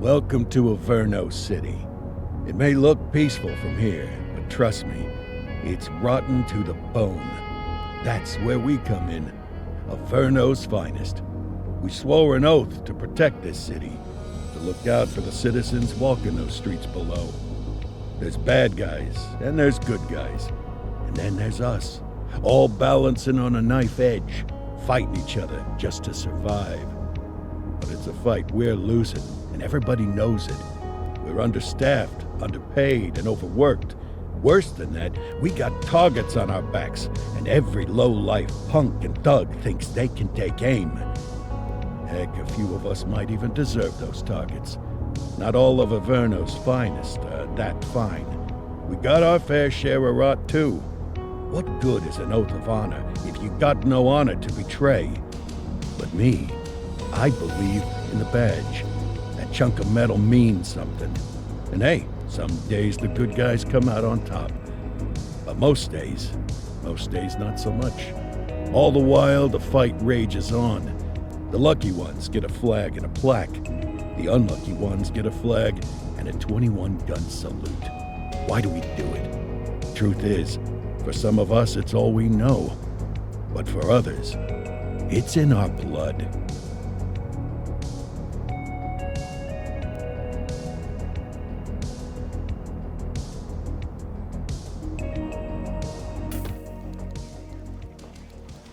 Welcome to Averno City. It may look peaceful from here, but trust me, it's rotten to the bone. That's where we come in. Averno's finest. We swore an oath to protect this city, to look out for the citizens walking those streets below. There's bad guys, and there's good guys. And then there's us, all balancing on a knife edge, fighting each other just to survive. But it's a fight we're losing, and everybody knows it. We're understaffed, underpaid, and overworked. Worse than that, we got targets on our backs, and every low-life punk and thug thinks they can take aim. Heck, a few of us might even deserve those targets. Not all of Averno's finest are that fine. We got our fair share of rot, too. What good is an oath of honor if you got no honor to betray? But me, I believe in the badge. That chunk of metal means something. And hey, some days the good guys come out on top. But most days not so much. All the while, the fight rages on. The lucky ones get a flag and a plaque. The unlucky ones get a flag and a 21-gun salute. Why do we do it? Truth is, for some of us, it's all we know. But for others, it's in our blood.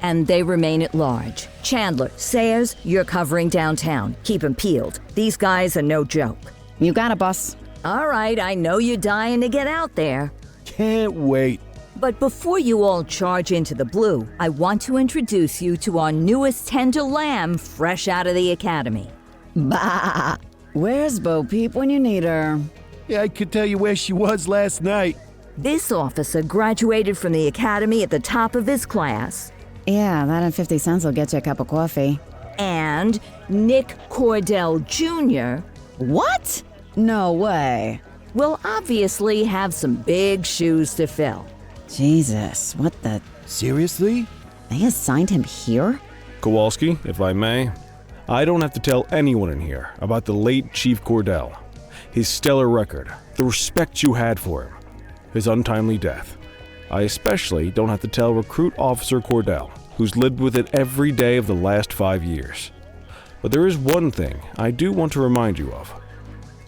And they remain at large. Chandler, Sayers, you're covering downtown. Keep 'em peeled. These guys are no joke. You got it, boss. All right, I know you're dying to get out there. Can't wait. But before you all charge into the blue, I want to introduce you to our newest tender lamb fresh out of the academy. Bah! Where's Bo Peep when you need her? Yeah, I could tell you where she was last night. This officer graduated from the academy at the top of his class. Yeah, that and 50 cents will get you a cup of coffee. And Nick Cordell Jr. What? No way. will obviously have some big shoes to fill. Jesus, what the... Seriously? They assigned him here? Kowalski, if I may, I don't have to tell anyone in here about the late Chief Cordell, his stellar record, the respect you had for him, his untimely death. I especially don't have to tell Recruit Officer Cordell, who's lived with it every day of the last 5 years. But there is one thing I do want to remind you of.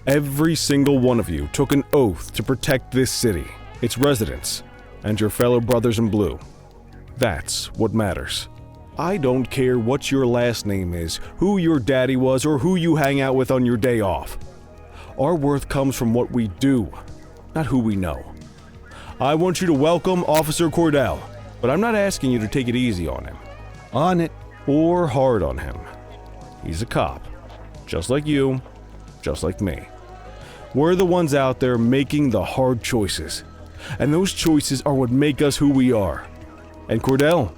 Every single one of you took an oath to protect this city, its residents, and your fellow brothers in blue. That's what matters. I don't care what your last name is, who your daddy was, or who you hang out with on your day off. Our worth comes from what we do, not who we know. I want you to welcome Officer Cordell, but I'm not asking you to take it easy on him. On it. Or hard on him. He's a cop, just like you, just like me. We're the ones out there making the hard choices, and those choices are what make us who we are. And Cordell,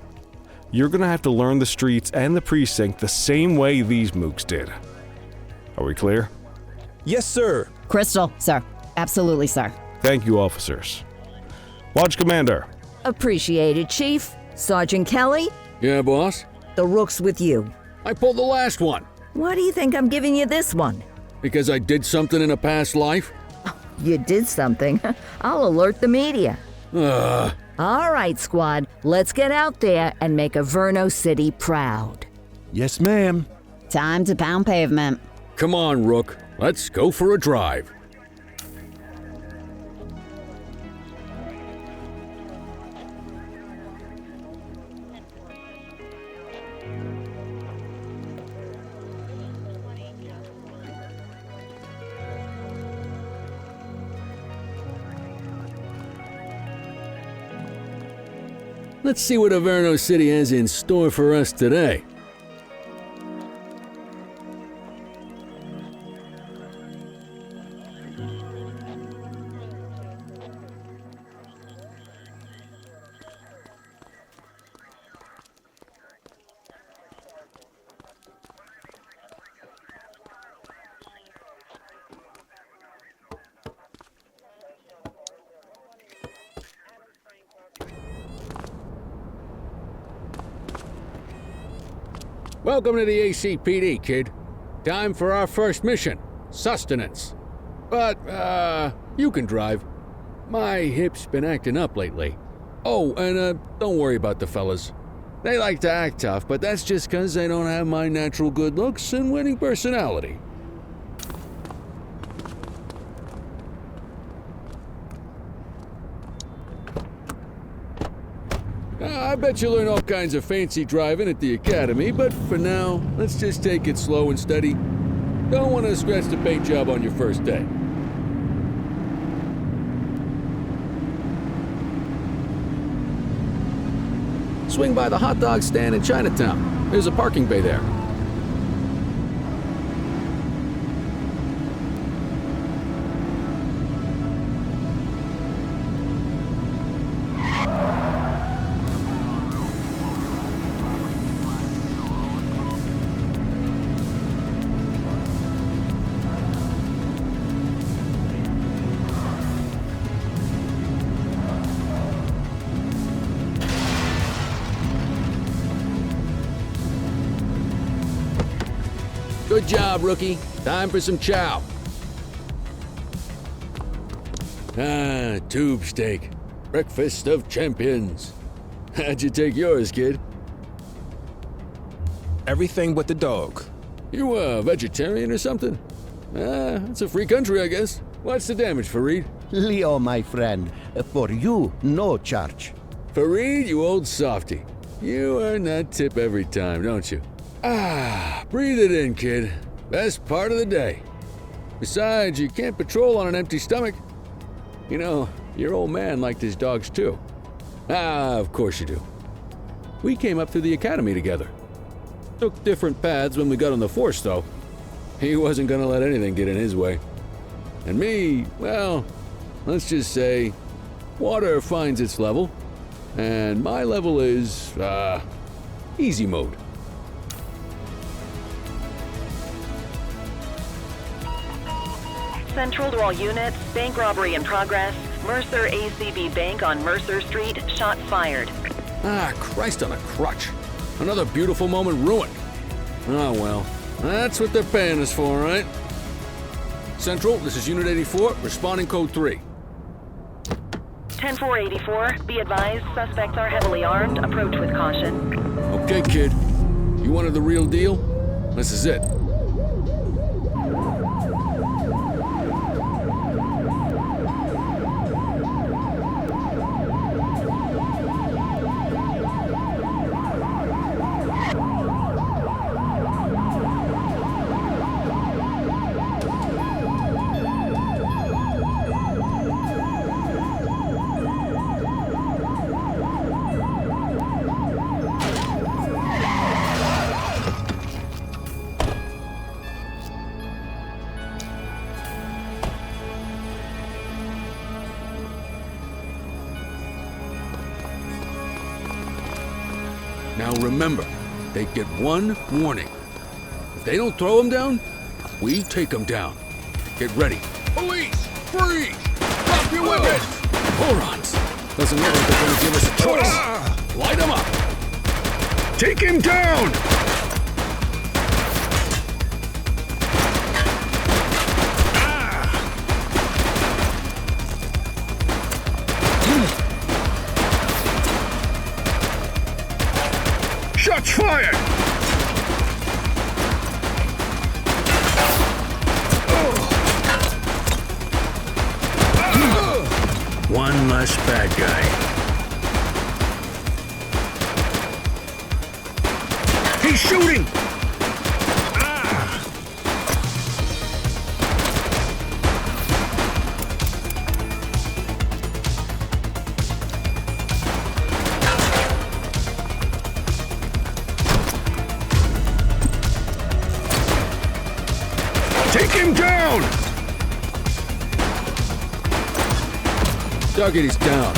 you're gonna have to learn the streets and the precinct the same way these mooks did. Are we clear? Yes, sir. Crystal, sir. Absolutely, sir. Thank you, officers. Watch Commander. Appreciated, Chief. Sergeant Kelly, Yeah, boss? the rook's with you. I pulled the last one. Why do you think I'm giving you this one? Because I did something in a past life? You did something. I'll alert the media. All right, squad. Let's get out there and make Averno City proud. Yes, ma'am. Time to pound pavement. Come on, Rook. Let's go for a drive. Let's see what Averno City has in store for us today. Welcome to the ACPD, kid. Time for our first mission. sustenance. But, you can drive. My hip's been acting up lately. Oh, and, don't worry about the fellas. They like to act tough, but that's just 'cause they don't have my natural good looks and winning personality. I bet you'll learn all kinds of fancy driving at the academy, but for now, let's just take it slow and steady. Don't want to scratch the paint job on your first day. Swing by the hot dog stand in Chinatown. There's a parking bay there. Good job, rookie. Time for some chow. Tube steak. Breakfast of champions. How'd you take yours, kid? Everything but the dog. You a vegetarian or something? It's a free country, I guess. What's the damage, Fareed? Leo, my friend, for you, no charge. Fareed, you old softy. You earn that tip every time, don't you? Breathe it in, kid. Best part of the day. Besides, you can't patrol on an empty stomach. You know, your old man liked his dogs too. Of course you do. We came up through the academy together. Took different paths when we got on the force, though. He wasn't gonna let anything get in his way. And me, well, let's just say, water finds its level, and my level is, easy mode. Central to all units, bank robbery in progress. Mercer ACB Bank on Mercer Street, shots fired. Christ on a crutch. Another beautiful moment ruined. Oh well, that's what they're paying us for, right? Central, this is Unit 84, responding code 3. 10-484, be advised, suspects are heavily armed, approach with caution. Okay, kid. You wanted the real deal? This is it. Now remember, they get one warning. If they don't throw them down, we take them down. Get ready. Police! Freeze! Drop your weapons! Morons! Doesn't look like they're gonna give us a choice. Light them up! Take him down! Shots fired! One less bad guy. He's shooting! Take him down! Target is down.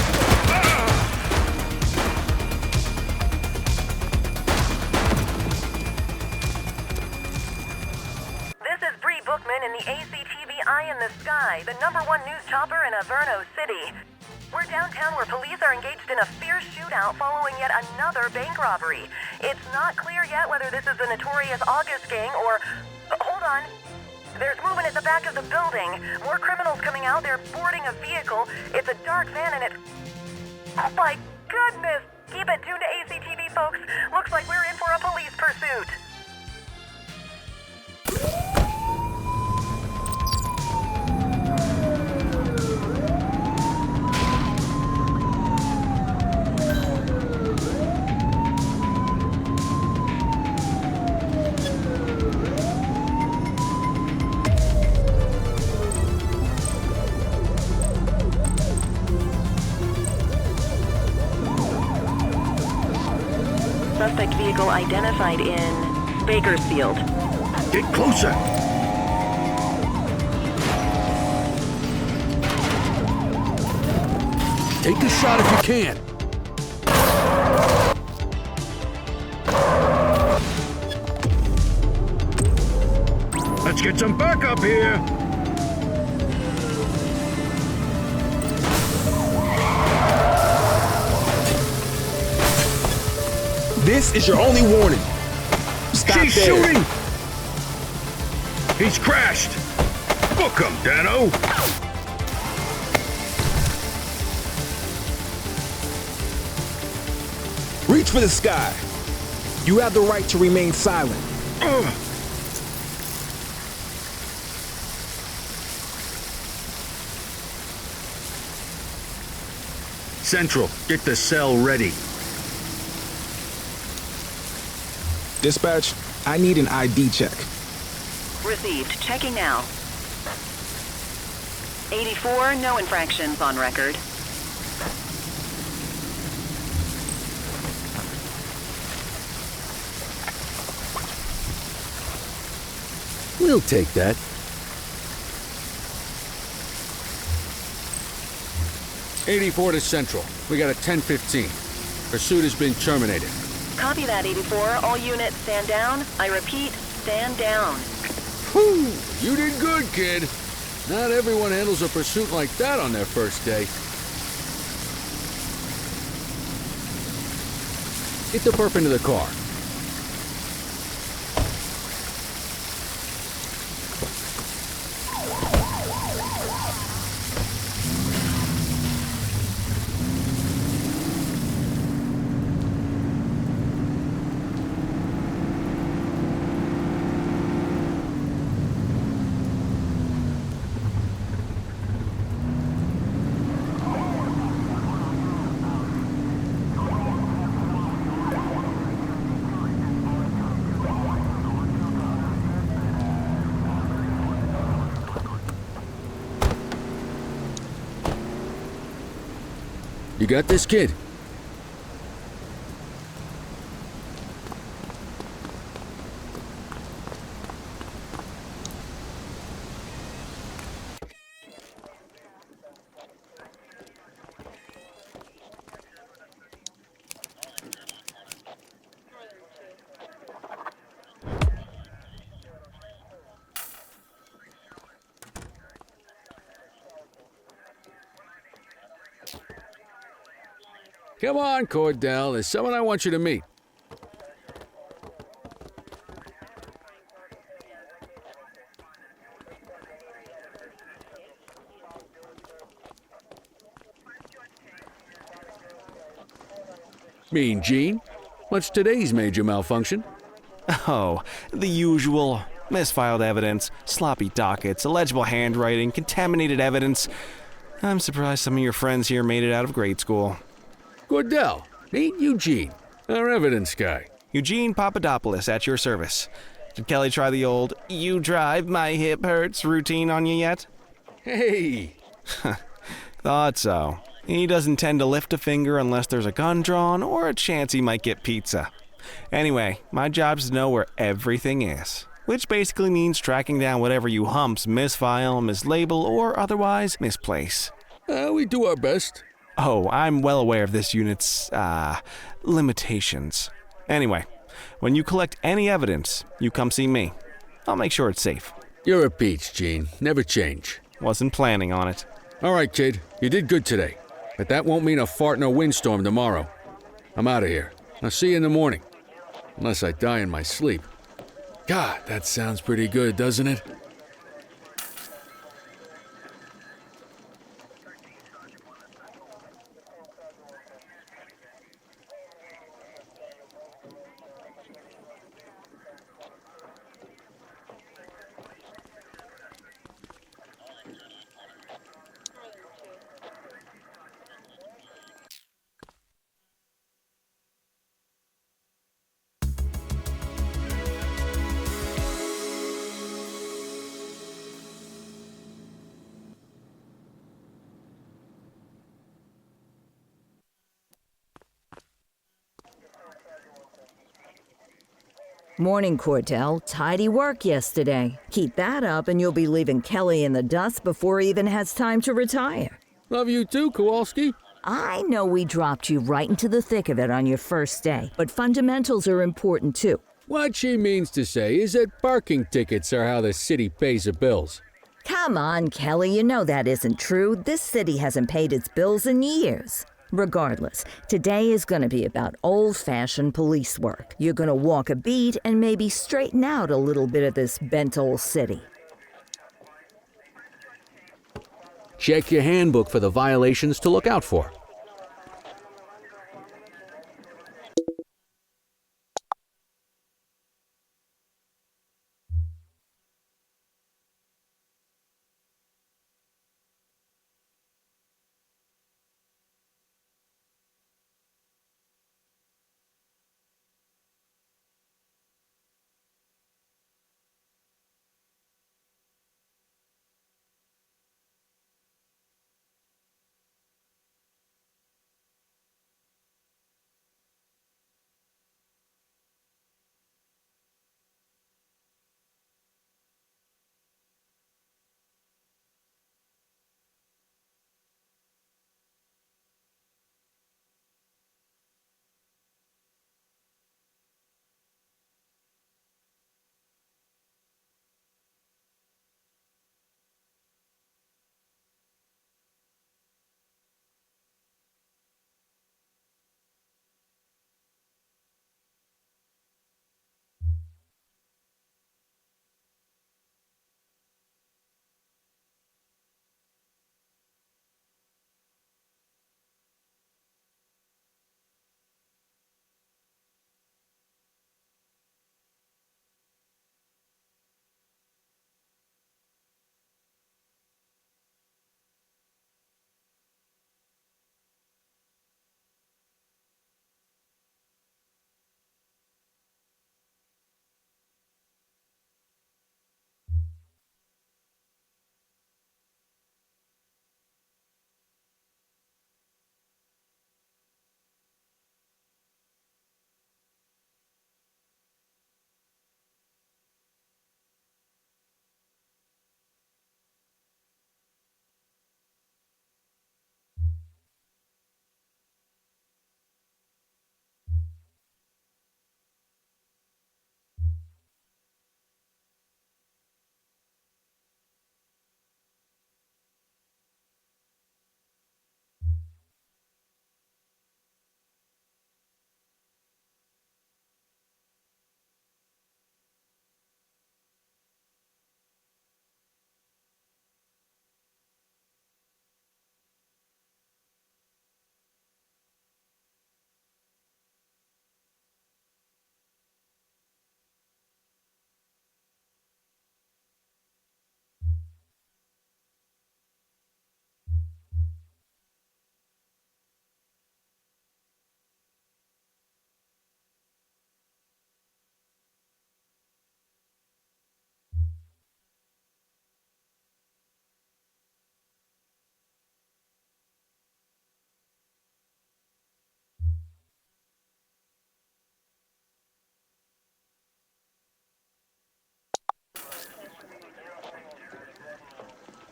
This is Bree Bookman in the ACTV Eye in the Sky, the #1 news chopper in Averno City. We're downtown where police are engaged in a fierce shootout following yet another bank robbery. It's not clear yet whether this is the notorious August gang or... Hold on. There's movement at the back of the building. More criminals coming out. They're boarding a vehicle. It's a dark van and it's... Oh my goodness! Keep it tuned to ACTV, folks. Looks like we're in for a police pursuit. Suspect vehicle identified in Bakersfield. Get closer! Take a shot if you can. Let's get some backup here! This is your only warning. Stop She's there. shooting! He's crashed! Book him, Dano! Reach for the sky. You have the right to remain silent. Central, get the cell ready. Dispatch, I need an ID check. Received. Checking now. 84, no infractions on record. We'll take that. '84 to Central. We got a 10:15. Pursuit has been terminated. Copy that, 84. All units stand down. I repeat, stand down. Whew! You did good, kid. Not everyone handles a pursuit like that on their first day. Get the perp into the car. You got this, kid? Come on, Cordell. There's someone I want you to meet. Mean Gene? What's today's major malfunction? Oh, the usual. Misfiled evidence, sloppy dockets, illegible handwriting, contaminated evidence. I'm surprised some of your friends here made it out of grade school. Cordell, meet Eugene, our evidence guy. Eugene Papadopoulos at your service. Did Kelly try the old "you drive, my hip hurts" routine on you yet? Hey! Thought so. He doesn't tend to lift a finger unless there's a gun drawn or a chance he might get pizza. Anyway, my job's to know where everything is, which basically means tracking down whatever you humps misfile, mislabel, or otherwise misplace. We do our best. Oh, I'm well aware of this unit's, limitations. Anyway, when you collect any evidence, you come see me. I'll make sure it's safe. You're a peach, Gene. Never change. Wasn't planning on it. All right, kid. You did good today. But that won't mean a fart in a windstorm tomorrow. I'm out of here. I'll see you in the morning. Unless I die in my sleep. God, that sounds pretty good, doesn't it? Morning, Cordell. Tidy work yesterday. Keep that up and you'll be leaving Kelly in the dust before he even has time to retire. Love you too, Kowalski. I know we dropped you right into the thick of it on your first day, but fundamentals are important too. What she means to say is that parking tickets are how the city pays the bills. Come on, Kelly, you know that isn't true. This city hasn't paid its bills in years. Regardless, today is going to be about old-fashioned police work. You're going to walk a beat and maybe straighten out a little bit of this bent old city. Check your handbook for the violations to look out for.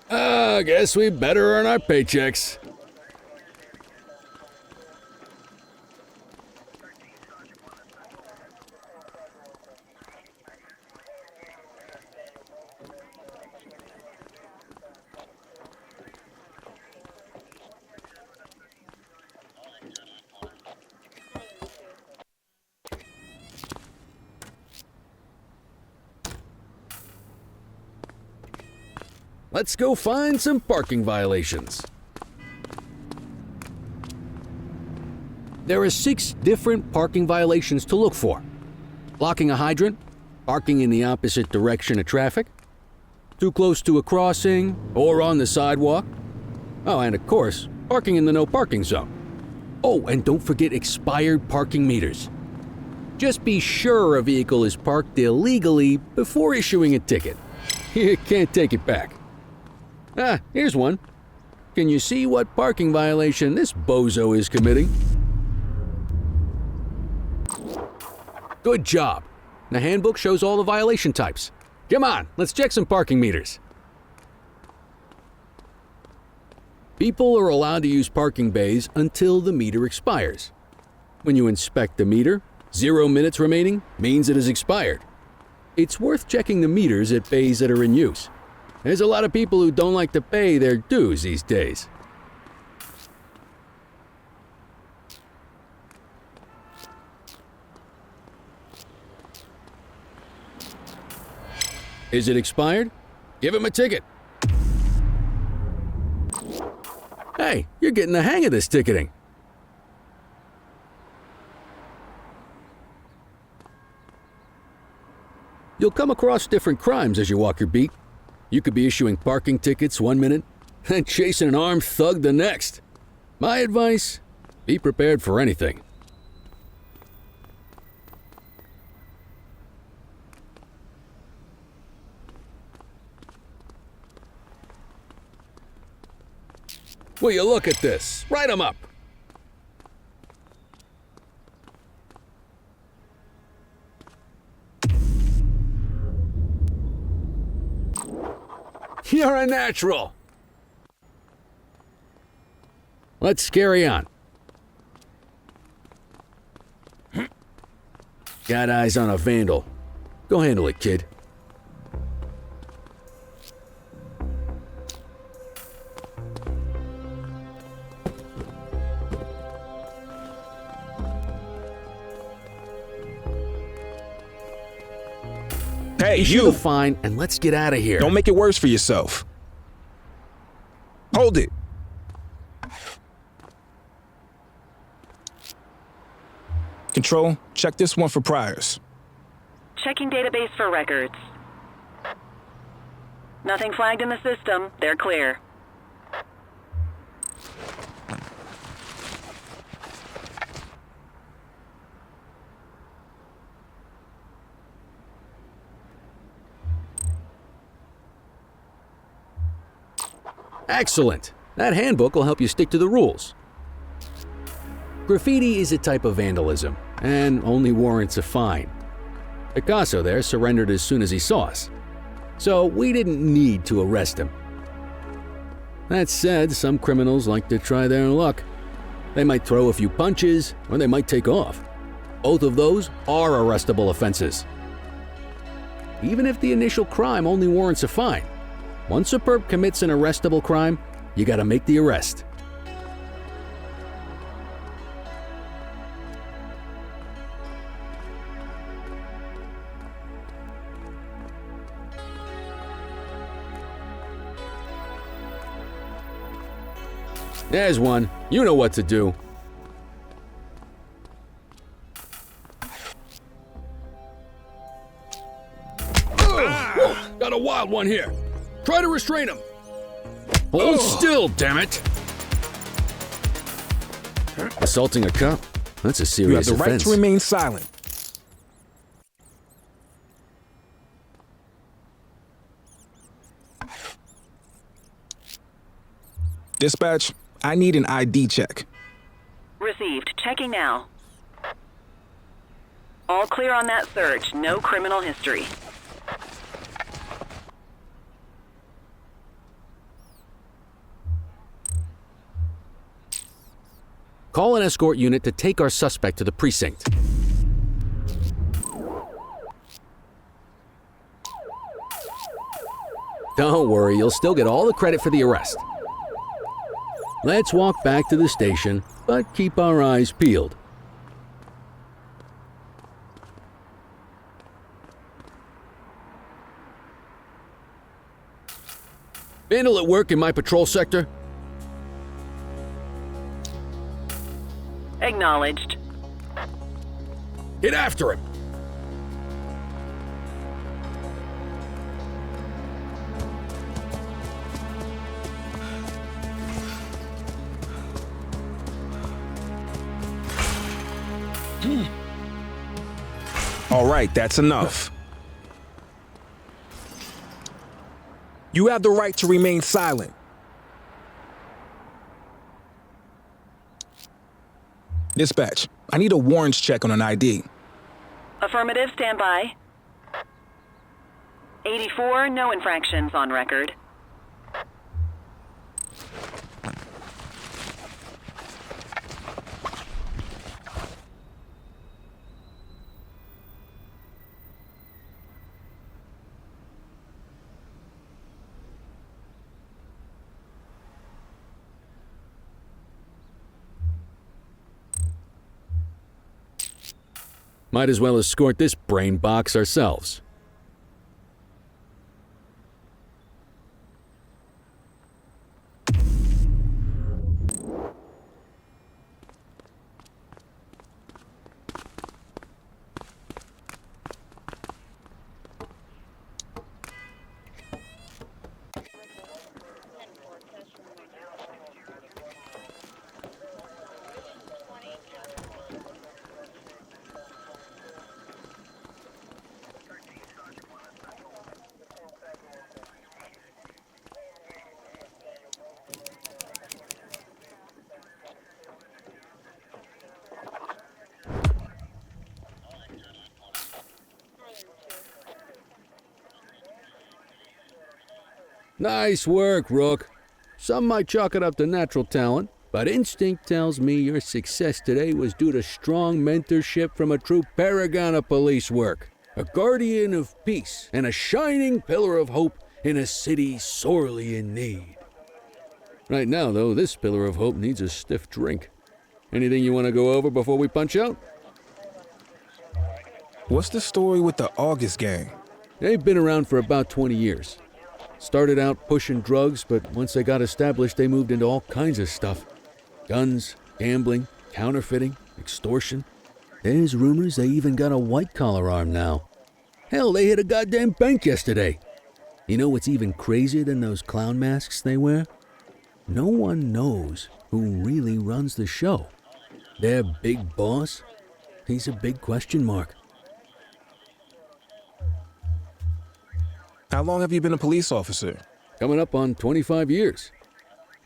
I guess we better earn our paychecks. Let's go find some parking violations. There are 6 different parking violations to look for. Blocking a hydrant, parking in the opposite direction of traffic, too close to a crossing or on the sidewalk. Oh, and of course, parking in the no parking zone. Oh, and don't forget expired parking meters. Just be sure a vehicle is parked illegally before issuing a ticket. You can't take it back. Ah, here's one. Can you see what parking violation this bozo is committing? Good job. The handbook shows all the violation types. Come on, let's check some parking meters. People are allowed to use parking bays until the meter expires. When you inspect the meter, 0 minutes remaining means it has expired. It's worth checking the meters at bays that are in use. There's a lot of people who don't like to pay their dues these days. Is it expired? Give him a ticket. Hey, you're getting the hang of this ticketing. You'll come across different crimes as you walk your beat. You could be issuing parking tickets 1 minute and chasing an armed thug the next. My advice, be prepared for anything. Will you look at this? Write 'em up. You're a natural. Let's carry on. Got eyes on a vandal. Go handle it, kid. Hey, Issue you! the fine and let's get out of here. Don't make it worse for yourself. Hold it. Control, check this one for priors. Checking database for records. Nothing flagged in the system. They're clear. Excellent. That handbook will help you stick to the rules. Graffiti is a type of vandalism and only warrants a fine. Picasso there surrendered as soon as he saw us, so we didn't need to arrest him. That said, some criminals like to try their luck. They might throw a few punches or they might take off. Both of those are arrestable offenses. Even if the initial crime only warrants a fine, once a perp commits an arrestable crime, you gotta make the arrest. There's one. You know what to do. Got a wild one here. Try to restrain him. Hold still, damn it. Assaulting a cop? That's a You have serious the right offense. to remain silent. Dispatch, I need an ID check. Received. Checking now. All clear on that search. No criminal history. Call an escort unit to take our suspect to the precinct. Don't worry, you'll still get all the credit for the arrest. Let's walk back to the station, but keep our eyes peeled. Vandal at work in my patrol sector? Acknowledged. Get after him! All right, that's enough. You have the right to remain silent. Dispatch, I need a warrants check on an ID. Affirmative, stand by. 84, no infractions on record. Might as well escort this brain box ourselves. Nice work, Rook. Some might chalk it up to natural talent, but instinct tells me your success today was due to strong mentorship from a true paragon of police work, a guardian of peace, and a shining pillar of hope in a city sorely in need. Right now, though, this pillar of hope needs a stiff drink. Anything you want to go over before we punch out? What's the story with the August gang? They've been around for about 20 years. Started out pushing drugs, but once they got established, they moved into all kinds of stuff. Guns, gambling, counterfeiting, extortion. There's rumors they even got a white-collar arm now. Hell, they hit a goddamn bank yesterday. You know what's even crazier than those clown masks they wear? No one knows who really runs the show. Their big boss? He's a big question mark. How long have you been a police officer? Coming up on 25 years.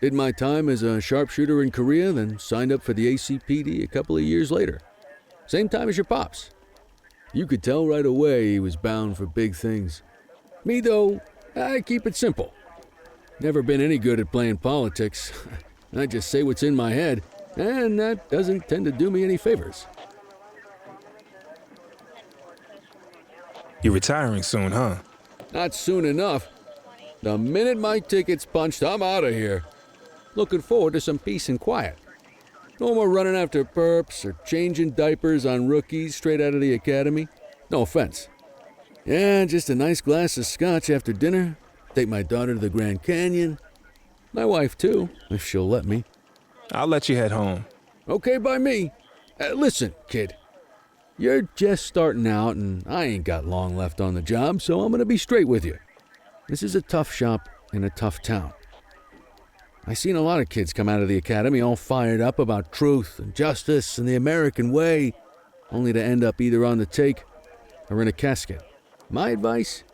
Did my time as a sharpshooter in Korea, then signed up for the ACPD a couple of years later. Same time as your pops. You could tell right away he was bound for big things. Me, though, I keep it simple. Never been any good at playing politics. I just say what's in my head, and that doesn't tend to do me any favors. You're retiring soon, huh? Not soon enough. The minute my ticket's punched, I'm out of here. Looking forward to some peace and quiet. No more running after perps or changing diapers on rookies straight out of the academy. No offense. Yeah, just a nice glass of scotch after dinner. Take my daughter to the Grand Canyon. My wife, too, if she'll let me. I'll let you head home. Okay by me. Listen, kid. You're just starting out, and I ain't got long left on the job, so I'm gonna be straight with you. This is a tough shop in a tough town. I seen a lot of kids come out of the academy all fired up about truth and justice and the American way, only to end up either on the take or in a casket. My advice?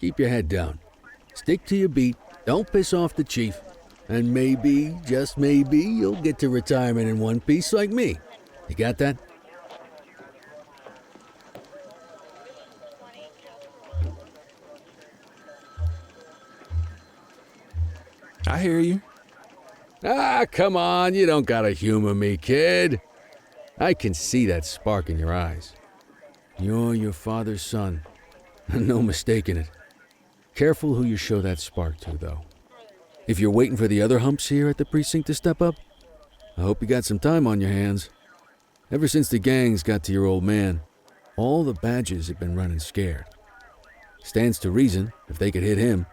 Keep your head down. Stick to your beat, don't piss off the chief, and maybe, just maybe, you'll get to retirement in one piece like me. You got that? I hear you. Ah, come on, you don't gotta humor me, kid. I can see that spark in your eyes. You're your father's son. No mistaking it. Careful who you show that spark to, though. If you're waiting for the other humps here at the precinct to step up, I hope you got some time on your hands. Ever since the gangs got to your old man, all the badges have been running scared. Stands to reason, if they could hit him,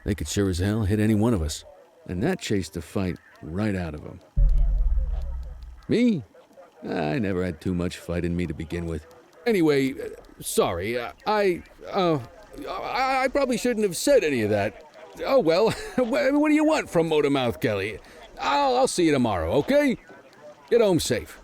they could sure as hell hit any one of us. And that chased the fight right out of him. Me? I never had too much fight in me to begin with. Anyway, sorry, I probably shouldn't have said any of that. Oh well, what do you want from Motormouth Kelly? I'll see you tomorrow, okay? Get home safe.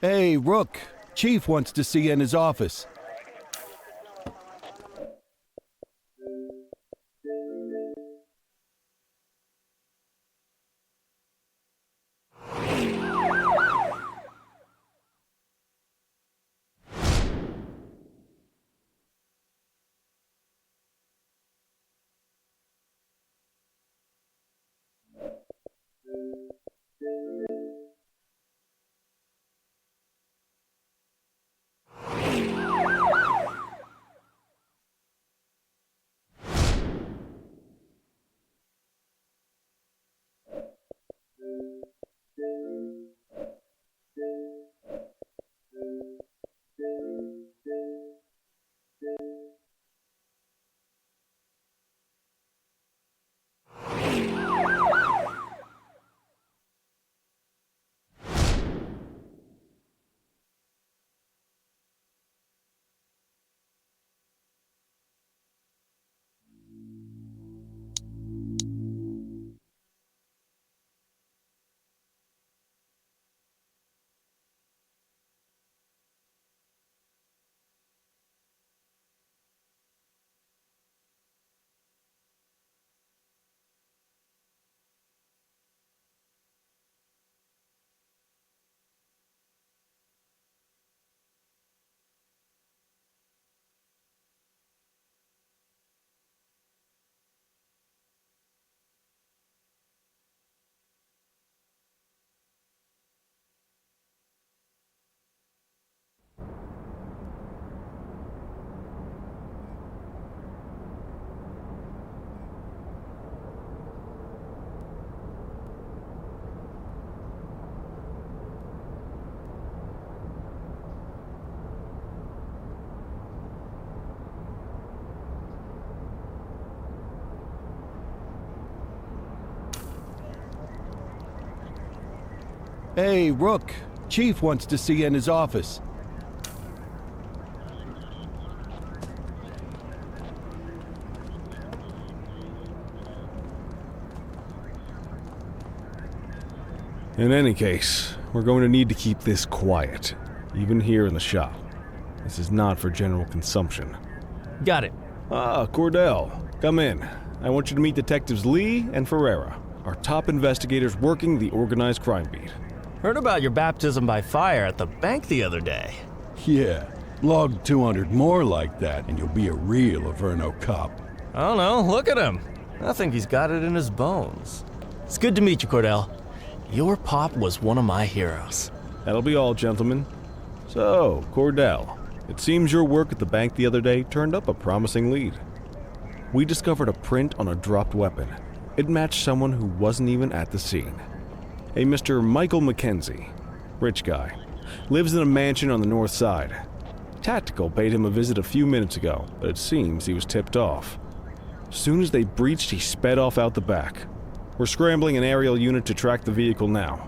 Hey, Rook. Chief wants to see you in his office. Hey, Rook. Chief wants to see you in his office. In any case, we're going to need to keep this quiet, even here in the shop. This is not for general consumption. Got it. Ah, Cordell, come in. I want you to meet Detectives Lee and Ferreira, our top investigators working the organized crime beat. Heard about your baptism by fire at the bank the other day. Yeah, log 200 more like that and you'll be a real Averno cop. I don't know, look at him. I think he's got it in his bones. It's good to meet you, Cordell. Your pop was one of my heroes. That'll be all, gentlemen. So, Cordell, it seems your work at the bank the other day turned up a promising lead. We discovered a print on a dropped weapon. It matched someone who wasn't even at the scene. A Mr. Michael Mackenzie, rich guy, lives in a mansion on the north side. Tactical paid him a visit a few minutes ago, but it seems he was tipped off. As soon as they breached, he sped off out the back. We're scrambling an aerial unit to track the vehicle now.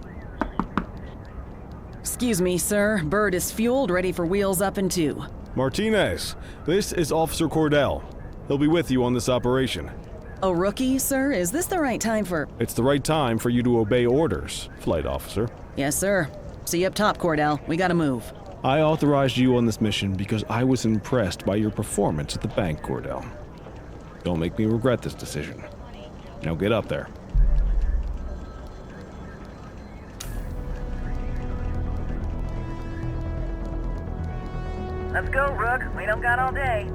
Excuse me, sir. Bird is fueled, ready for wheels up in 2. Martinez, this is Officer Cordell. He'll be with you on this operation. A rookie, sir? Is this the right time for... It's the right time for you to obey orders, Flight Officer. Yes, sir. See you up top, Cordell. We gotta move. I authorized you on this mission because I was impressed by your performance at the bank, Cordell. Don't make me regret this decision. Now get up there. Let's go, Rook. We don't got all day.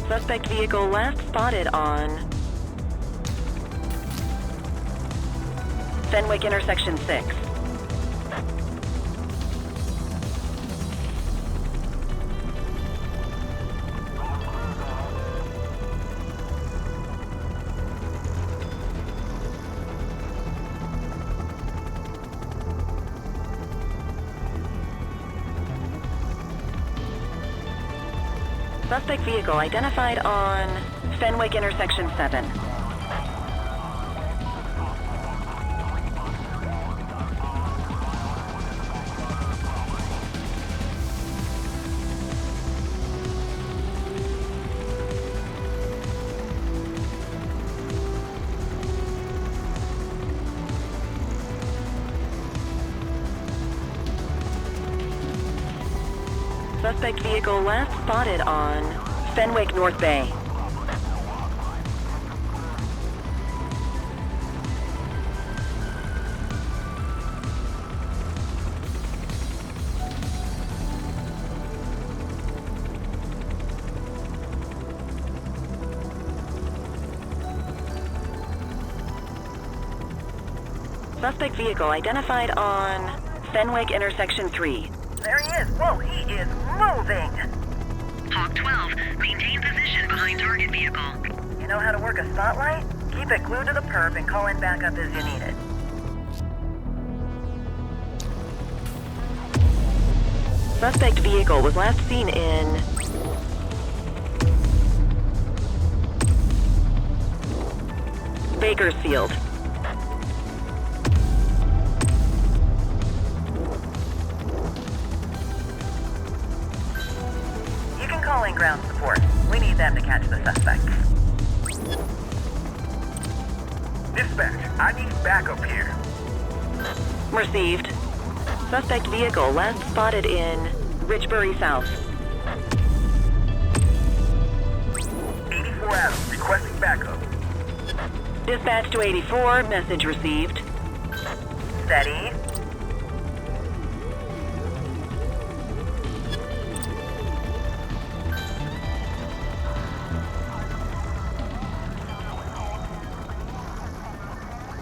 Suspect vehicle last spotted on Fenwick intersection 6. Suspect vehicle identified on Fenwick intersection 7. Suspect vehicle last spotted on Fenwick North Bay. Suspect vehicle identified on Fenwick intersection 3. There he is. Whoa, he is moving. Hawk 12, maintain position behind target vehicle. You know how to work a spotlight? Keep it glued to the perp and call in backup as you need it. Suspect vehicle was last seen in Bakersfield. Calling ground support. We need them to catch the suspect. Dispatch, I need backup here. Received. Suspect vehicle last spotted in Richbury South. 84 Adams, requesting backup. Dispatch to 84, message received. Steady.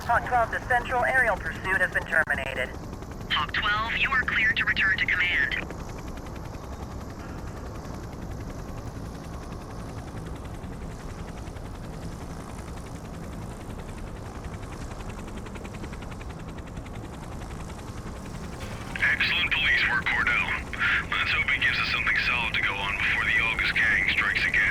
Hawk 12 to Central, aerial pursuit has been terminated. Hawk 12, you are cleared to return to command. Excellent police work, Cordell. Let's hope it gives us something solid to go on before the August gang strikes again.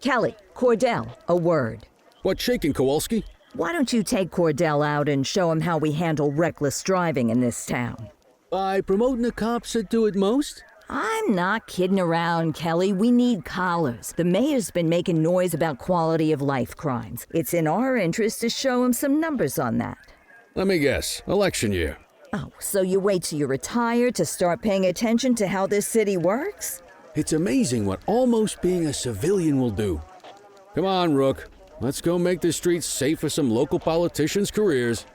Kelly, Cordell, a word. What's shaking, Kowalski? Why don't you take Cordell out and show him how we handle reckless driving in this town? By promoting the cops that do it most? I'm not kidding around, Kelly. We need collars. The mayor's been making noise about quality of life crimes. It's in our interest to show him some numbers on that. Let me guess. Election year. Oh, so you wait till you retire to start paying attention to how this city works? It's amazing what almost being a civilian will do. Come on, Rook. Let's go make the streets safe for some local politicians' careers.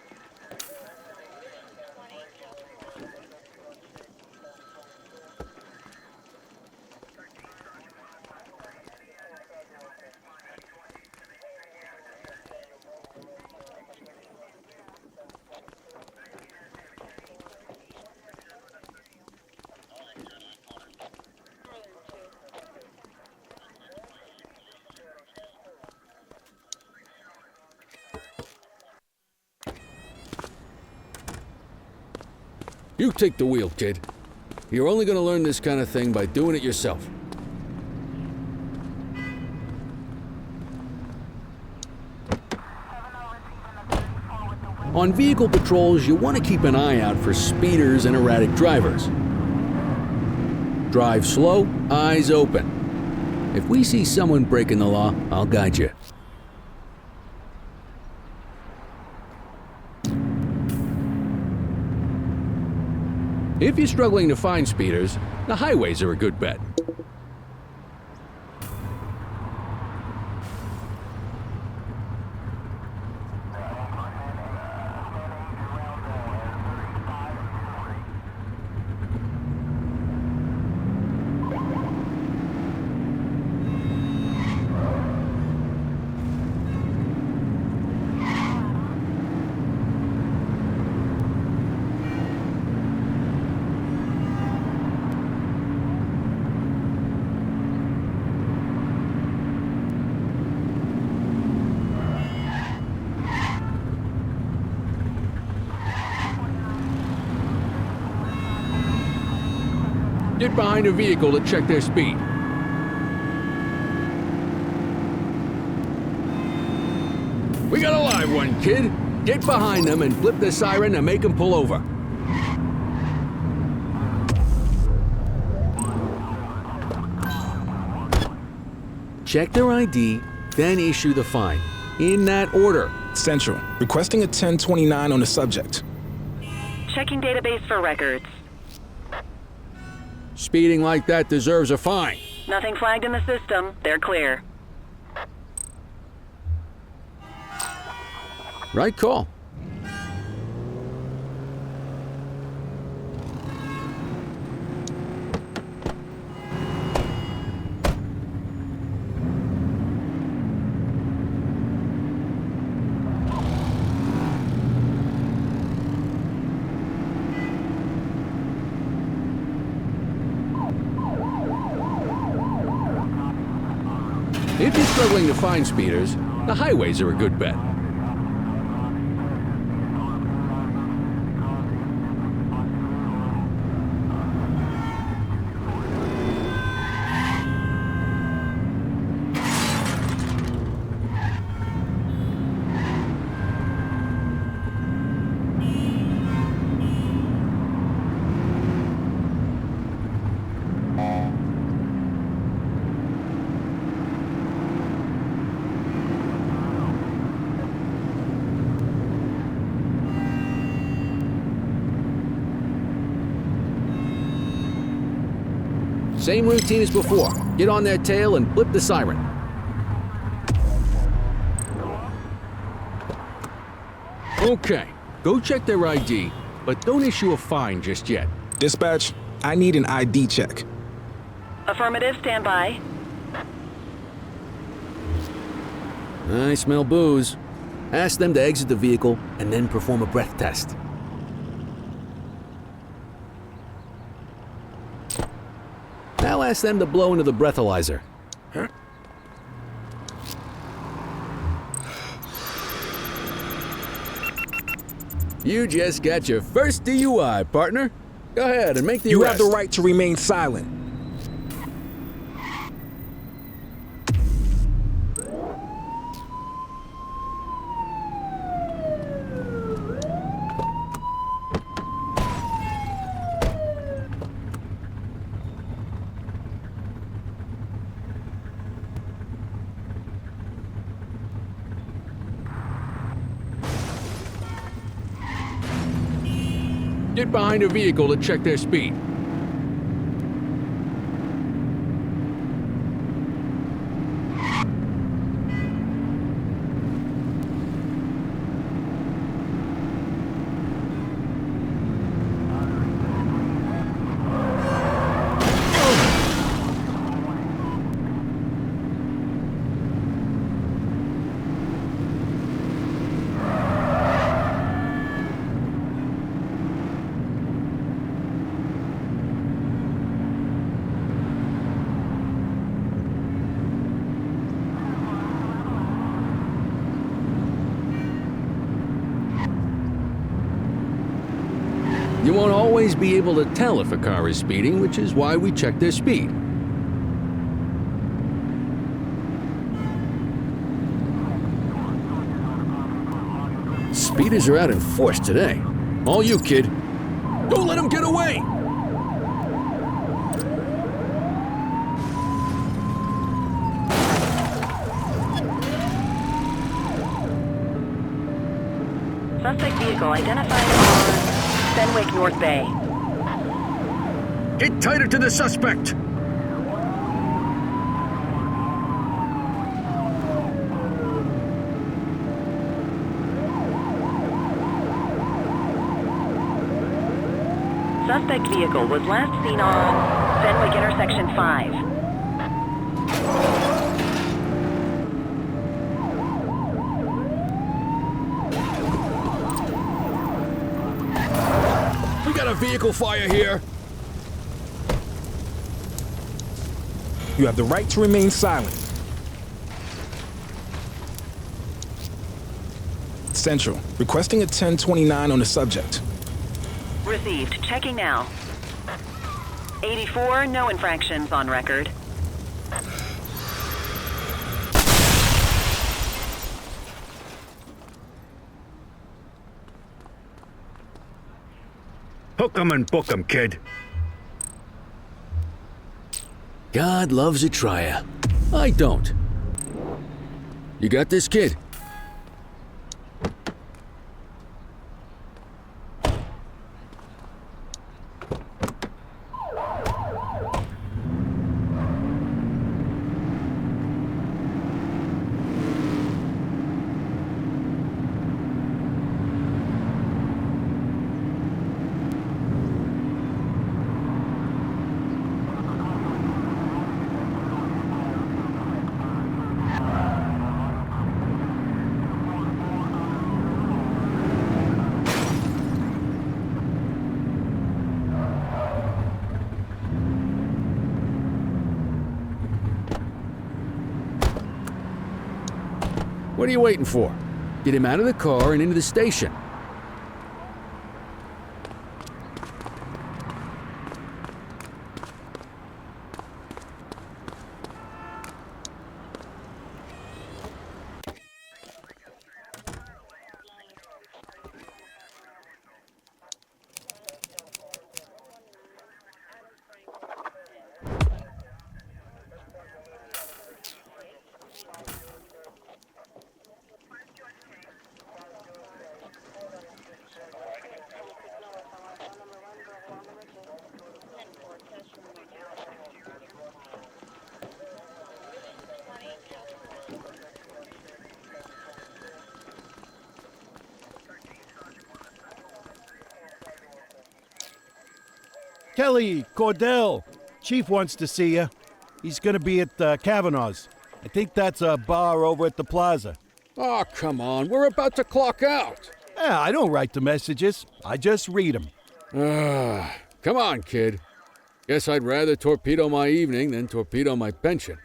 You take the wheel, kid. You're only gonna learn this kind of thing by doing it yourself. On vehicle patrols, you want to keep an eye out for speeders and erratic drivers. Drive slow, eyes open. If we see someone breaking the law, I'll guide you. If you're struggling to find speeders, the highways are a good bet. Get behind a vehicle to check their speed. We got a live one, kid. Get behind them and flip the siren to make them pull over. Check their ID, then issue the fine. In that order. Central, requesting a 1029 on the subject. Checking database for records. Speeding like that deserves a fine. Nothing flagged in the system. They're clear. Right call. If you're struggling to find speeders, the highways are a good bet. Same routine as before. Get on their tail and flip the siren. Okay, go check their ID, but don't issue a fine just yet. Dispatch, I need an ID check. Affirmative, stand by. I smell booze. Ask them to exit the vehicle and then perform a breath test. Now ask them to blow into the breathalyzer. You just got your first DUI, partner. Go ahead and make the You arrest. have the right to remain silent. Get behind a vehicle to check their speed. You won't always be able to tell if a car is speeding, which is why we check their speed. Speeders are out in force today. All you, kid. Don't let them get away! Suspect vehicle identified on Fenwick North Bay. Get tighter to the suspect! Suspect vehicle was last seen on Fenwick intersection 5. We got a vehicle fire here. You have the right to remain silent. Central, requesting a 1029 on the subject. Received. Checking now. 84, no infractions on record. Hook 'em and book 'em, kid. God loves a trier. I don't. You got this, kid? What are you waiting for? Get him out of the car and into the station. Kelly, Cordell, Chief wants to see you. He's gonna be at Kavanaugh's. I think that's a bar over at the plaza. Oh, come on. We're about to clock out. Yeah, I don't write the messages. I just read them. Come on, kid. Guess I'd rather torpedo my evening than torpedo my pension.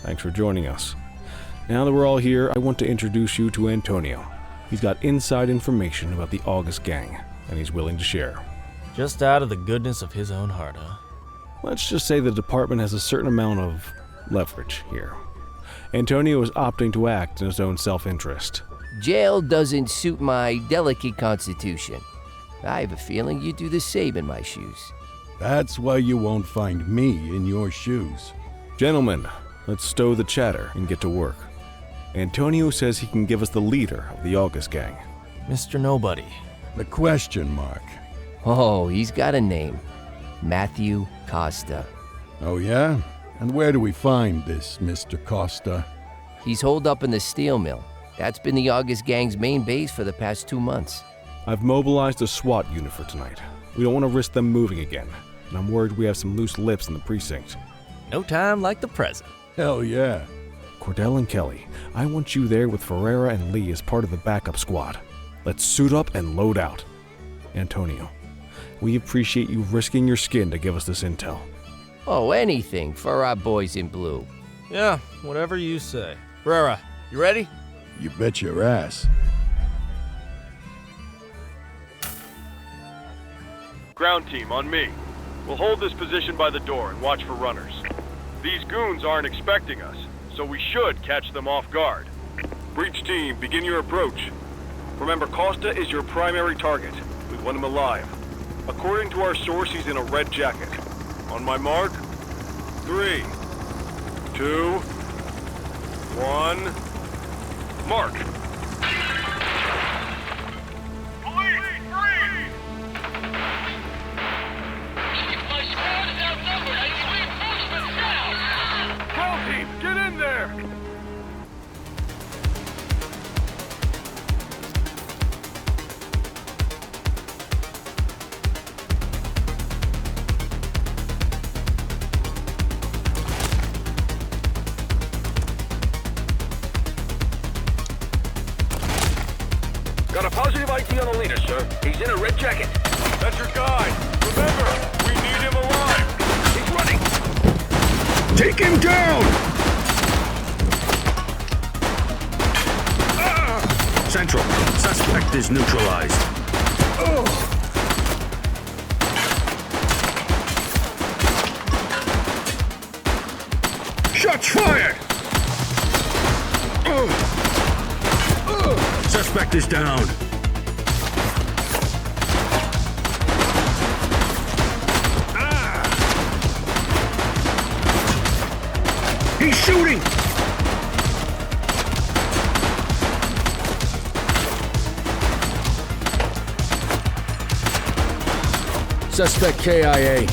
Thanks for joining us. Now that we're all here, I want to introduce you to Antonio. He's got inside information about the August gang, and he's willing to share. Just out of the goodness of his own heart, huh? Let's just say the department has a certain amount of leverage here. Antonio is opting to act in his own self-interest. Jail doesn't suit my delicate constitution. I have a feeling you'd do the same in my shoes. That's why you won't find me in your shoes. Gentlemen, let's stow the chatter and get to work. Antonio says he can give us the leader of the August gang. Mr. Nobody. The question mark. Oh, he's got a name. Matthew Costa. Oh, yeah? And where do we find this Mr. Costa? He's holed up in the steel mill. That's been the August gang's main base for the past 2 months. I've mobilized a SWAT unit for tonight. We don't want to risk them moving again, and I'm worried we have some loose lips in the precinct. No time like the present. Hell yeah. Cordell and Kelly, I want you there with Ferreira and Lee as part of the backup squad. Let's suit up and load out. Antonio, We appreciate you risking your skin to give us this intel. Oh, anything for our boys in blue. Yeah, whatever you say. Brera, you ready? You bet your ass. Ground team, on me. We'll hold this position by the door and watch for runners. These goons aren't expecting us, so we should catch them off guard. Breach team, begin your approach. Remember, Costa is your primary target. We want him alive. According to our source, he's in a red jacket. On my mark, 3, 2, 1, mark. Get in there! Got a positive ID on the leader, sir. He's in a red jacket. That's your guy. Remember, we need him alive. He's running. Take him down! Central. Suspect is neutralized. Shots fired! Suspect is down. He's shooting! Suspect KIA.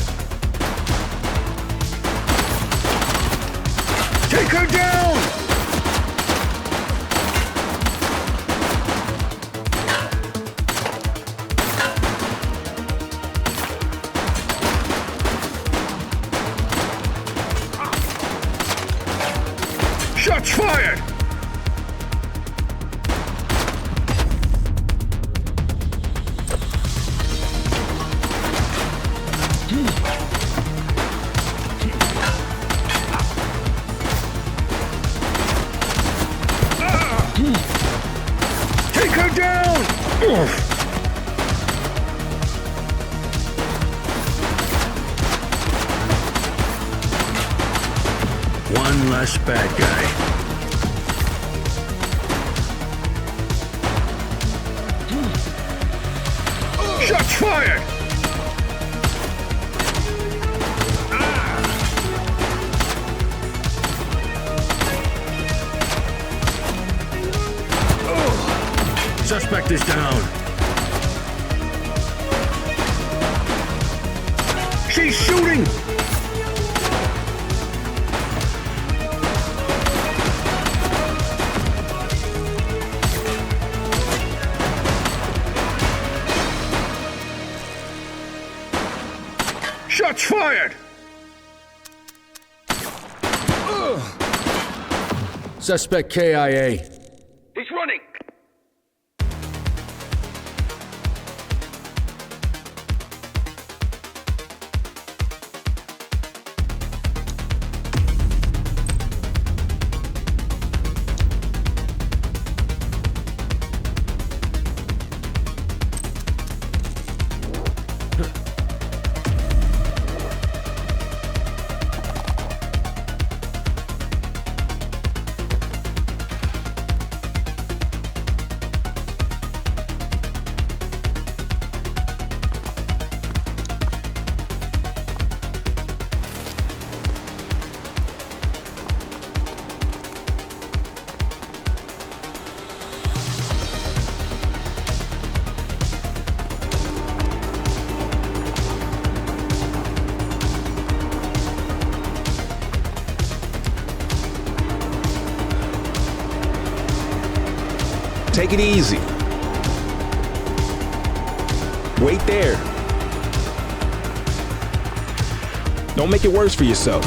Take her down! Shots fired! Take her down! One less bad guy. Shots fired! Suspect is down. She's shooting! Shots fired! Suspect KIA. He's running. Take it easy. Wait there. Don't make it worse for yourself.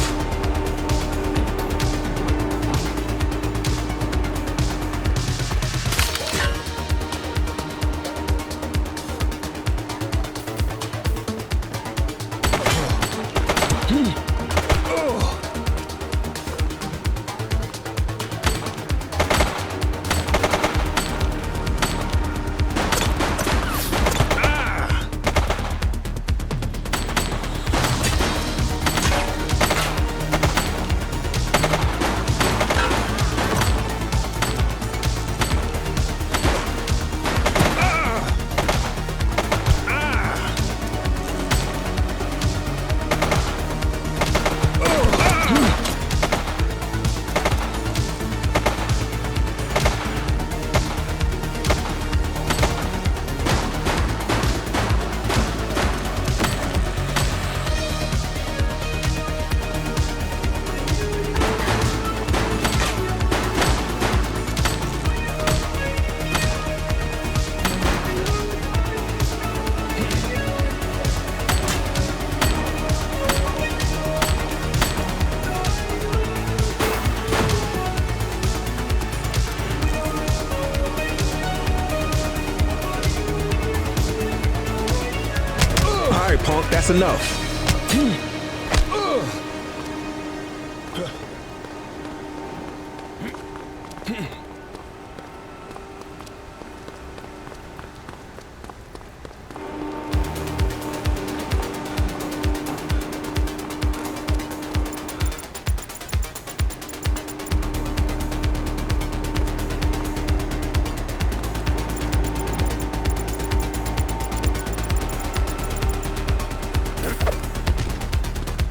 All right, punk, that's enough.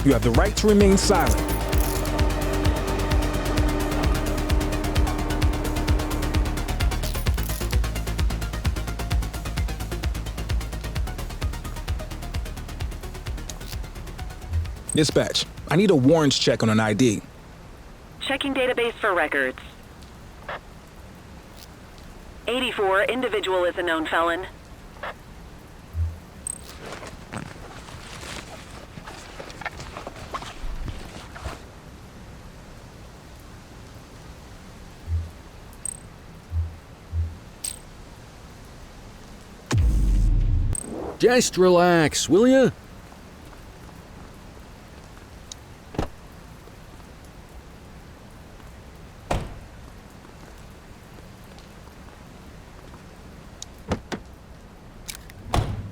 You have the right to remain silent. Dispatch, I need a warrants check on an ID. Checking database for records. 84, individual is a known felon. Just relax, will ya?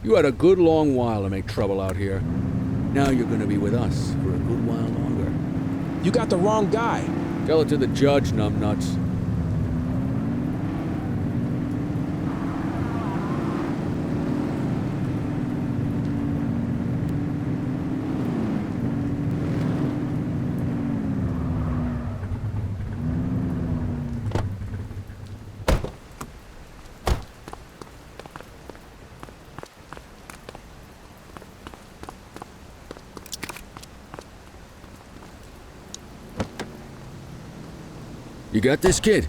You had a good long while to make trouble out here. Now you're gonna be with us for a good while longer. You got the wrong guy. Tell it to the judge, numbnuts. You got this, kid?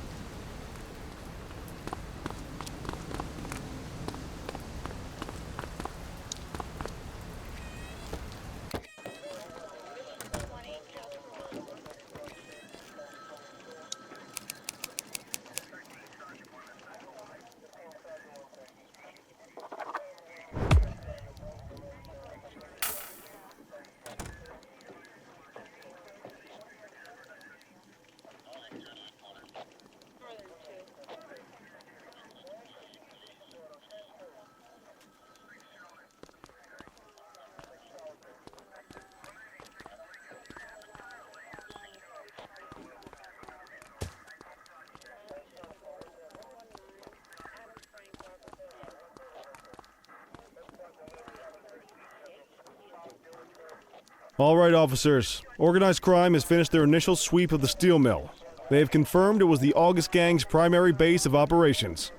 All right, officers. Organized crime has finished their initial sweep of the steel mill. They have confirmed it was the August Gang's primary base of operations.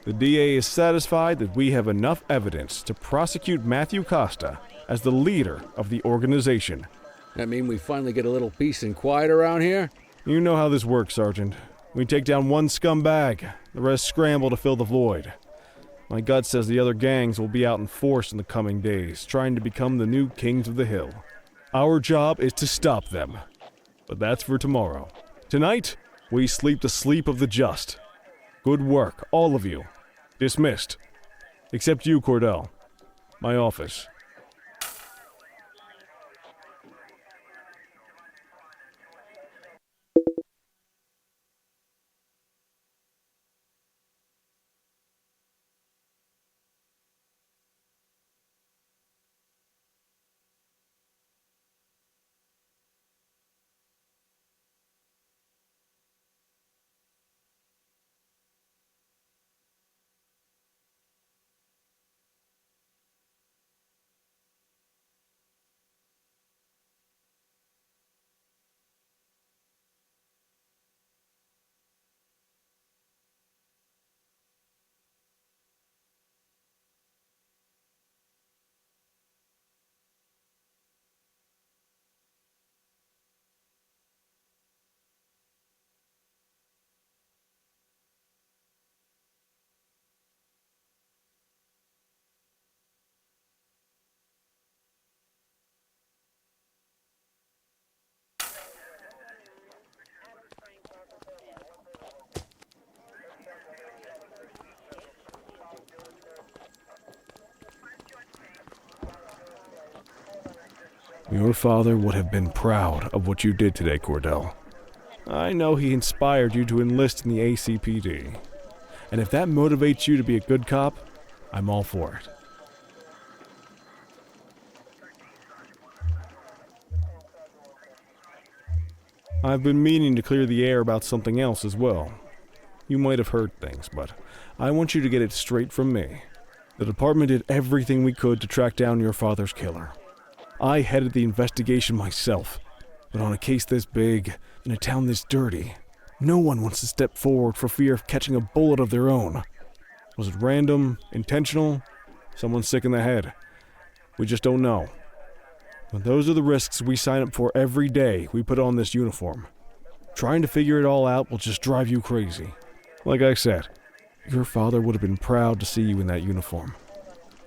The DA is satisfied that we have enough evidence to prosecute Matthew Costa as the leader of the organization. That mean we finally get a little peace and quiet around here? You know how this works, Sergeant. We take down one scumbag, the rest scramble to fill the void. My gut says the other gangs will be out in force in the coming days, trying to become the new kings of the hill. Our job is to stop them. But that's for tomorrow. Tonight, we sleep the sleep of the just. Good work, all of you. Dismissed. Except you, Cordell. My office. Your father would have been proud of what you did today, Cordell. I know he inspired you to enlist in the ACPD. And if that motivates you to be a good cop, I'm all for it. I've been meaning to clear the air about something else as well. You might have heard things, but I want you to get it straight from me. The department did everything we could to track down your father's killer. I headed the investigation myself, but on a case this big, in a town this dirty, no one wants to step forward for fear of catching a bullet of their own. Was it random, intentional, someone sick in the head? We just don't know. But those are the risks we sign up for every day we put on this uniform. Trying to figure it all out will just drive you crazy. Like I said, your father would have been proud to see you in that uniform,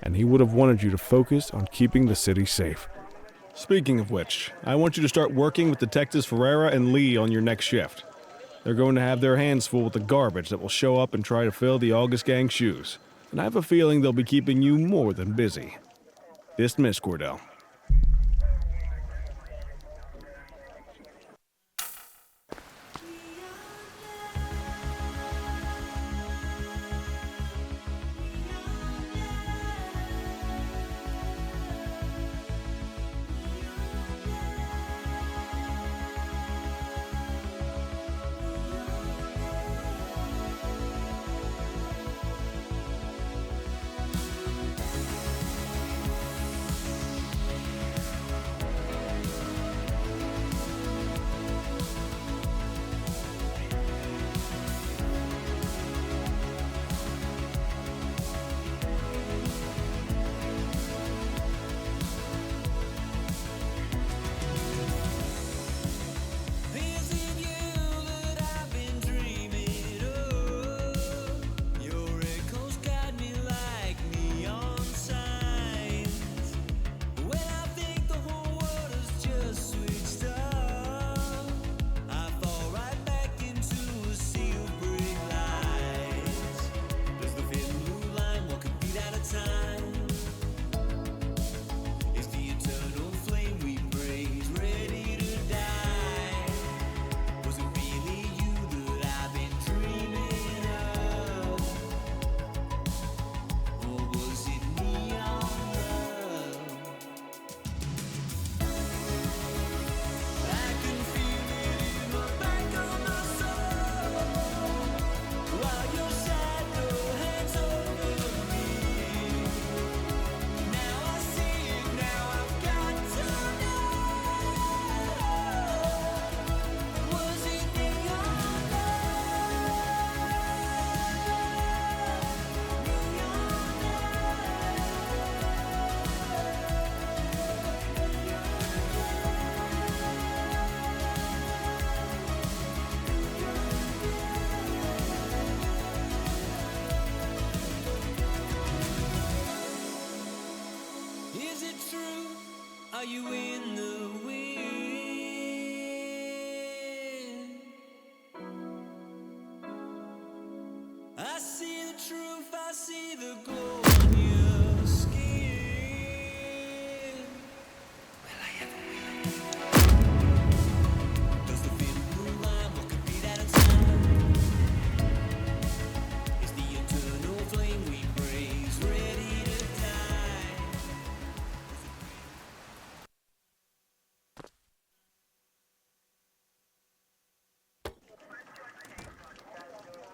and he would have wanted you to focus on keeping the city safe. Speaking of which, I want you to start working with Detectives Ferreira and Lee on your next shift. They're going to have their hands full with the garbage that will show up and try to fill the August Gang's shoes, and I have a feeling they'll be keeping you more than busy. Dismiss, Cordell. Are you in the wind? I see the truth, I see the glow on your skin. Will I ever win? Does the feeling moonlight, what could be that inside? Is the eternal flame we praise ready to die?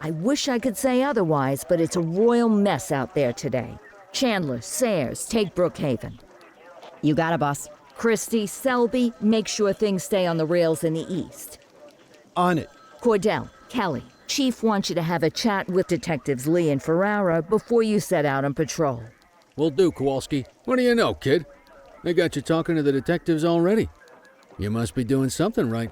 I wish I could say otherwise, but it's a royal mess out there today. Chandler, Sayers, take Brookhaven. You got it, boss. Christie, Selby, make sure things stay on the rails in the east. On it. Cordell, Kelly, Chief wants you to have a chat with Detectives Lee and Ferrara before you set out on patrol. Will do, Kowalski. What do you know, kid? They got you talking to the detectives already. You must be doing something right.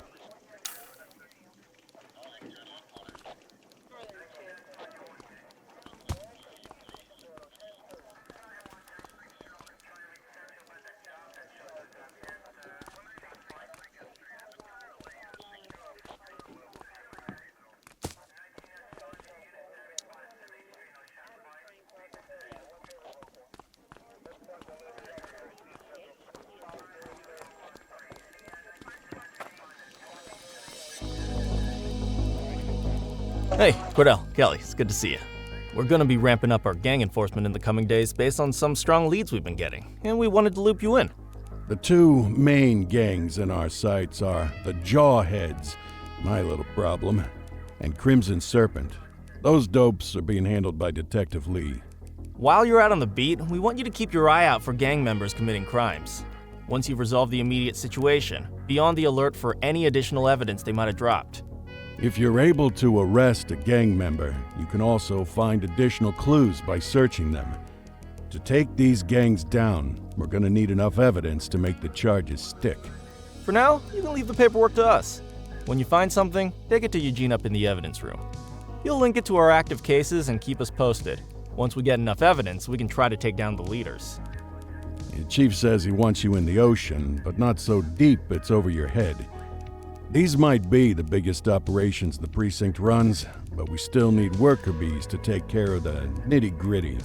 Hey, Cordell, Kelly, it's good to see you. We're gonna be ramping up our gang enforcement in the coming days based on some strong leads we've been getting, and we wanted to loop you in. The two main gangs in our sights are the Jawheads, my little problem, and Crimson Serpent. Those dopes are being handled by Detective Lee. While you're out on the beat, we want you to keep your eye out for gang members committing crimes. Once you've resolved the immediate situation, be on the alert for any additional evidence they might have dropped. If you're able to arrest a gang member, you can also find additional clues by searching them. To take these gangs down, we're gonna need enough evidence to make the charges stick. For now, you can leave the paperwork to us. When you find something, take it to Eugene up in the evidence room. He'll link it to our active cases and keep us posted. Once we get enough evidence, we can try to take down the leaders. The chief says he wants you in the ocean, but not so deep it's over your head. These might be the biggest operations the precinct runs, but we still need worker bees to take care of the nitty-gritty.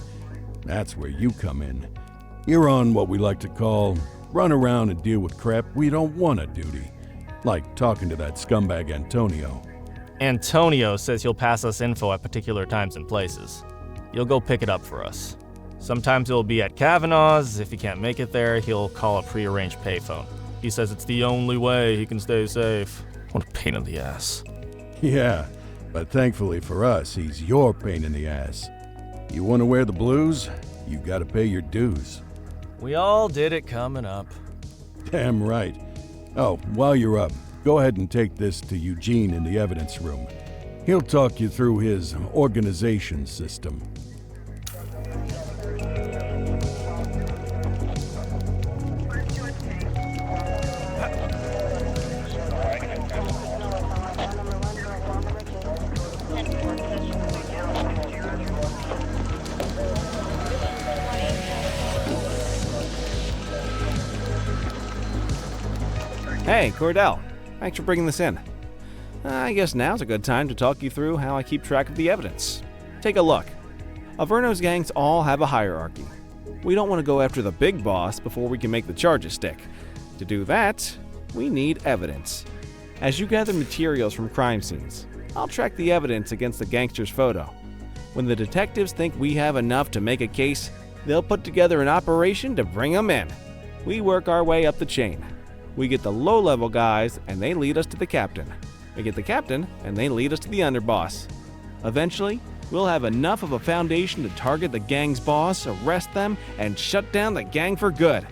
That's where you come in. You're on what we like to call run around and deal with crap we don't want to duty. Like talking to that scumbag Antonio. Antonio says he'll pass us info at particular times and places. You'll go pick it up for us. Sometimes it'll be at Kavanaugh's. If he can't make it there, he'll call a prearranged payphone. He says it's the only way he can stay safe. What a pain in the ass. Yeah, but thankfully for us, he's your pain in the ass. You want to wear the blues? You gotta pay your dues. We all did it coming up. Damn right. Oh, while you're up, go ahead and take this to Eugene in the evidence room. He'll talk you through his organization system. Hey, Cordell. Thanks for bringing this in. I guess now's a good time to talk you through how I keep track of the evidence. Take a look. Averno's gangs all have a hierarchy. We don't want to go after the big boss before we can make the charges stick. To do that, we need evidence. As you gather materials from crime scenes, I'll track the evidence against the gangster's photo. When the detectives think we have enough to make a case, they'll put together an operation to bring them in. We work our way up the chain. We get the low-level guys, and they lead us to the captain. We get the captain, and they lead us to the underboss. Eventually, we'll have enough of a foundation to target the gang's boss, arrest them, and shut down the gang for good.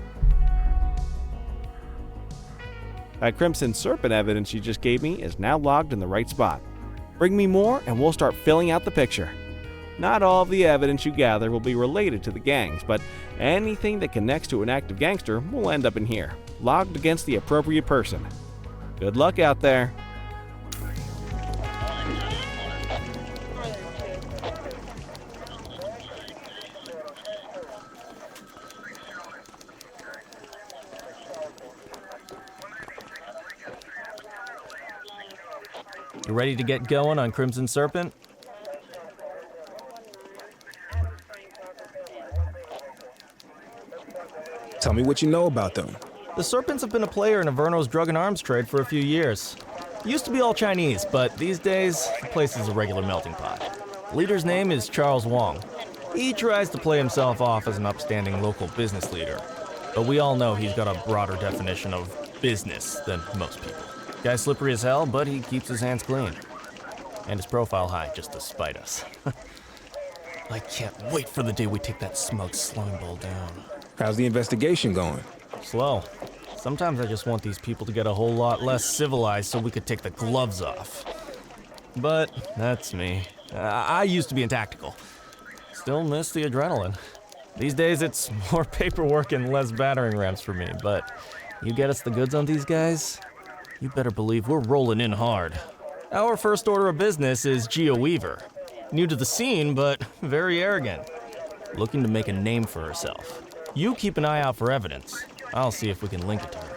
That Crimson Serpent evidence you just gave me is now logged in the right spot. Bring me more, and we'll start filling out the picture. Not all of the evidence you gather will be related to the gangs, but anything that connects to an active gangster will end up in here, logged against the appropriate person. Good luck out there. You ready to get going on Crimson Serpent? Tell me what you know about them. The Serpents have been a player in Averno's drug and arms trade for a few years. Used to be all Chinese, but these days, the place is a regular melting pot. The leader's name is Charles Wong. He tries to play himself off as an upstanding local business leader, but we all know he's got a broader definition of business than most people. Guy's slippery as hell, but he keeps his hands clean. And his profile high, just to spite us. I can't wait for the day we take that smug slime ball down. How's the investigation going? Slow. Sometimes I just want these people to get a whole lot less civilized so we could take the gloves off. But that's me. I used to be in tactical. Still miss the adrenaline. These days it's more paperwork and less battering rams for me, but you get us the goods on these guys, you better believe we're rolling in hard. Our first order of business is Gia Weaver. New to the scene, but very arrogant. Looking to make a name for herself. You keep an eye out for evidence. I'll see if we can link it to her.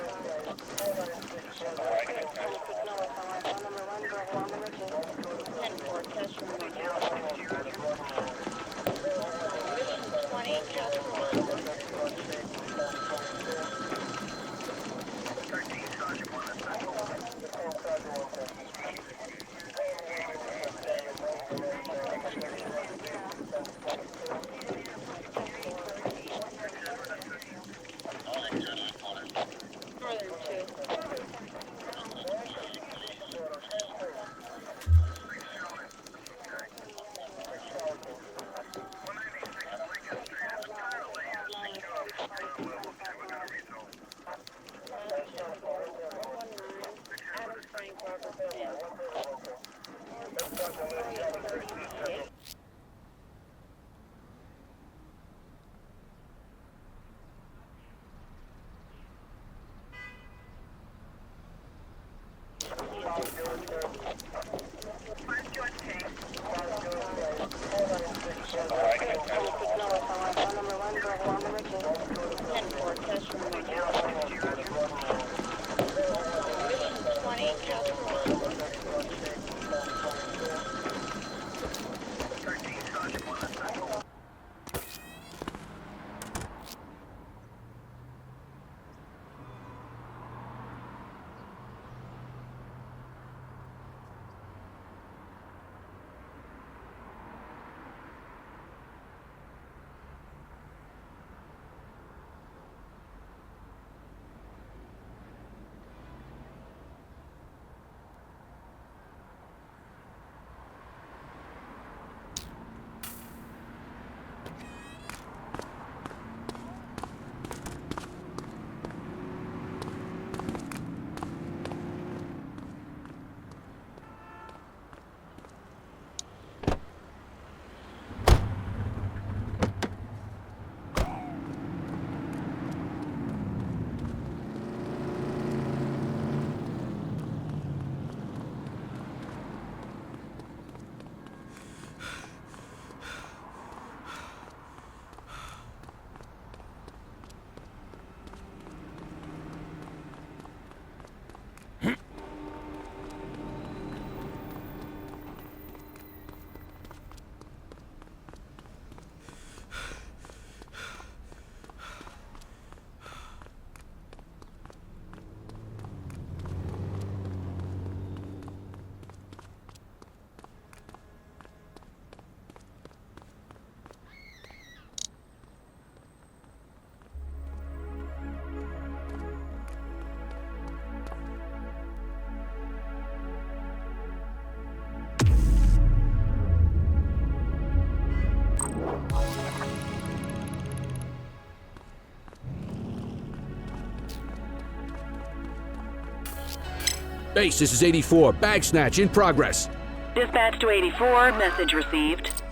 Base, this is 84. Bag snatch in progress. Dispatch to 84, message received.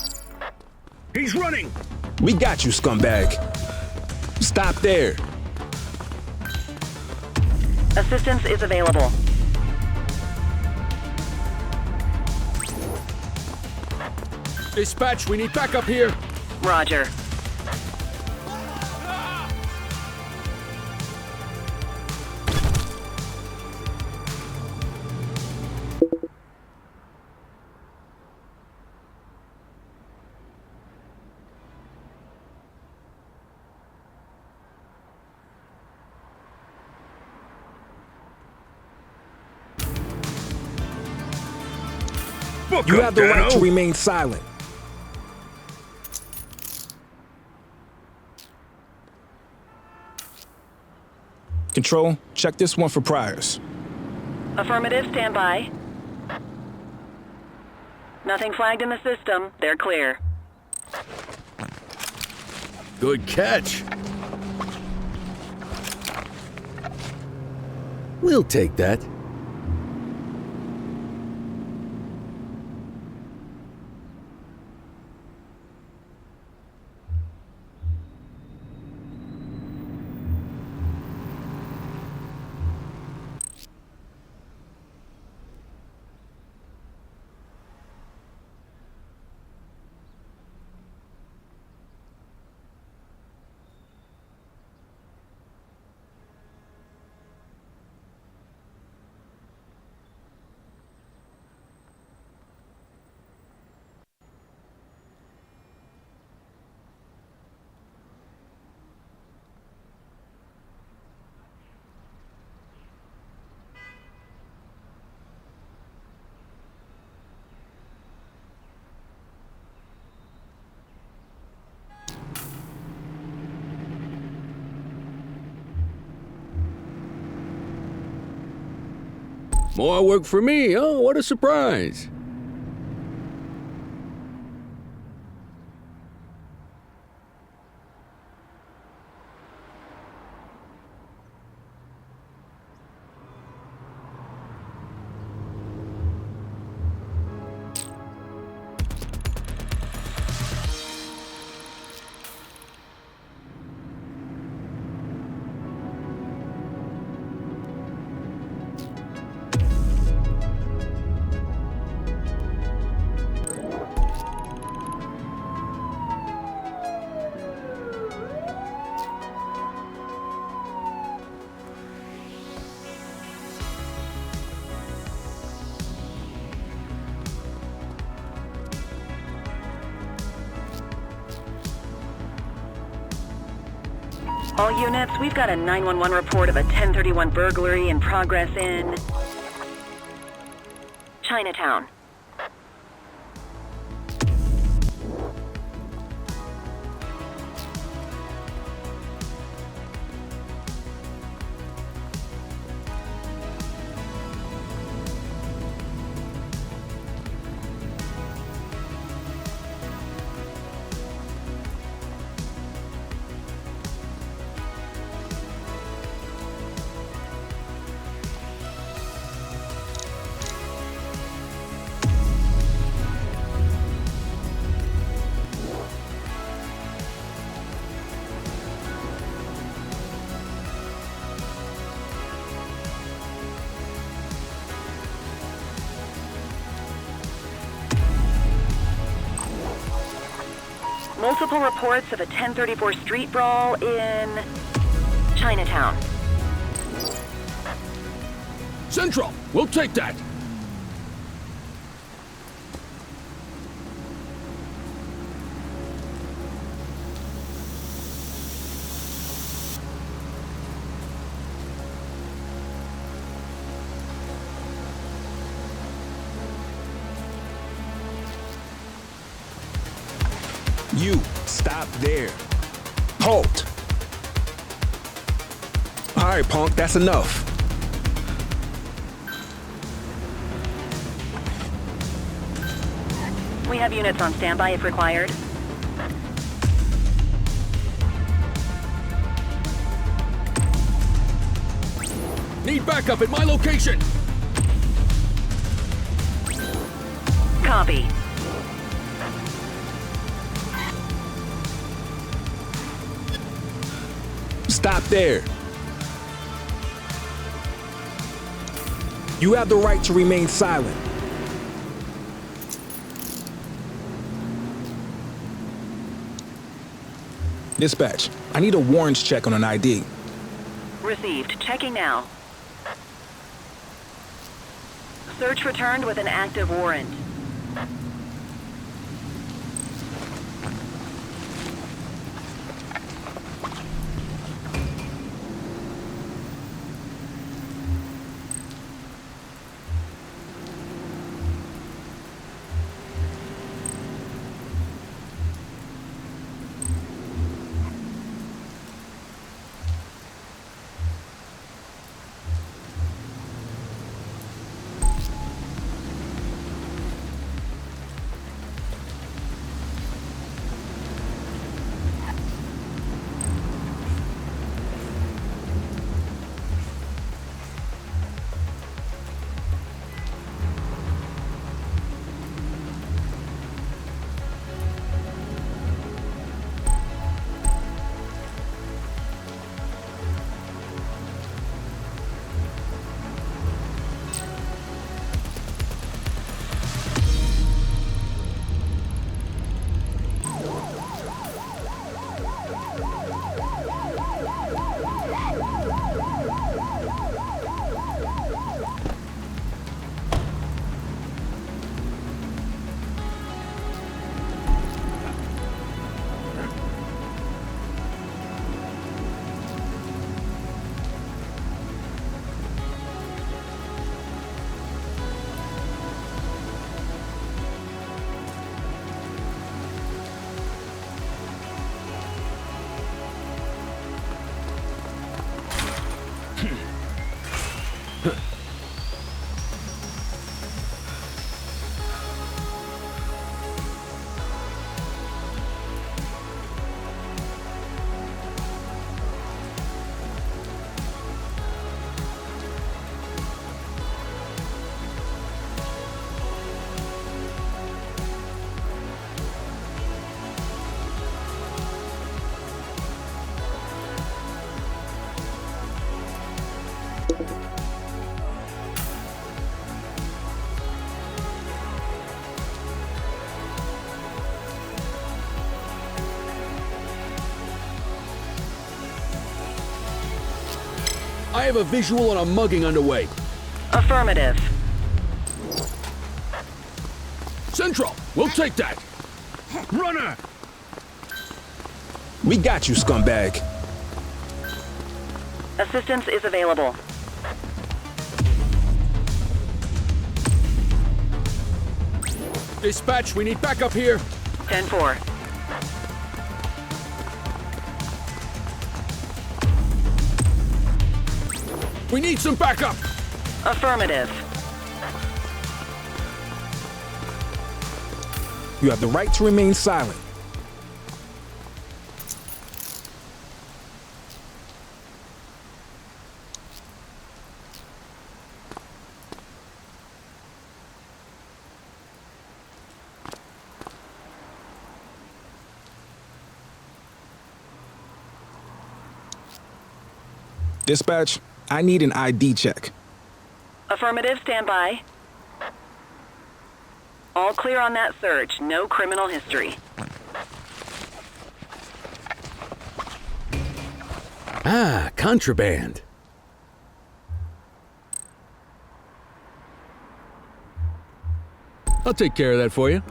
He's running! We got you, scumbag. Stop there. Assistance is available. Dispatch, we need backup here. Roger. You have the right to remain silent. Control, check this one for priors. Affirmative, stand by. Nothing flagged in the system. They're clear. Good catch. We'll take that. More work for me, oh, what a surprise. All units, we've got a 911 report of a 1031 burglary in progress in Chinatown. Multiple reports of a 1034 street brawl in Chinatown. Central, we'll take that. You, stop there. Halt. All right, punk, that's enough. We have units on standby if required. Need backup at my location. Copy. Stop there. You have the right to remain silent. Dispatch, I need a warrants check on an ID. Received. Checking now. Search returned with an active warrant. I have a visual on a mugging underway. Affirmative. Central, we'll take that. Runner! We got you, scumbag. Assistance is available. Dispatch, we need backup here. 10-4. We need some backup. Affirmative. You have the right to remain silent. Dispatch, I need an ID check. Affirmative, stand by. All clear on that search. No criminal history. Ah, contraband. I'll take care of that for you.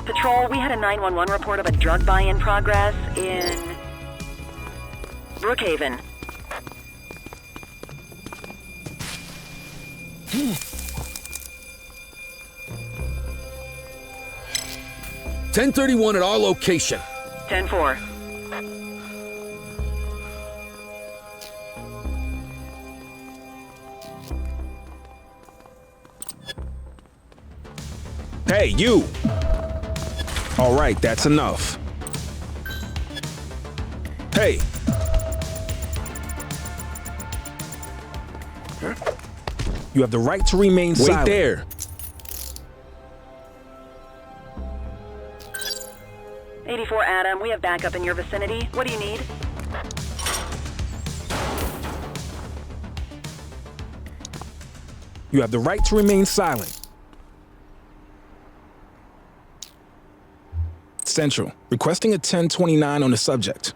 Patrol, we had a 911 report of a drug buy in progress in Brookhaven. .1031 at our location. 10-4. Hey, you! All right, that's enough. Hey! You have the right to remain silent. Wait there. 84 Adam, we have backup in your vicinity. What do you need? You have the right to remain silent. Central, requesting a 1029 on the subject.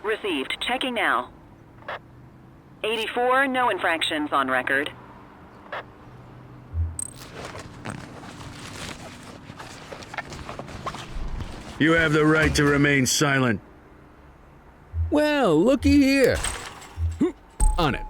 Received. Checking now. 84, no infractions on record. You have the right to remain silent. Well, looky here. On it.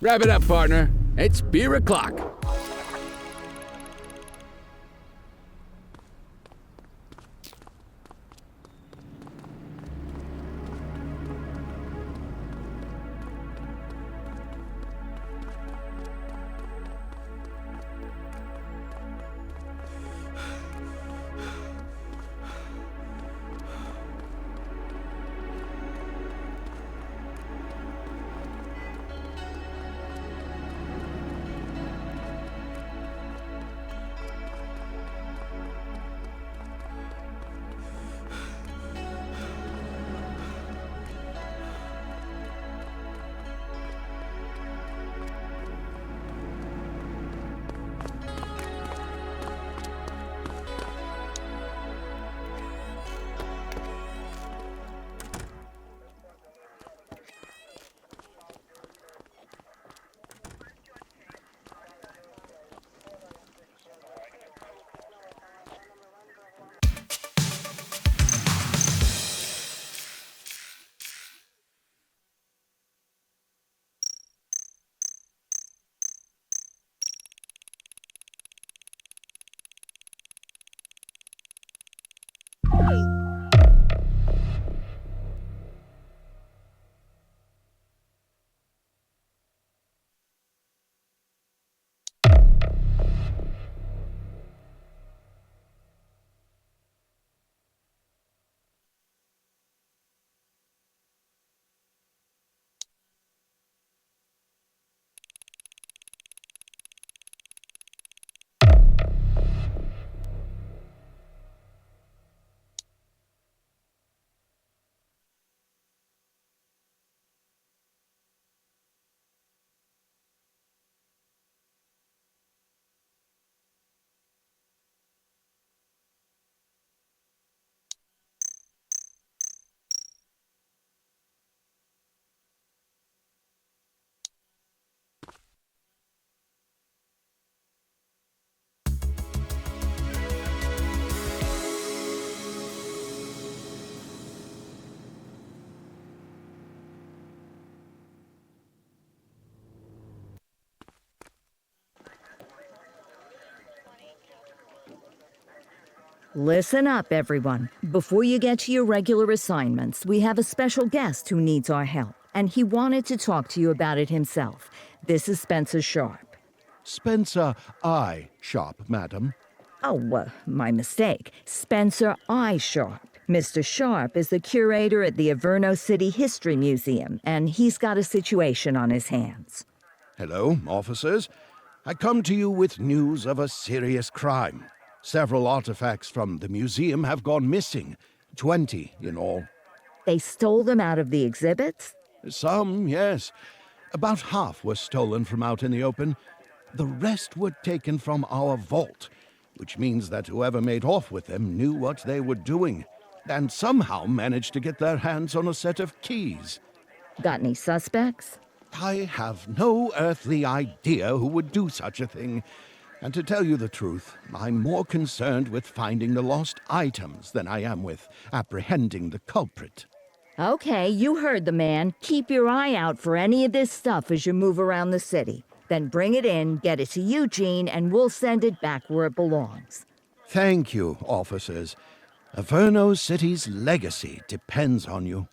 Wrap it up, partner. It's beer o'clock. Listen up, everyone. Before you get to your regular assignments, we have a special guest who needs our help, and he wanted to talk to you about it himself. This is Spencer Sharp. Spencer I. Sharp, madam. Oh, my mistake. Spencer I. Sharp. Mr. Sharp is the curator at the Averno City History Museum, and he's got a situation on his hands. Hello, officers. I come to you with news of a serious crime. Several artifacts from the museum have gone missing, 20 in all. They stole them out of the exhibits? Some, yes. About half were stolen from out in the open. The rest were taken from our vault, which means that whoever made off with them knew what they were doing, and somehow managed to get their hands on a set of keys. Got any suspects? I have no earthly idea who would do such a thing. And to tell you the truth, I'm more concerned with finding the lost items than I am with apprehending the culprit. Okay, you heard the man. Keep your eye out for any of this stuff as you move around the city. Then bring it in, get it to Eugene, and we'll send it back where it belongs. Thank you, officers. Averno City's legacy depends on you.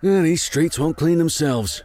These streets won't clean themselves.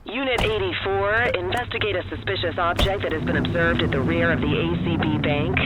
Unit 84, investigate a suspicious object that has been observed at the rear of the ACB Bank.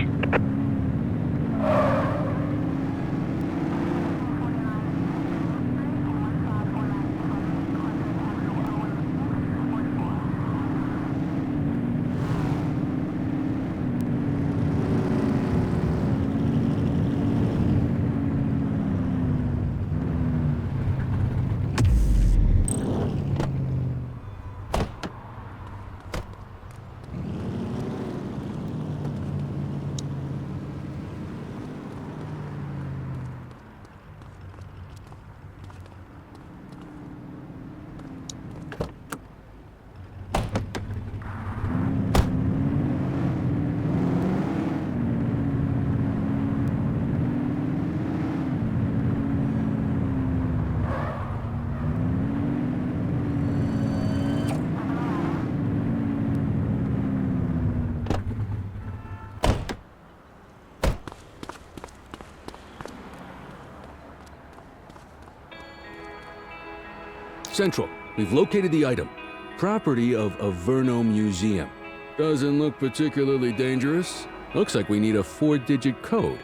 Central, we've located the item. Property of Averno Museum. Doesn't look particularly dangerous. Looks like we need a 4-digit code.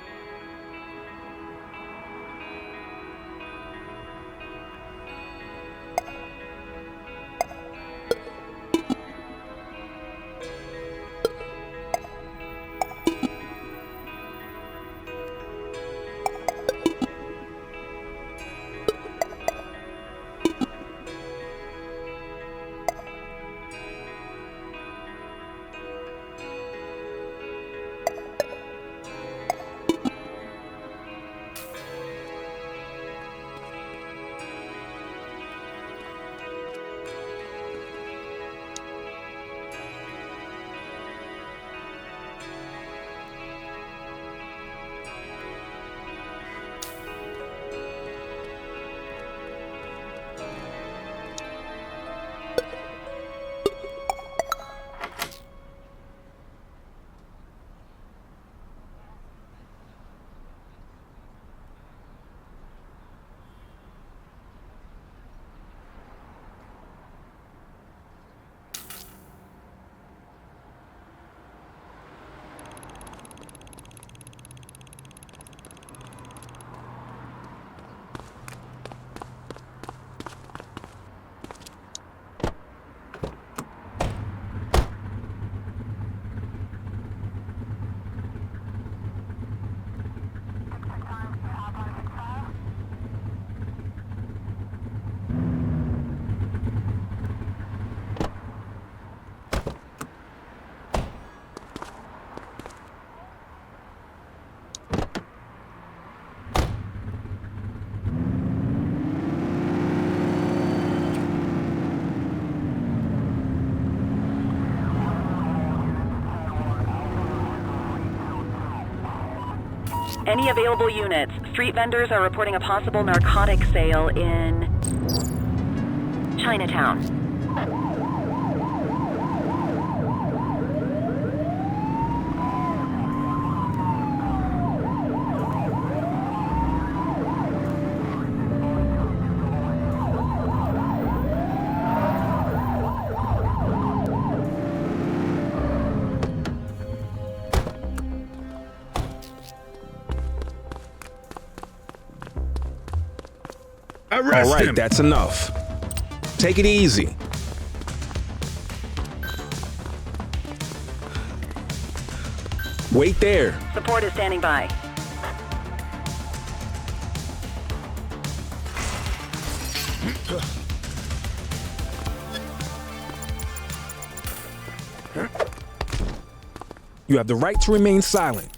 Any available units? Street vendors are reporting a possible narcotic sale in Chinatown. All right, that's enough. Take it easy. Wait there. Support is standing by. You have the right to remain silent.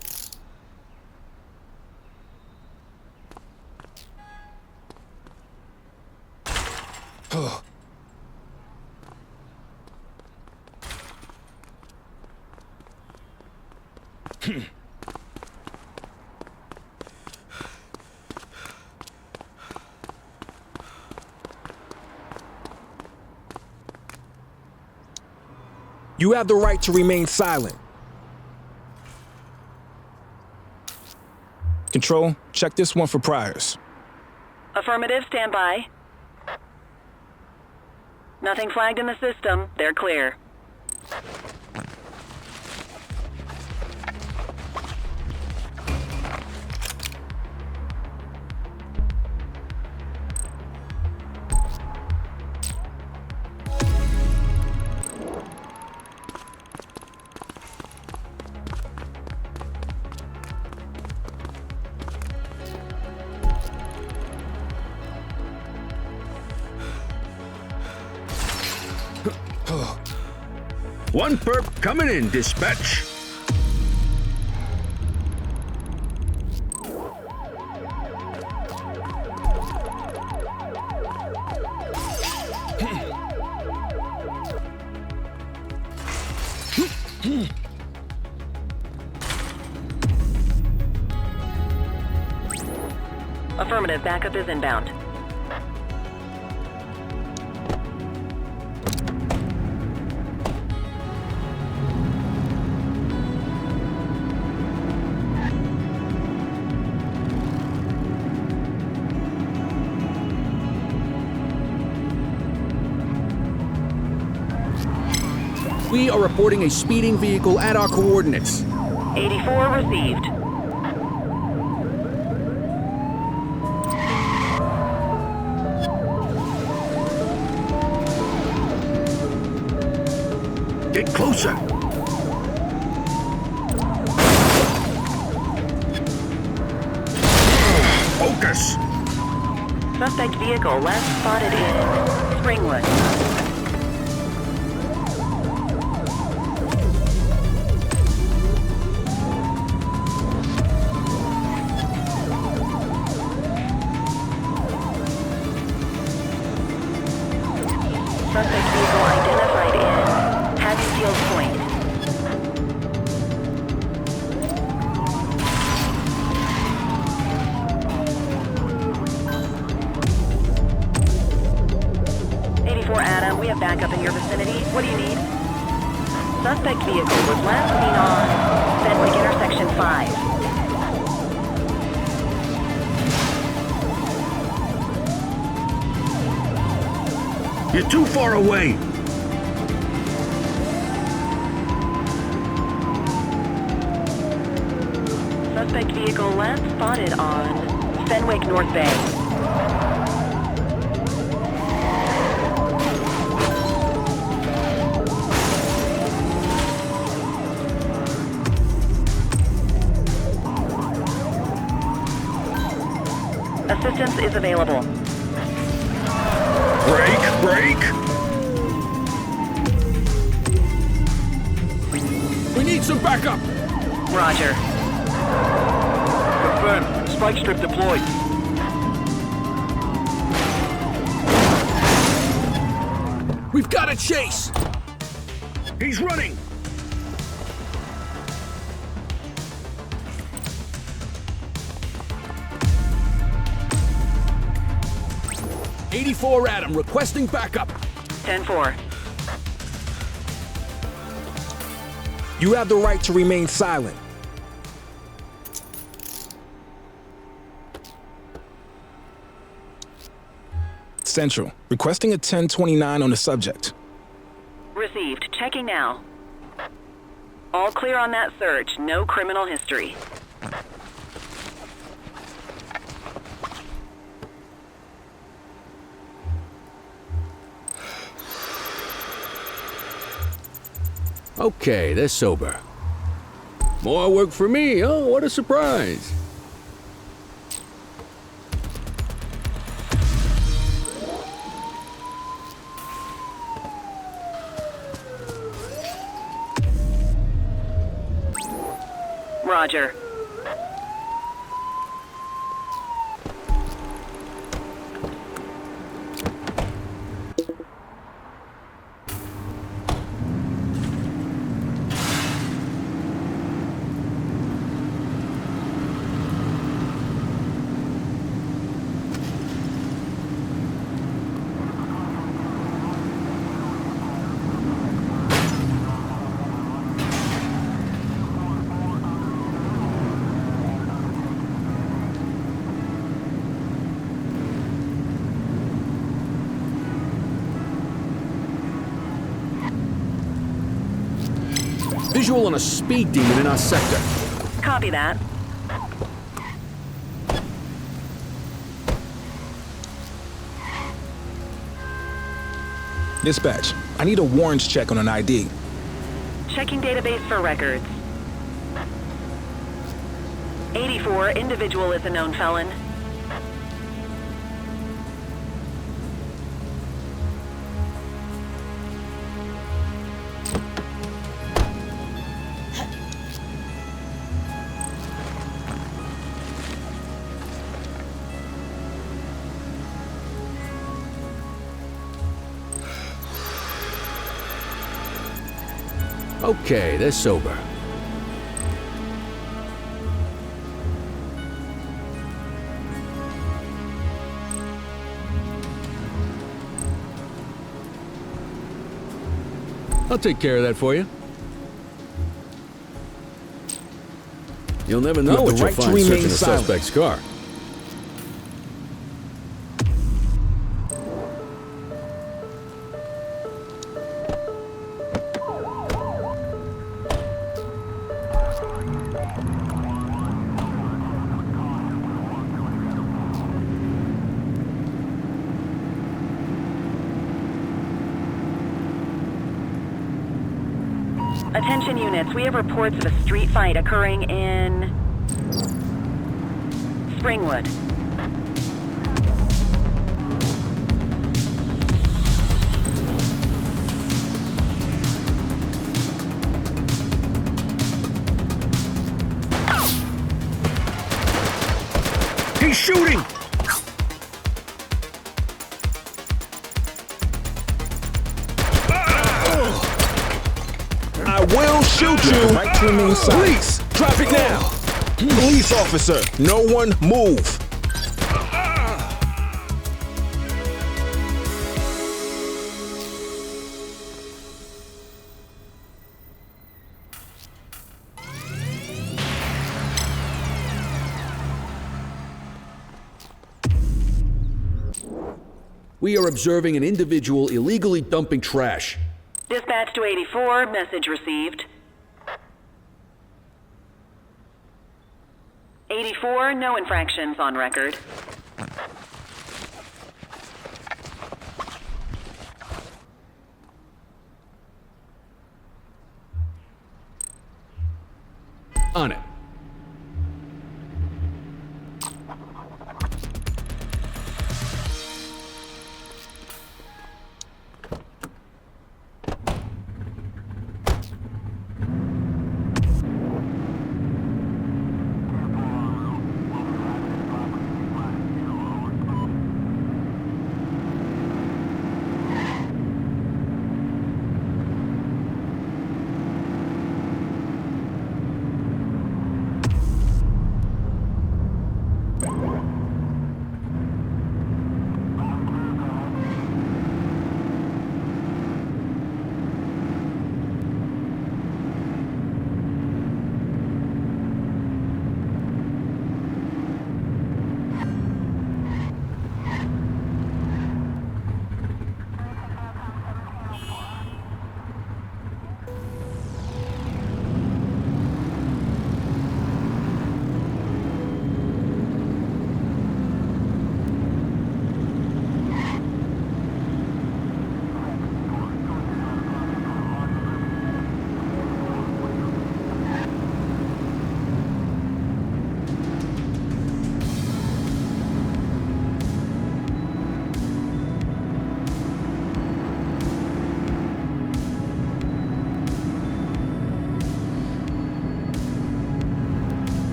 You have the right to remain silent. Control, check this one for priors. Affirmative, stand by. Nothing flagged in the system. They're clear. One perp coming in, dispatch. Affirmative, backup is inbound. We are reporting a speeding vehicle at our coordinates. 84 received. Get closer. Focus. Suspect vehicle last spotted in Springwood. Suspect vehicle identified in Hatfield Point. Adam, we have backup in your vicinity. What do you need? Suspect vehicle was last seen on Fenwick intersection 5. You're too far away. Suspect vehicle last spotted on Fenwick North Bay. Assistance is available. Break! We need some backup! Roger. Confirmed. Spike strip deployed. We've got a chase! He's running! 84 Adam, requesting backup. 10-4. You have the right to remain silent. Central, requesting a 1029 on the subject. Received. Checking now. All clear on that search. No criminal history. Okay, they're sober. More work for me. Oh, what a surprise. Roger. Visual on a speed demon in our sector. Copy that. Dispatch, I need a warrants check on an ID. Checking database for records. 84, individual is a known felon. Okay, they're sober. I'll take care of that for you. You'll never know what you'll find searching a suspect's car. Attention units, we have reports of a street fight occurring in Springwood. He's shooting! I will shoot you! Right to remain silent. Police! Traffic now! Police officer, no one move! We are observing an individual illegally dumping trash. Dispatch to 84, message received. 84, no infractions on record. On it.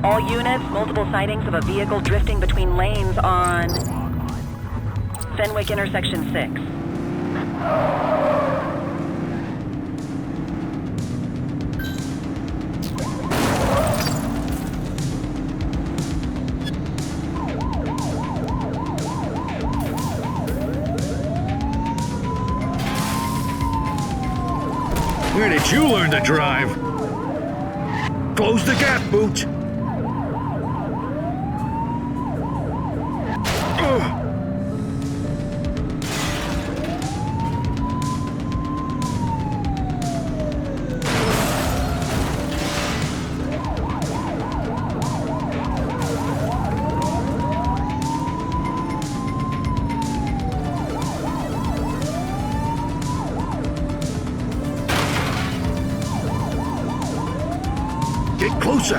All units, multiple sightings of a vehicle drifting between lanes on Fenwick intersection 6. Where did you learn to drive? Close the gap, Boot. Get closer.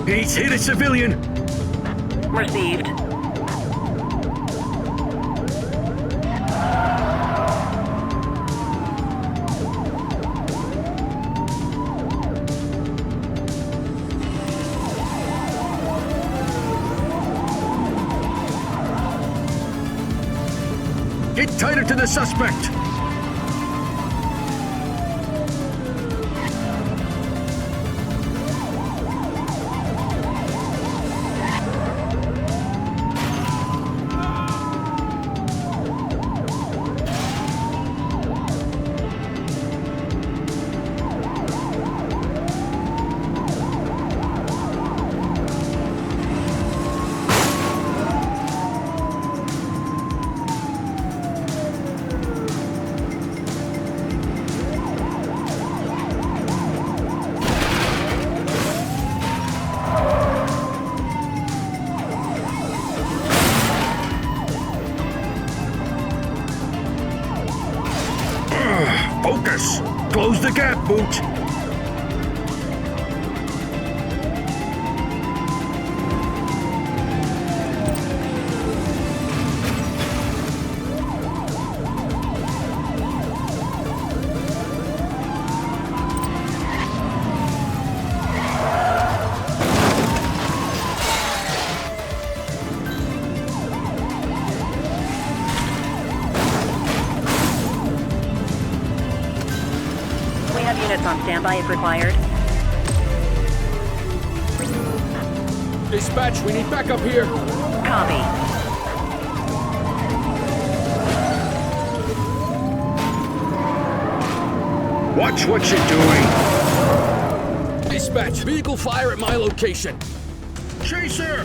He's hit a civilian. Received. Get tighter to the suspect. Focus! Close the gap, Boot! Units on standby if required. Dispatch, we need backup here. Copy. Watch what you're doing. Dispatch, vehicle fire at my location. Chaser!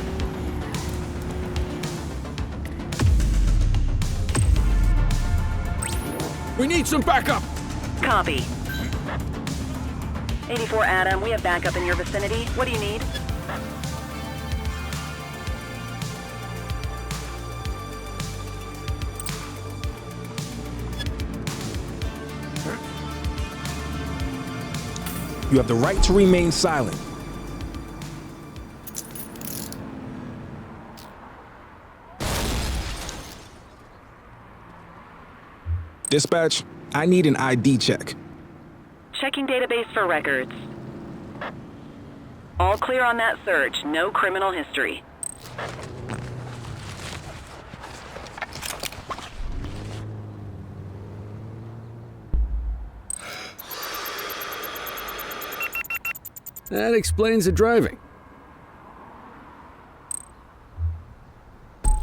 We need some backup. Copy. 84 Adam, we have backup in your vicinity. What do you need? You have the right to remain silent. Dispatch, I need an ID check. Checking database for records. All clear on that search. No criminal history. That explains the driving.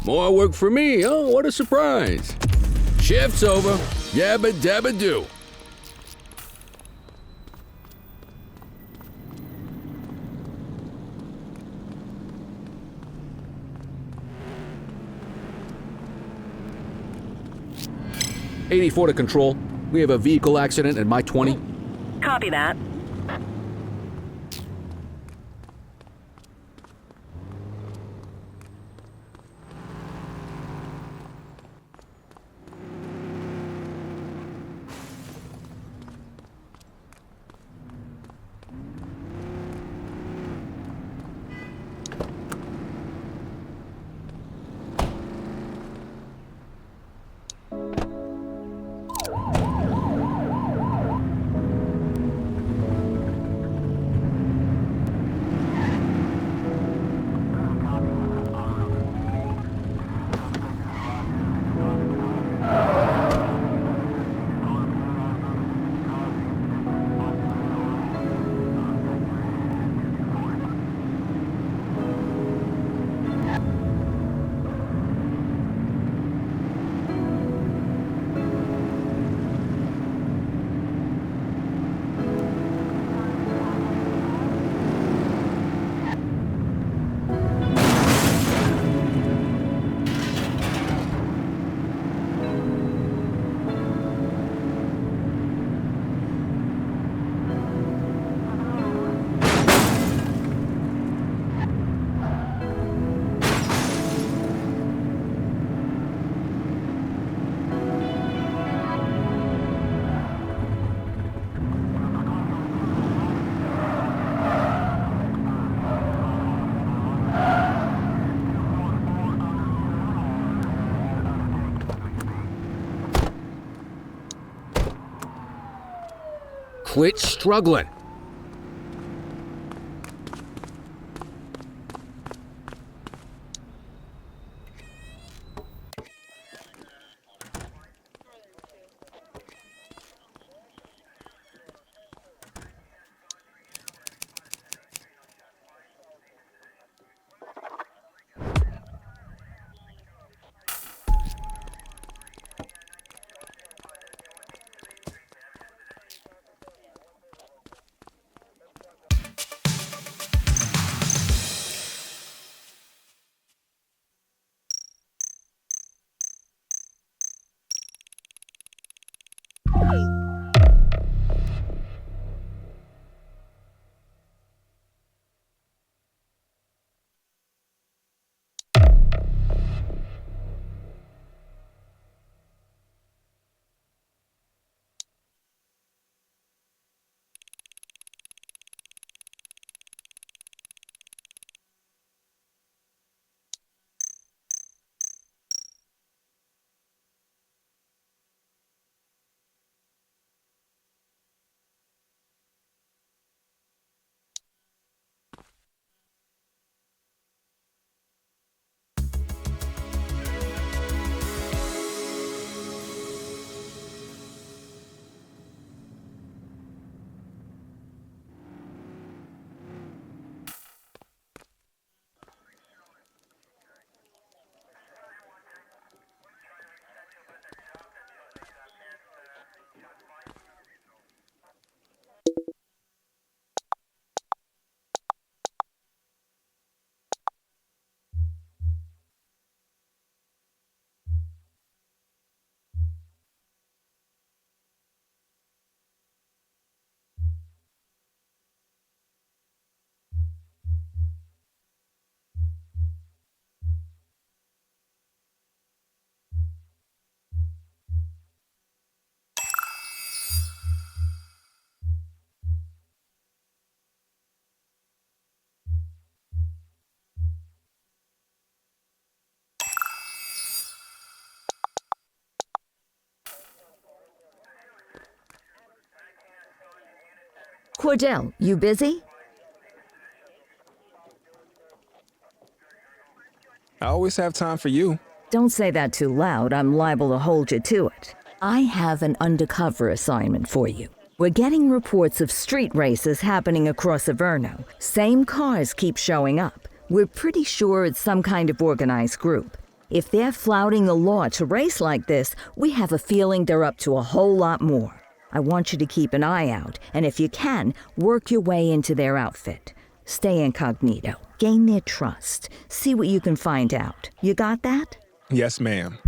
More work for me. Oh, what a surprise. Shift's over. Yabba dabba do. '84 to control. We have a vehicle accident at my 20. Copy that. quit struggling. Cordell, you busy? I always have time for you. Don't say that too loud. I'm liable to hold you to it. I have an undercover assignment for you. We're getting reports of street races happening across Averno. Same cars keep showing up. We're pretty sure it's some kind of organized group. If they're flouting the law to race like this, we have a feeling they're up to a whole lot more. I want you to keep an eye out, and if you can, work your way into their outfit. Stay incognito, gain their trust, see what you can find out. You got that? Yes, ma'am.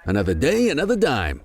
Another day, another dime.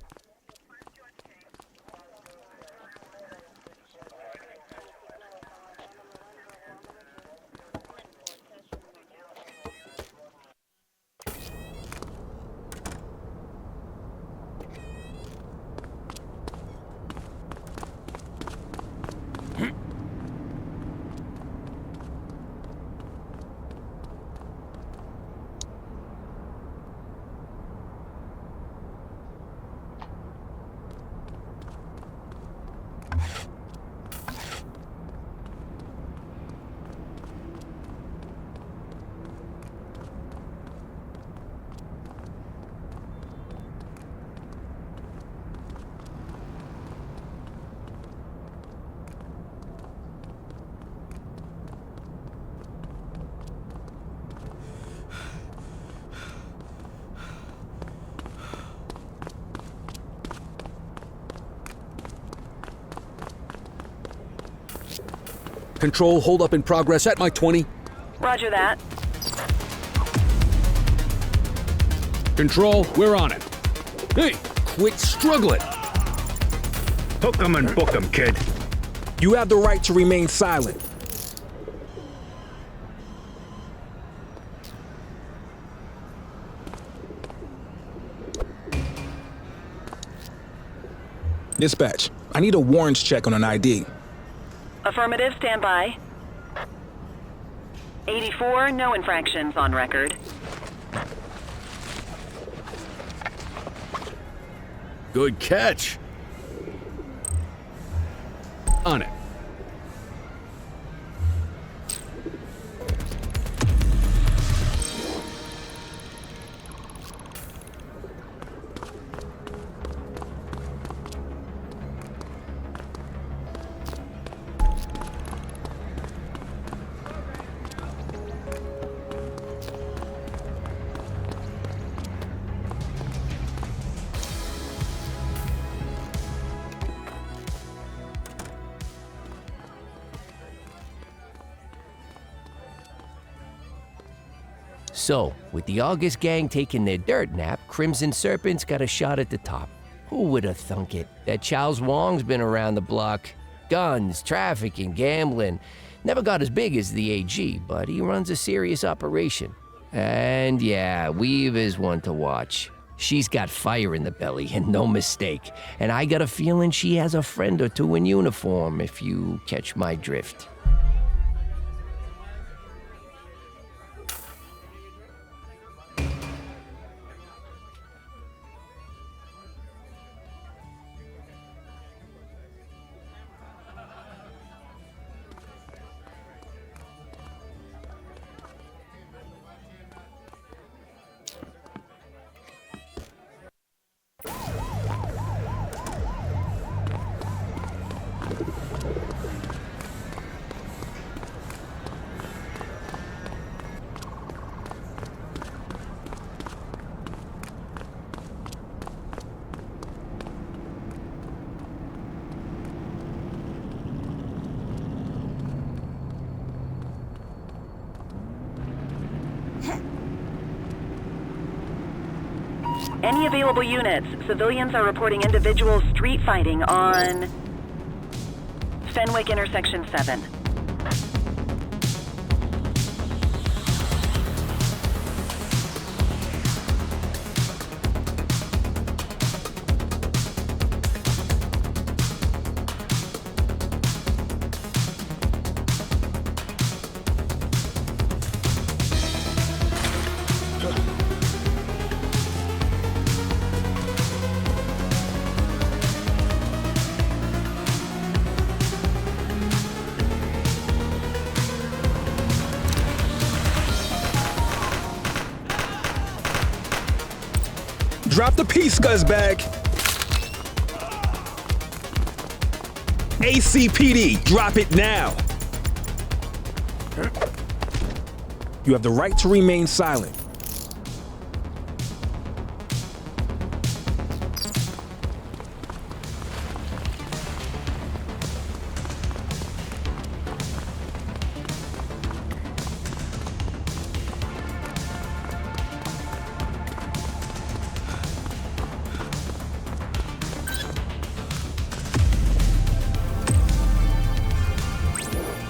Control, hold up in progress at my 20. Roger that. Control, we're on it. Hey, quit struggling. Hook 'em and book 'em, kid. You have the right to remain silent. Dispatch, I need a warrants check on an ID. Affirmative, stand by. 84, no infractions on record. Good catch. On it. So, with the August gang taking their dirt nap, Crimson Serpent's got a shot at the top. Who would have thunk it? That Charles Wong's been around the block. Guns, trafficking, gambling. Never got as big as the AG, but he runs a serious operation. And yeah, Weave is one to watch. She's got fire in the belly, and no mistake. And I got a feeling she has a friend or two in uniform, if you catch my drift. Any available units? Civilians are reporting individual street fighting on Fenwick Intersection 7. Drop the piece, scuzzbag. ACPD, drop it now. You have the right to remain silent.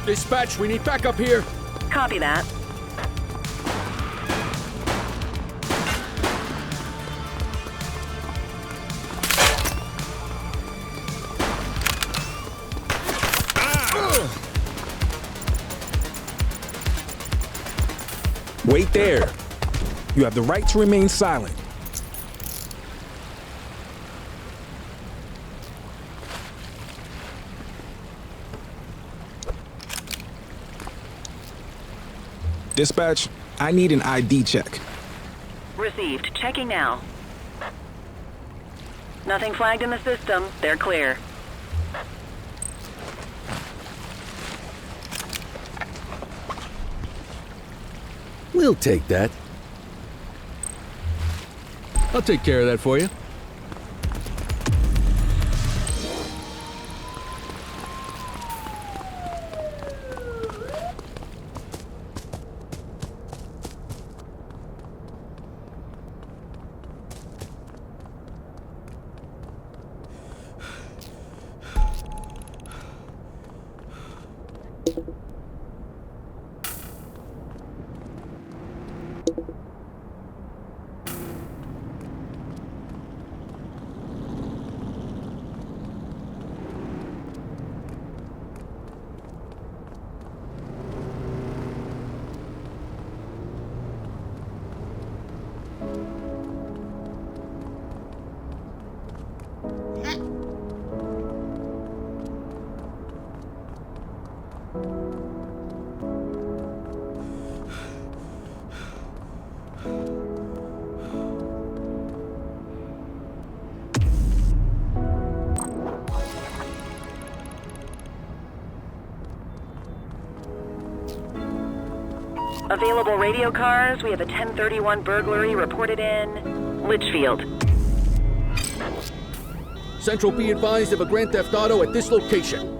Dispatch, we need backup here. Copy that. Wait there. You have the right to remain silent. Dispatch, I need an ID check. Received. Checking now. Nothing flagged in the system. They're clear. We'll take that. I'll take care of that for you. Available radio cars, we have a 1031 burglary reported in Litchfield. Central, be advised of a Grand Theft Auto at this location.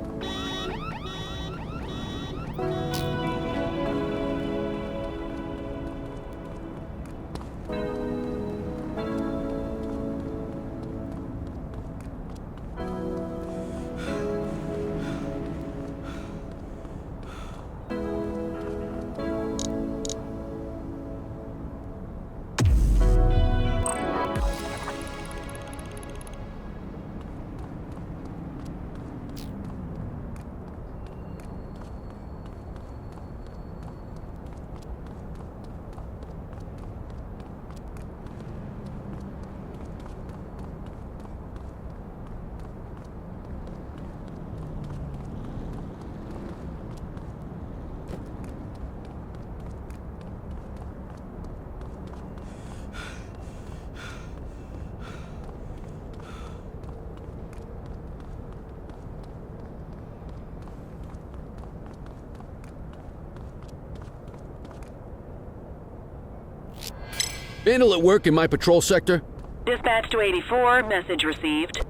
Vandal at work in my patrol sector? Dispatch to 84, message received.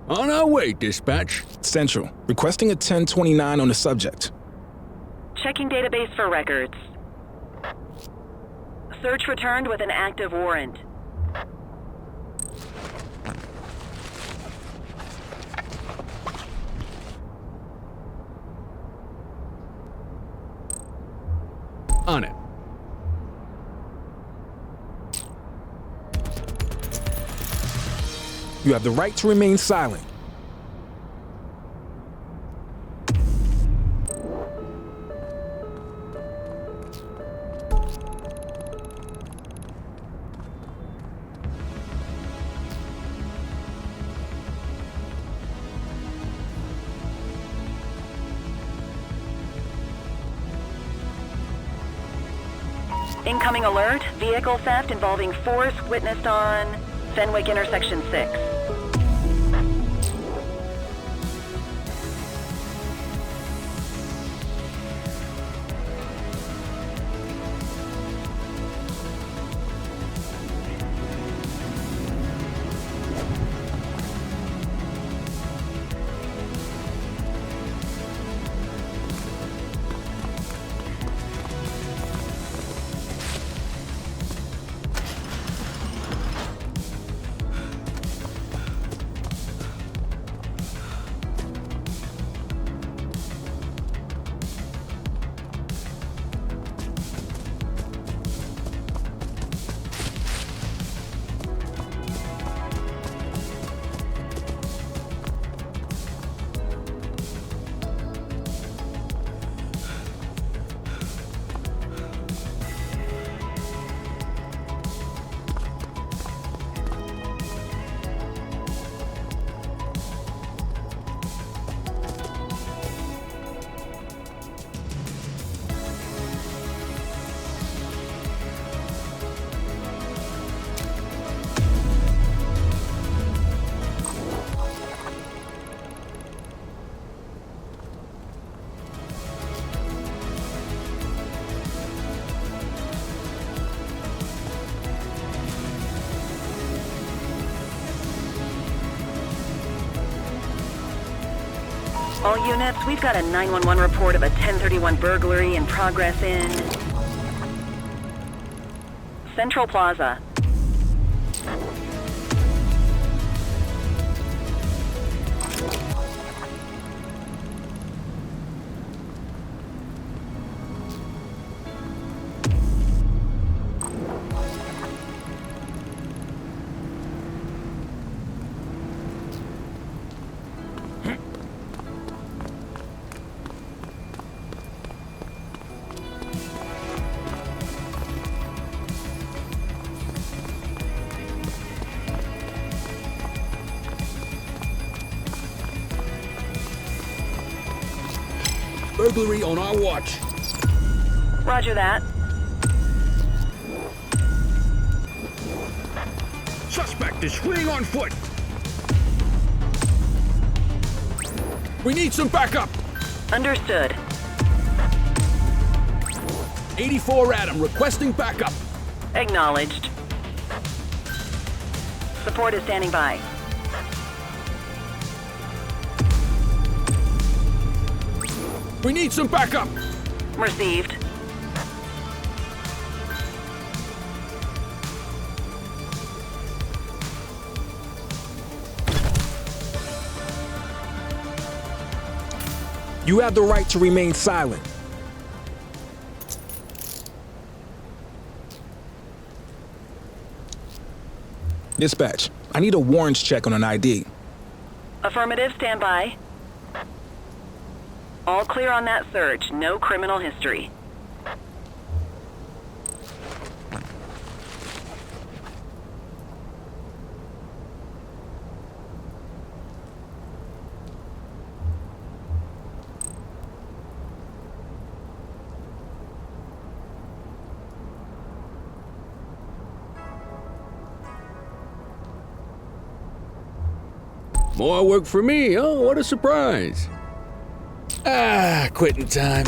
On our way, dispatch. Central, requesting a 1029 on the subject. Checking database for records. Search returned with an active warrant. On it. You have the right to remain silent. Incoming alert, vehicle theft involving force witnessed on Fenwick intersection 6. All units, we've got a 911 report of a 1031 burglary in progress in Central Plaza. Burglary on our watch. Roger that. Suspect is fleeing on foot. We need some backup. Understood. 84 Adam, requesting backup. Acknowledged. Support is standing by. We need some backup. Received. You have the right to remain silent. Dispatch, I need a warrants check on an ID. Affirmative, stand by. All clear on that search. No criminal history. More work for me, oh, what a surprise. Quitting time.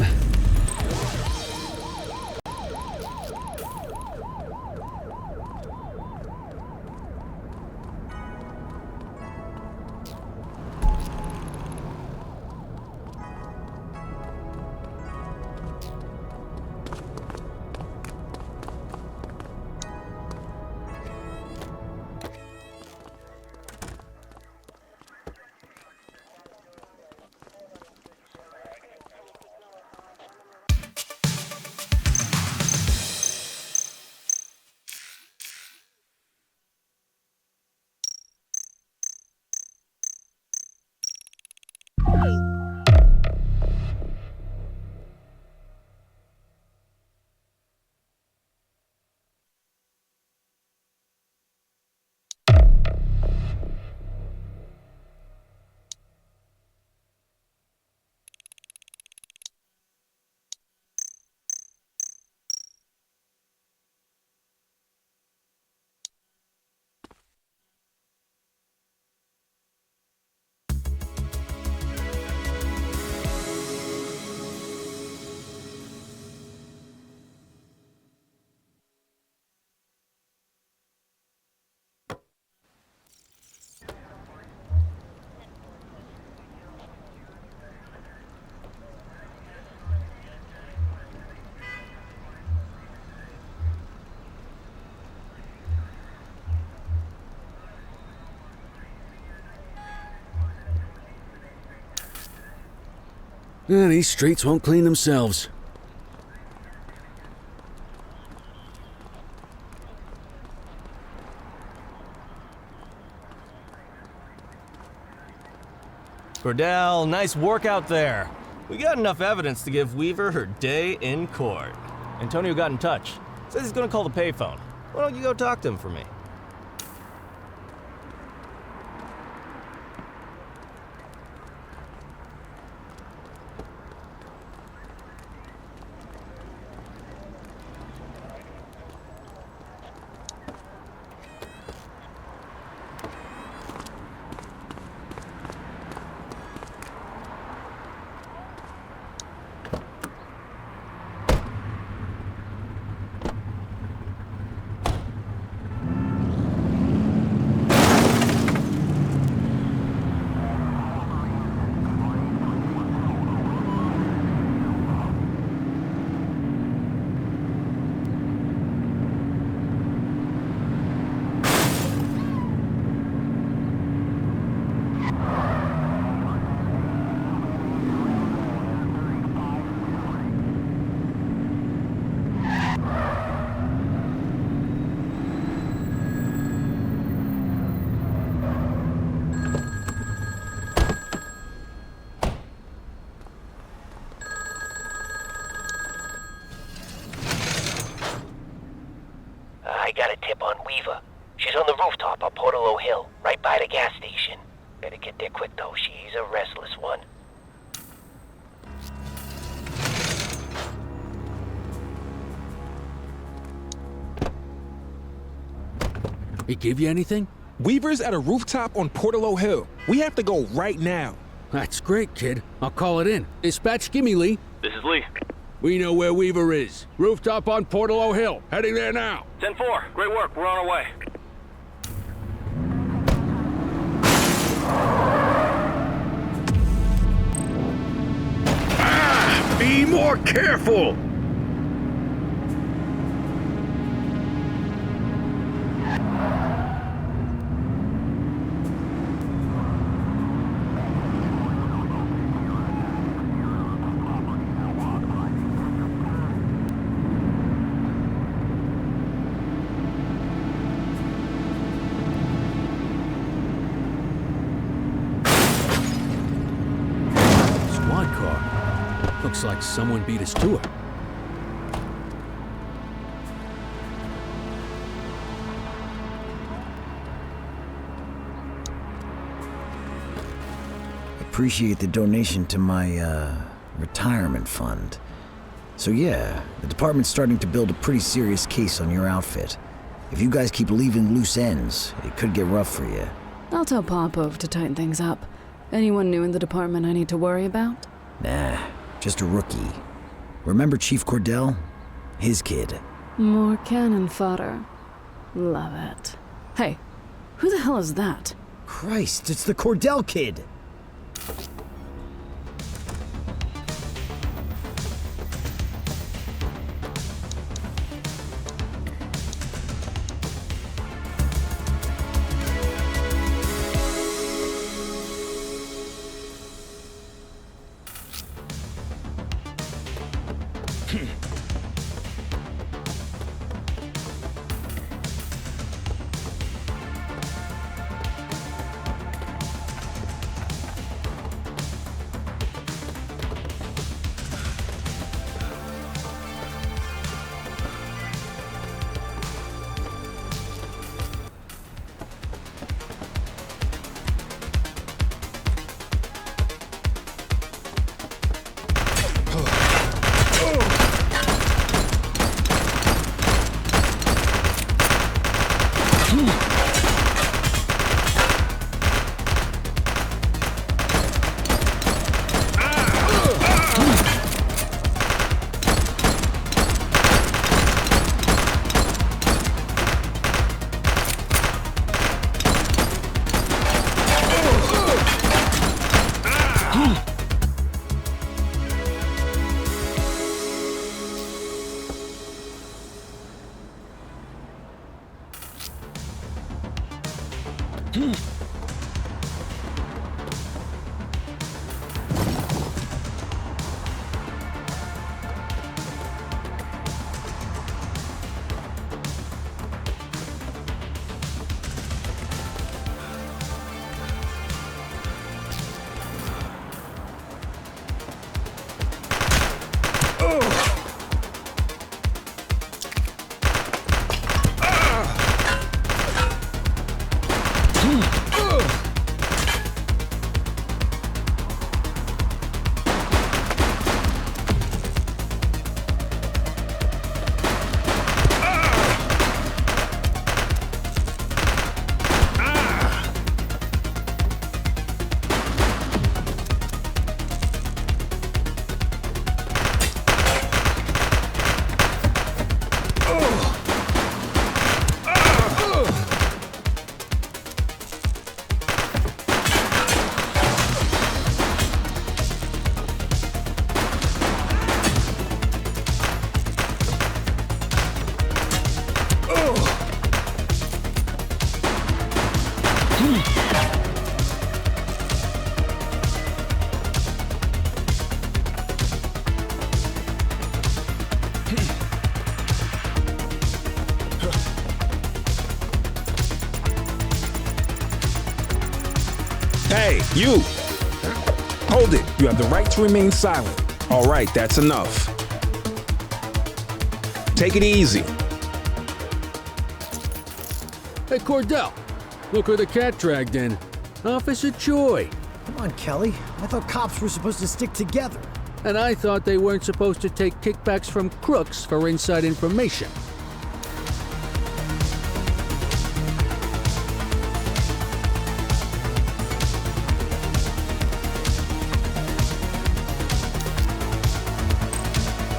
These streets won't clean themselves. Cordell, nice work out there. We got enough evidence to give Weaver her day in court. Antonio got in touch. Says he's gonna call the payphone. Why don't you go talk to him for me? I got a tip on Weaver. She's on the rooftop on Portalo Hill, right by the gas station. Better get there quick, though. She's a restless one. He give you anything? Weaver's at a rooftop on Portalo Hill. We have to go right now. That's great, kid. I'll call it in. Dispatch, give me Lee. This is Lee. We know where Weaver is. Rooftop on Portalo Hill. Heading there now. 10-4. Great work. We're on our way. Be more careful! Squad car. Looks like someone beat us to it. Appreciate the donation to my, retirement fund. So yeah, the department's starting to build a pretty serious case on your outfit. If you guys keep leaving loose ends, it could get rough for you. I'll tell Popov to tighten things up. Anyone new in the department I need to worry about? Nah, just a rookie. Remember Chief Cordell? His kid. More cannon fodder. Love it. Hey, who the hell is that? Christ, it's the Cordell kid! Hey, you! Hold it. You have the right to remain silent. All right, that's enough. Take it easy. Hey, Cordell. Look who the cat dragged in. Officer Joy. Come on, Kelly. I thought cops were supposed to stick together. And I thought they weren't supposed to take kickbacks from crooks for inside information.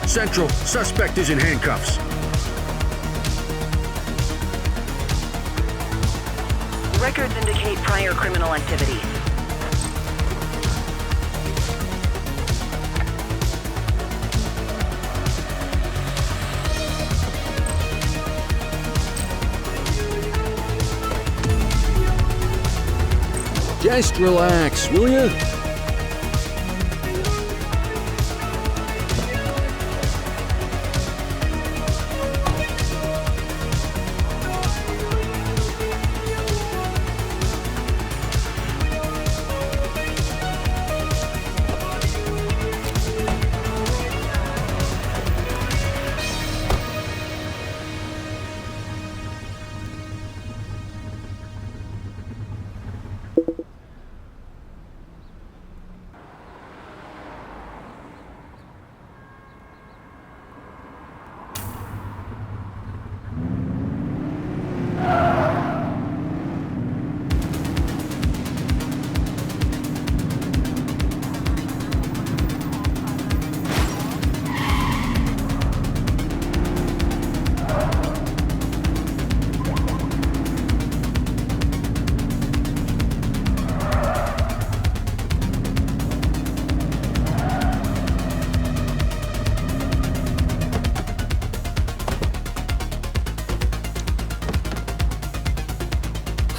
Central, suspect is in handcuffs. Records indicate prior criminal activity. Just relax, will ya?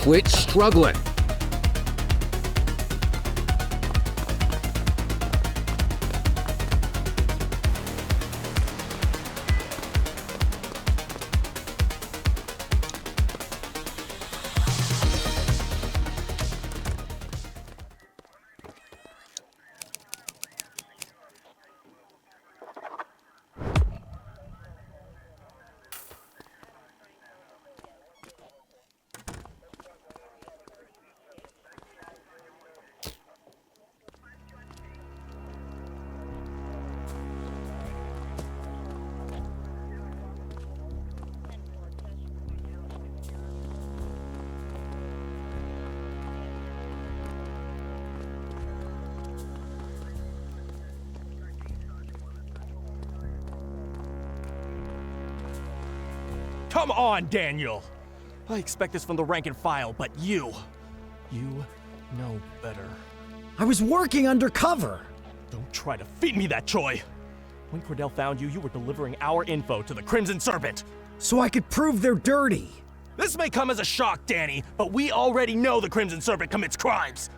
Quit struggling. Come on, Daniel! I expect this from the rank and file, but you know better. I was working undercover! Don't try to feed me that, Troy! When Cordell found you, you were delivering our info to the Crimson Serpent! So I could prove they're dirty! This may come as a shock, Danny, but we already know the Crimson Serpent commits crimes!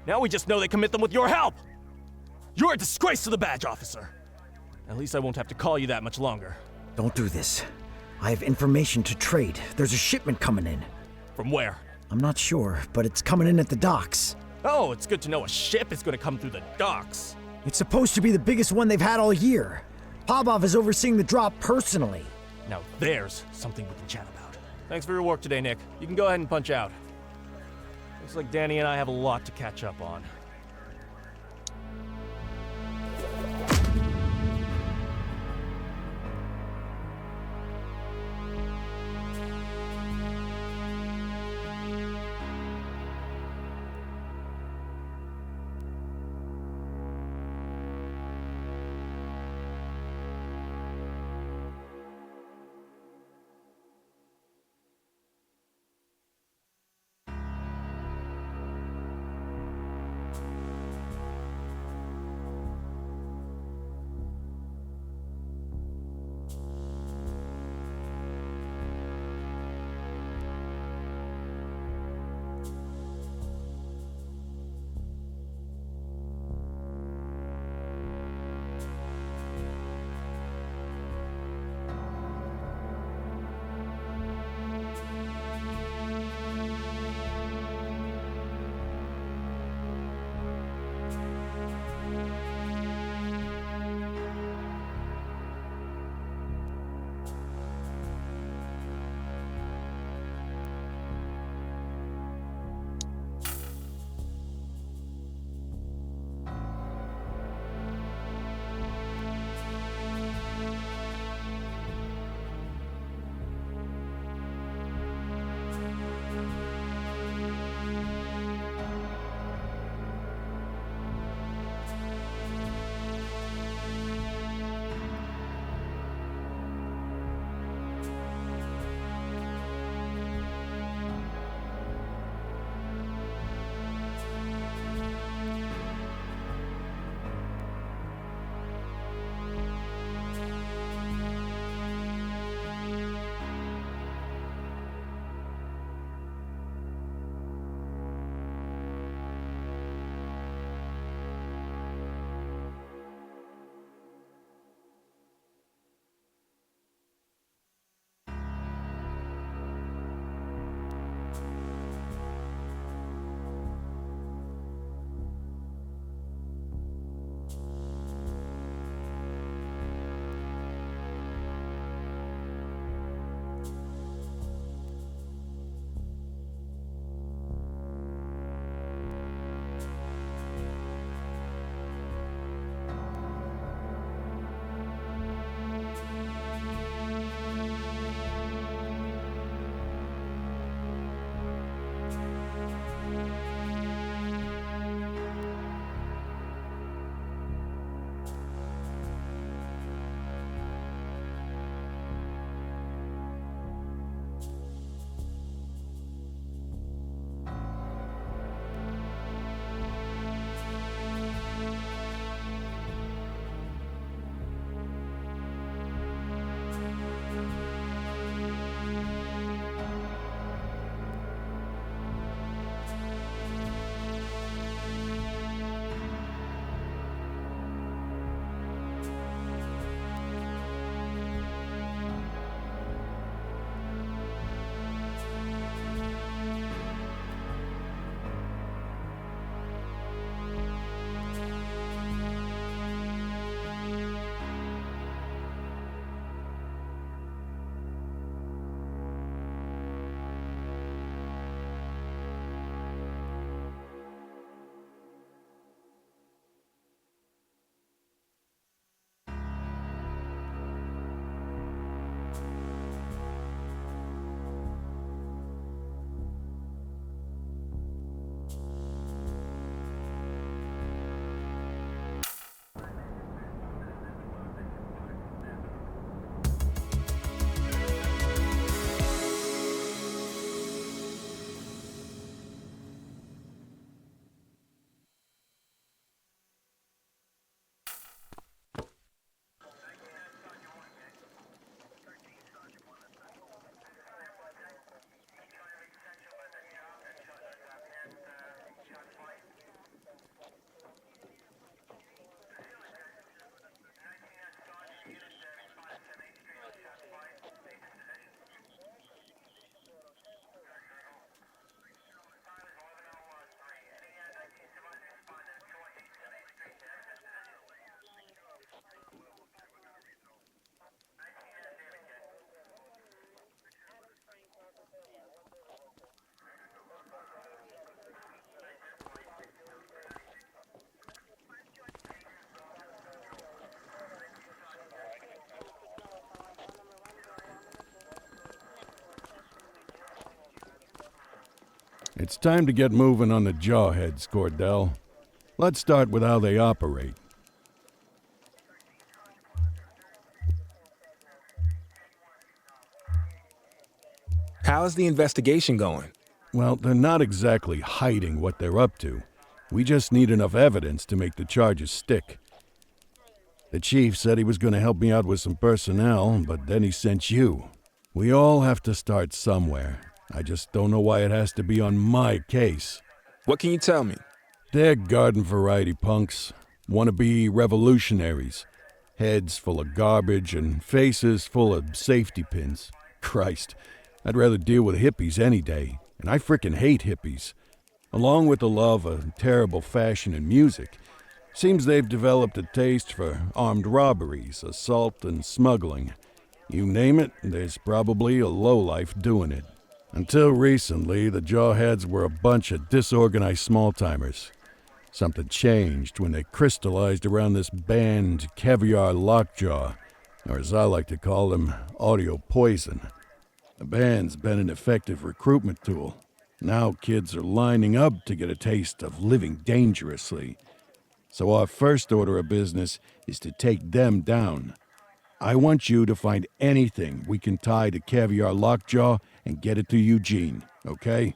Now we just know they commit them with your help! You're a disgrace to the badge officer! At least I won't have to call you that much longer. Don't do this. I have information to trade. There's a shipment coming in. From where? I'm not sure, but it's coming in at the docks. Oh, it's good to know a ship is going to come through the docks. It's supposed to be the biggest one they've had all year. Popov is overseeing the drop personally. Now there's something we can chat about. Thanks for your work today, Nick. You can go ahead and punch out. Looks like Danny and I have a lot to catch up on. It's time to get moving on the jawheads, Cordell. Let's start with how they operate. How's the investigation going? Well, they're not exactly hiding what they're up to. We just need enough evidence to make the charges stick. The chief said he was going to help me out with some personnel, but then he sent you. We all have to start somewhere. I just don't know why it has to be on my case. What can you tell me? They're garden variety punks. Wannabe revolutionaries. Heads full of garbage and faces full of safety pins. Christ, I'd rather deal with hippies any day. And I frickin' hate hippies. Along with the love of terrible fashion and music, seems they've developed a taste for armed robberies, assault, and smuggling. You name it, there's probably a lowlife doing it. Until recently, the Jawheads were a bunch of disorganized small-timers. Something changed when they crystallized around this band Caviar Lockjaw, or as I like to call them, Audio Poison. The band's been an effective recruitment tool. Now kids are lining up to get a taste of living dangerously. So our first order of business is to take them down. I want you to find anything we can tie to Caviar Lockjaw and get it to Eugene, okay?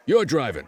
You're driving.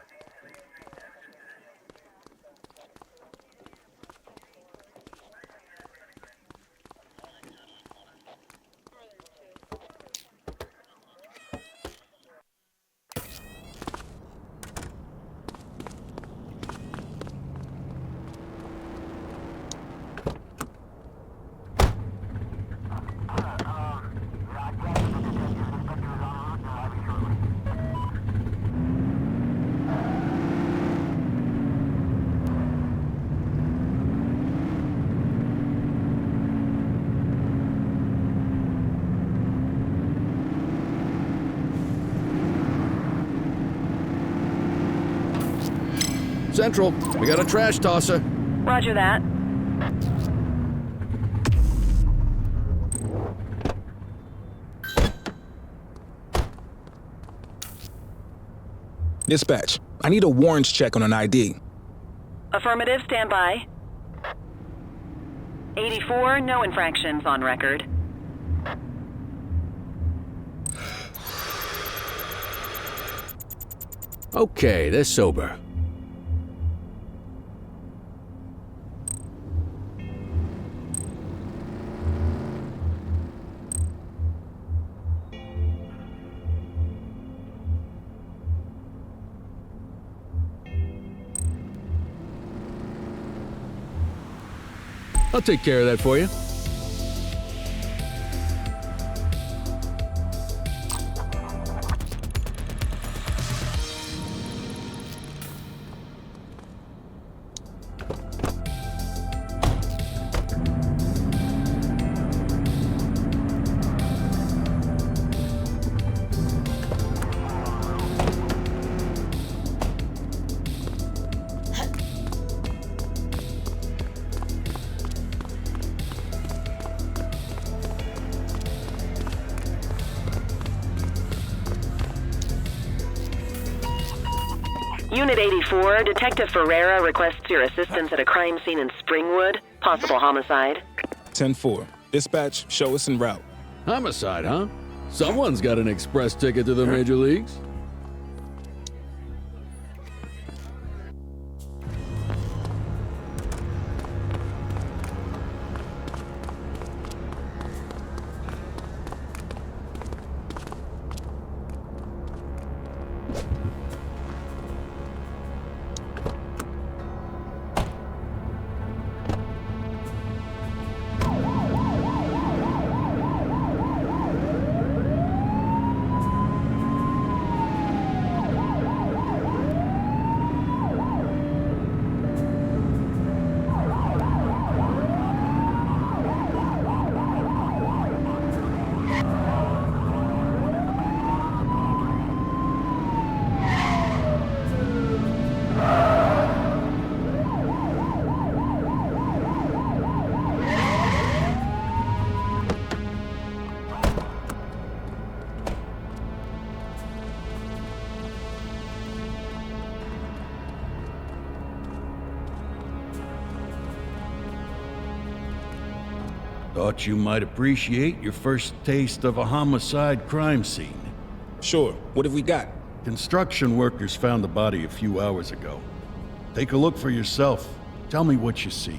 Central, we got a trash tosser. Roger that. Dispatch, I need a warrants check on an ID. Affirmative, stand by. 84, no infractions on record. Okay, they're sober. I'll take care of that for you. Unit 84, Detective Ferreira requests your assistance at a crime scene in Springwood. Possible homicide. 10-4. Dispatch, show us en route. Homicide, huh? Someone's got an express ticket to the major leagues. Thought you might appreciate your first taste of a homicide crime scene. Sure, what have we got? Construction workers found the body a few hours ago. Take a look for yourself. Tell me what you see.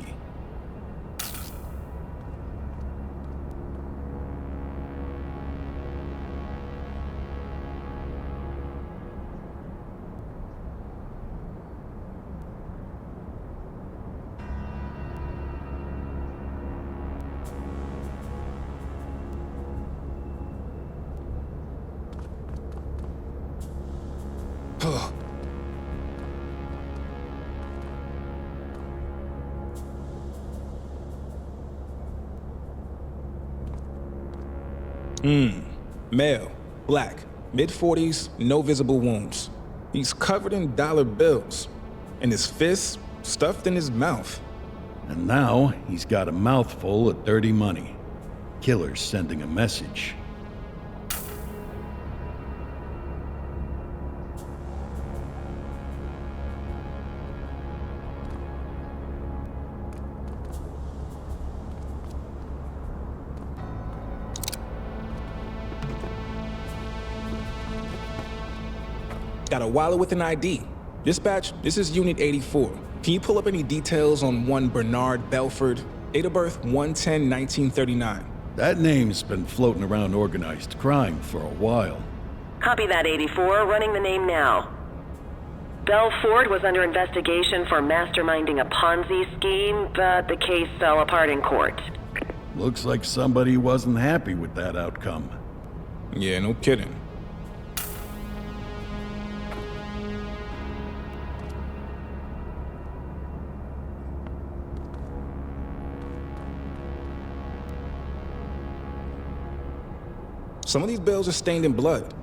Male, black, mid-40s, no visible wounds. He's covered in dollar bills, and his fists stuffed in his mouth. And now he's got a mouthful of dirty money. Killer's sending a message. Got a wallet with an ID. Dispatch, this is Unit 84. Can you pull up any details on one Bernard Belford? Date of birth 1/10/1939. That name's been floating around organized crime for a while. Copy that, 84. Running the name now. Belford was under investigation for masterminding a Ponzi scheme, but the case fell apart in court. Looks like somebody wasn't happy with that outcome. Yeah, no kidding. Some of these bills are stained in blood.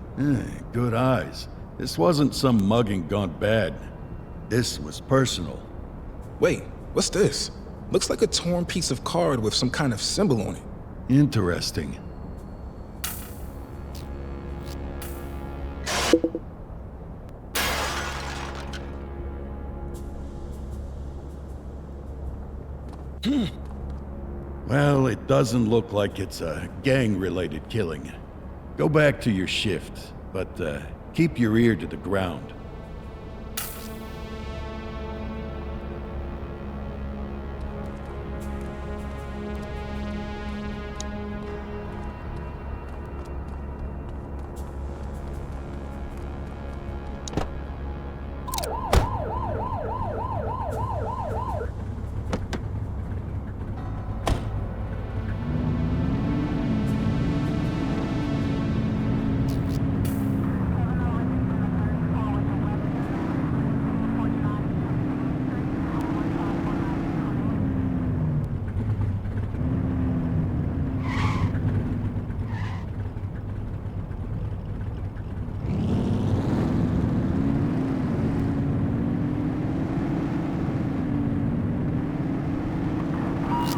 Good eyes. This wasn't some mugging gone bad. This was personal. Wait, what's this? Looks like a torn piece of card with some kind of symbol on it. Interesting. Well, it doesn't look like it's a gang-related killing. Go back to your shift, but keep your ear to the ground.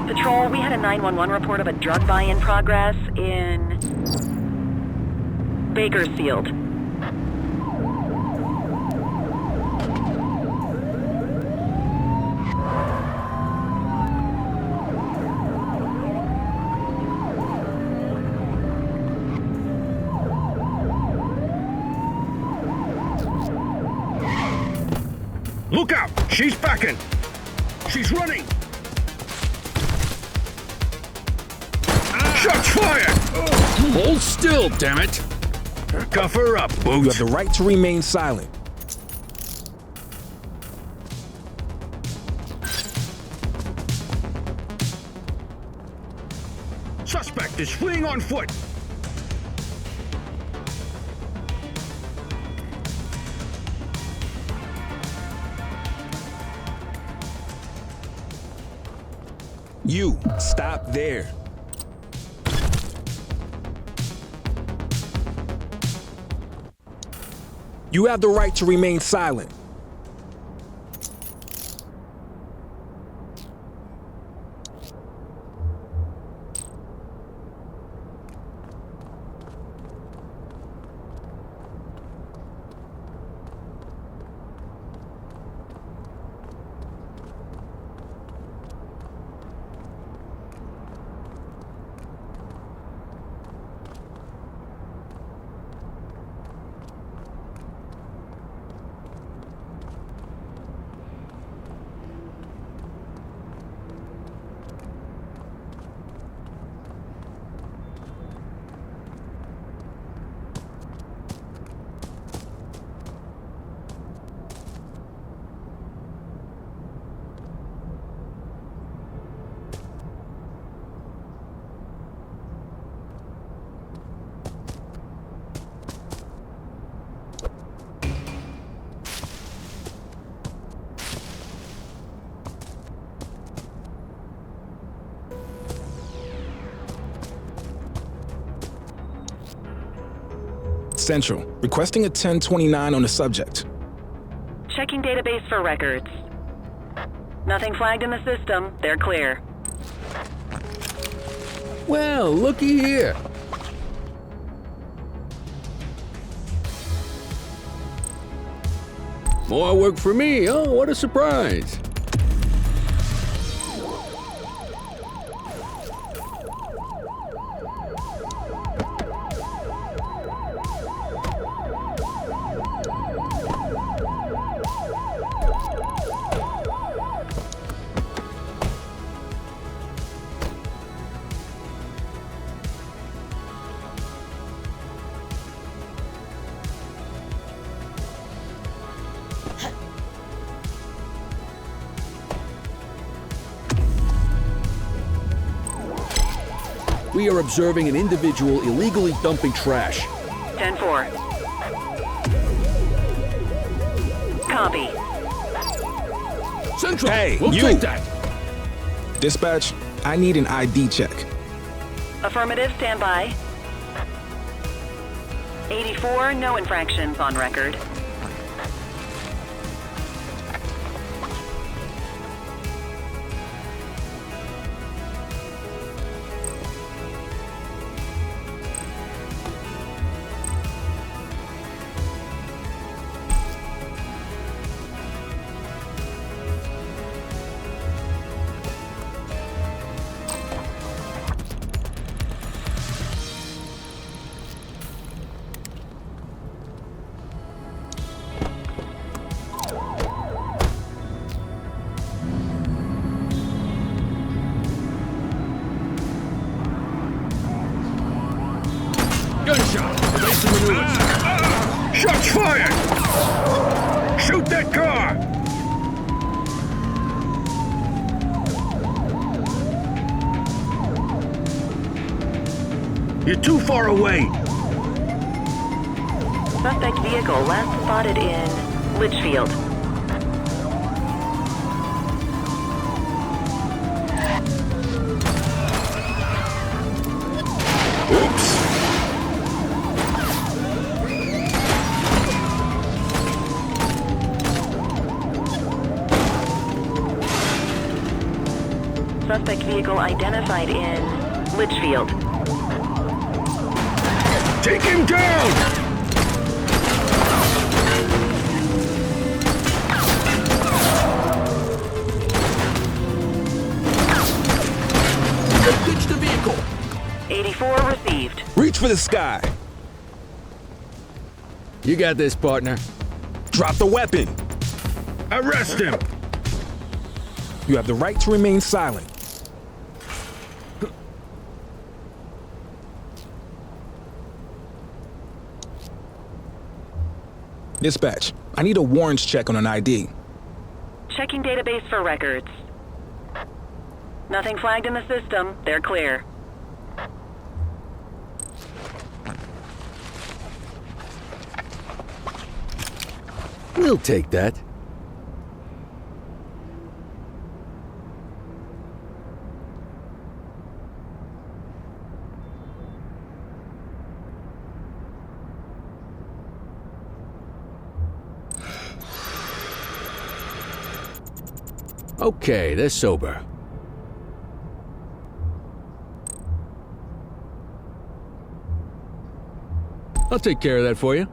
Patrol, we had a 911 report of a drug buy in progress in Bakersfield. Look out! She's backing! She's running! Shots fired! Hold still, damn it! Cuff her up, Boots. You have the right to remain silent. Suspect is fleeing on foot. You, stop there. You have the right to remain silent. Central, requesting a 1029 on the subject. Checking database for records. Nothing flagged in the system. They're clear. Well, looky here. More work for me. Oh, what a surprise. We are observing an individual illegally dumping trash. 10-4. Copy. Central, Hey, we'll you! take that. Dispatch, I need an ID check. Affirmative, stand by. 84, no infractions on record. Gunshot! Evasive maneuvers. Shots fired! Shoot that car! You're too far away. Suspect vehicle last spotted in Litchfield. Oops! Suspect vehicle identified in Litchfield. Take him down! Ditch the vehicle! 84 received. Reach for the sky. You got this, partner. Drop the weapon. Arrest him! You have the right to remain silent. Dispatch, I need a warrants check on an ID. Checking database for records. Nothing flagged in the system. They're clear. We'll take that. Okay, they're sober. I'll take care of that for you.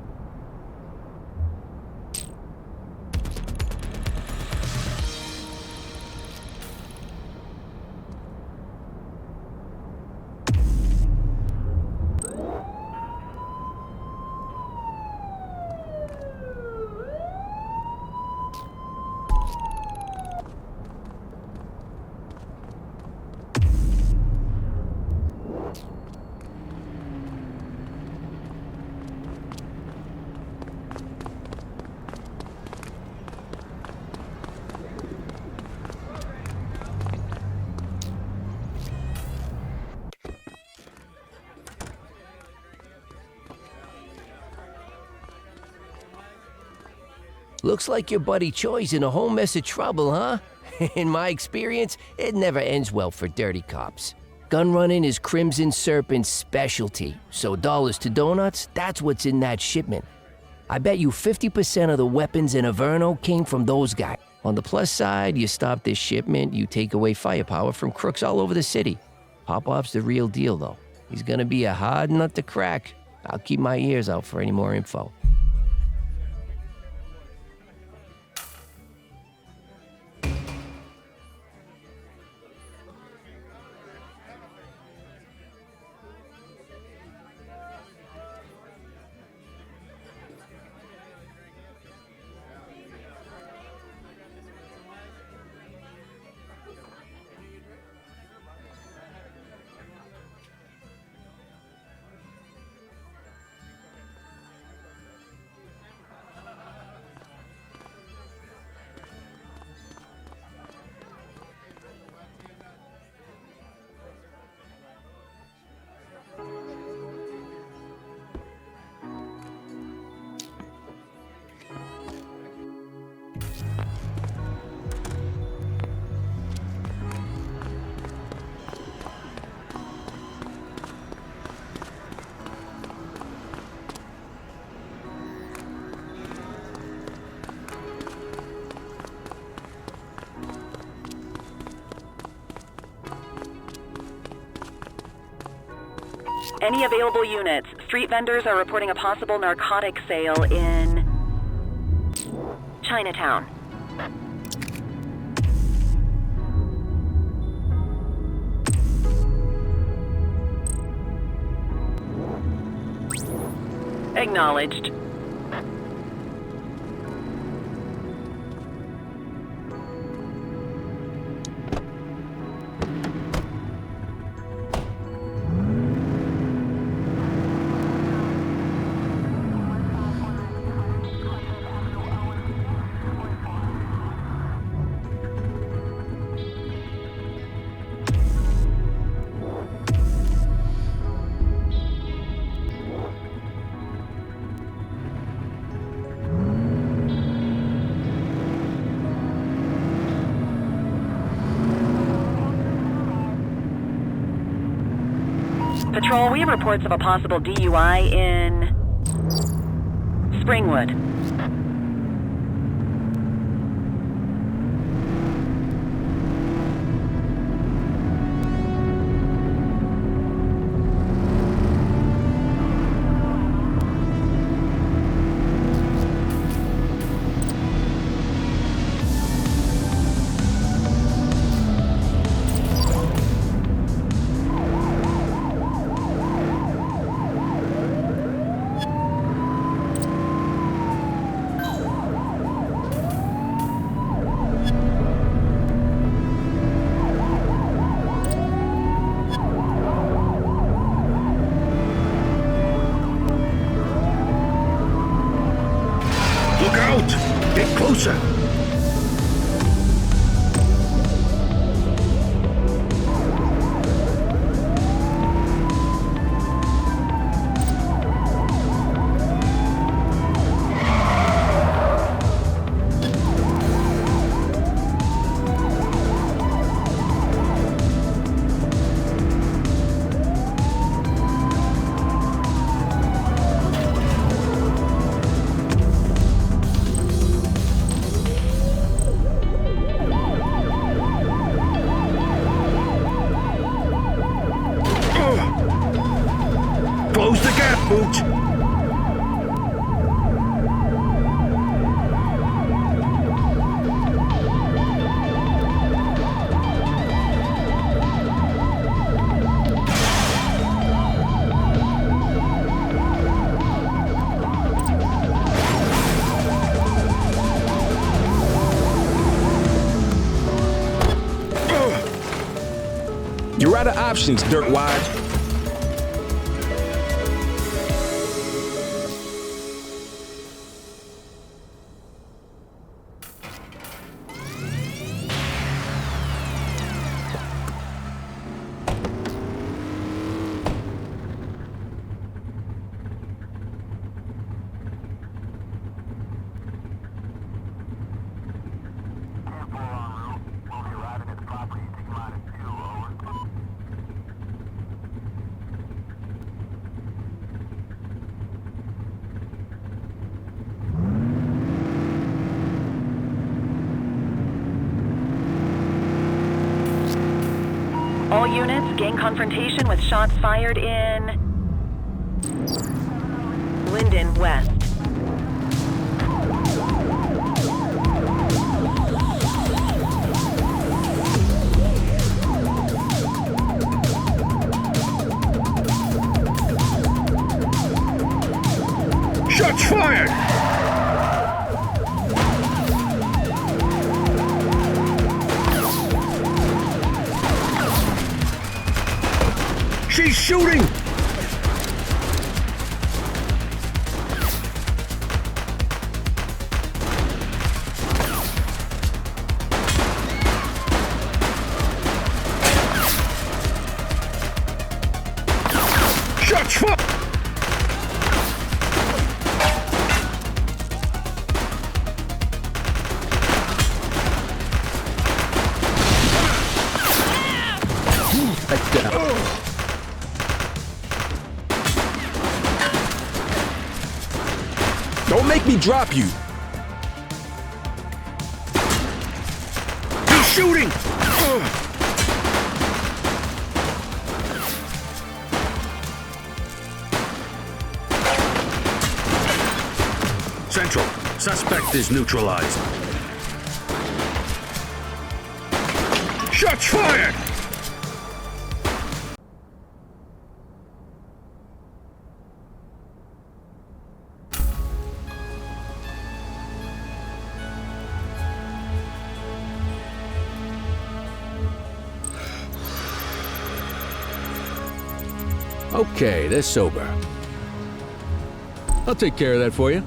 Looks like your buddy Choi's in a whole mess of trouble, huh? In my experience, it never ends well for dirty cops. Gun running is Crimson Serpent's specialty, so dollars to donuts, that's what's in that shipment. I bet you 50% of the weapons in Averno came from those guys. On the plus side, you stop this shipment, you take away firepower from crooks all over the city. Popov's the real deal, though. He's gonna be a hard nut to crack. I'll keep my ears out for any more info. Any available units? Street vendors are reporting a possible narcotic sale in Chinatown. Acknowledged. Patrol, we have reports of a possible DUI in Springwood. Get closer! Close the gap, Booch! You're out of options, dirtwad. All units, gang confrontation with shots fired in Linden West. Shots fired! She's shooting! Shots fired! Don't make me drop you. He's shooting! Central, suspect is neutralized. Shots fired! Okay, they're sober. I'll take care of that for you.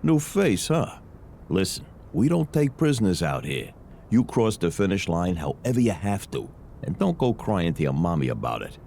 New face, huh? Listen, we don't take prisoners out here. You cross the finish line however you have to, and don't go crying to your mommy about it.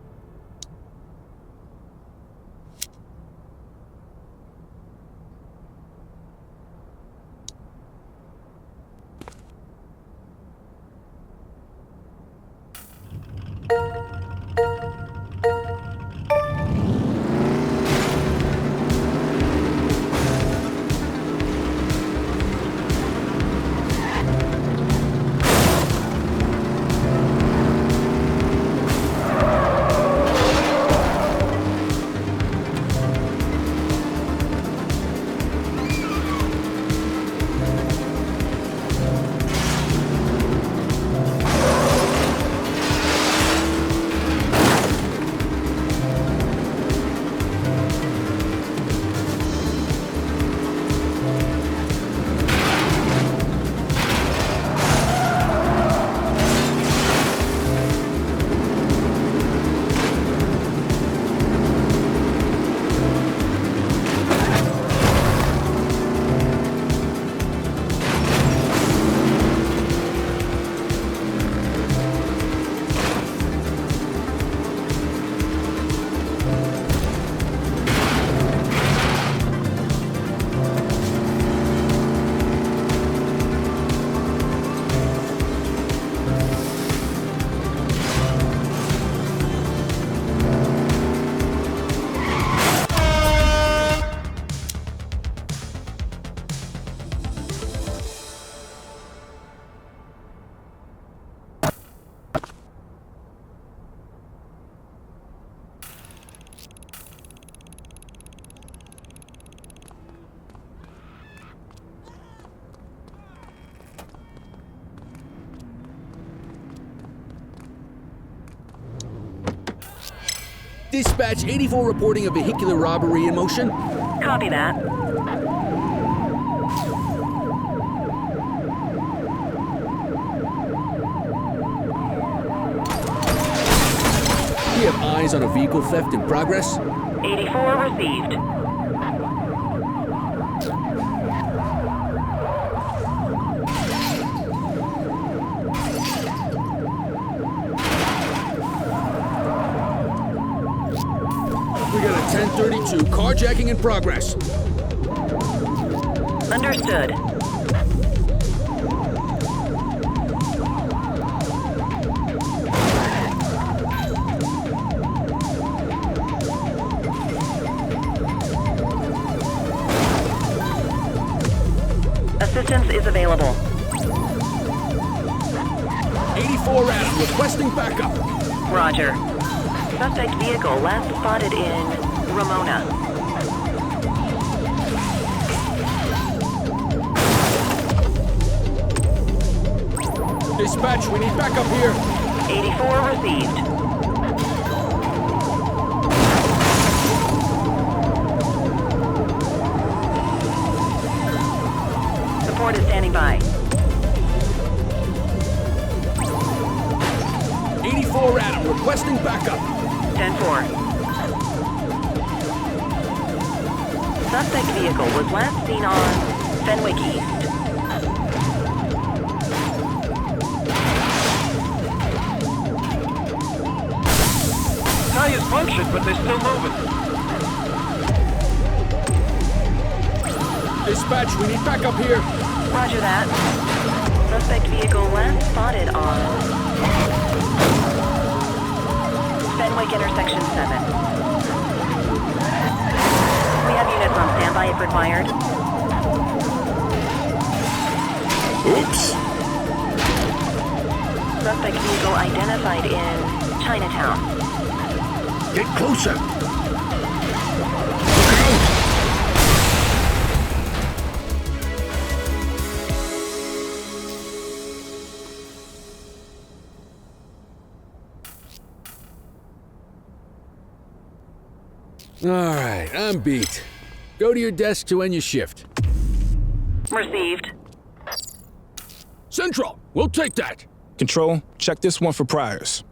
Dispatch 84 reporting a vehicular robbery in motion. Copy that. We have eyes on a vehicle theft in progress. 84 received. We got a 1032 carjacking in progress. Understood. Assistance is available. 84 Adam requesting backup. Roger. Suspect vehicle last spotted in Ramona. Dispatch, we need backup here. 84 received. Support is standing by. 84 Adam requesting backup. 10-4. Suspect vehicle was last seen on Fenwick East. Tires punctured, but they're still moving. Dispatch, we need backup here. Roger that. Suspect vehicle last spotted on Fenwick intersection 7. We have units on standby if required. Oops. Suspect vehicle identified in Chinatown. Get closer. All right, I'm beat. Go to your desk to end your shift. Received. Central, we'll take that. Control, check this one for priors.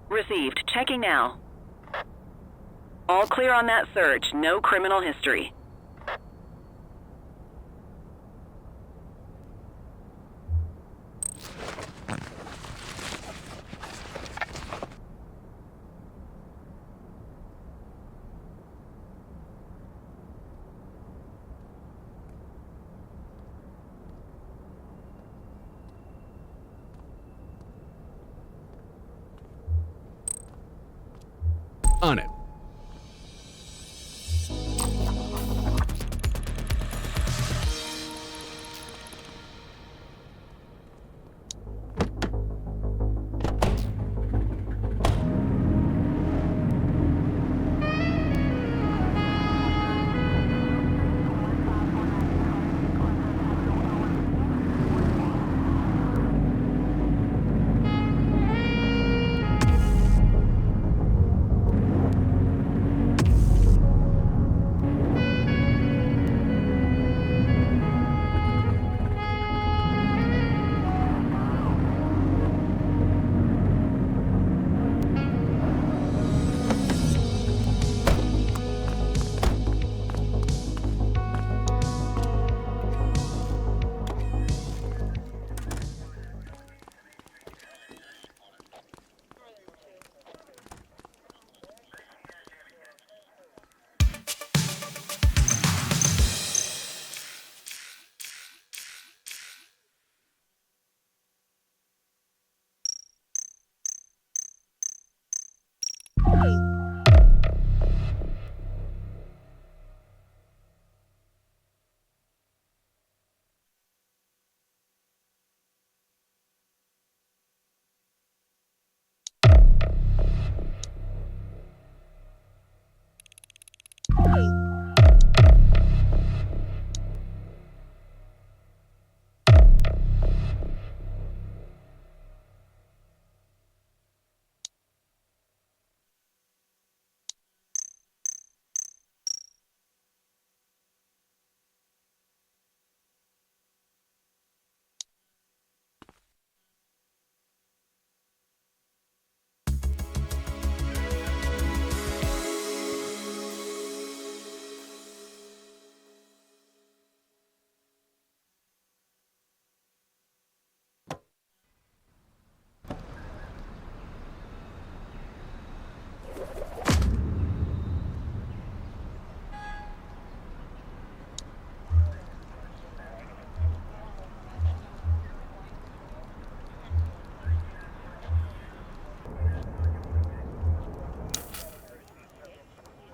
Received. Checking now. All clear on that search. No criminal history. On it.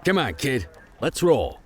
Come on, kid. Let's roll.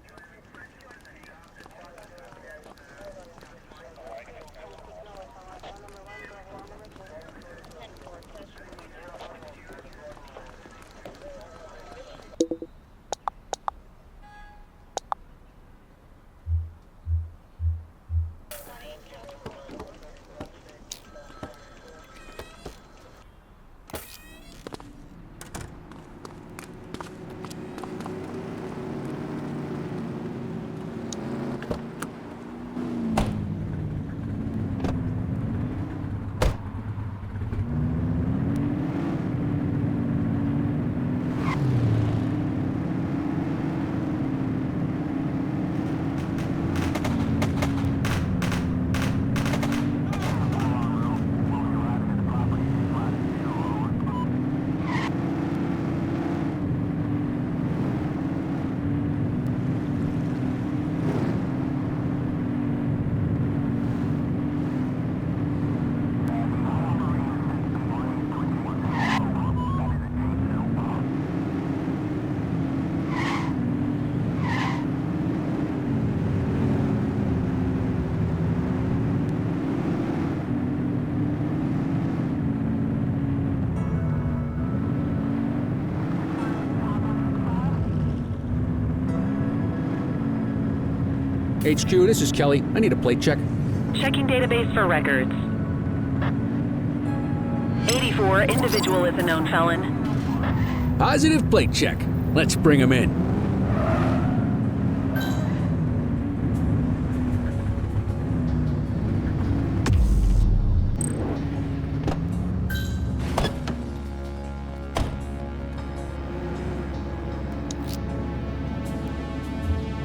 HQ, this is Kelly. I need a plate check. Checking database for records. 84, individual is a known felon. Positive plate check. Let's bring him in.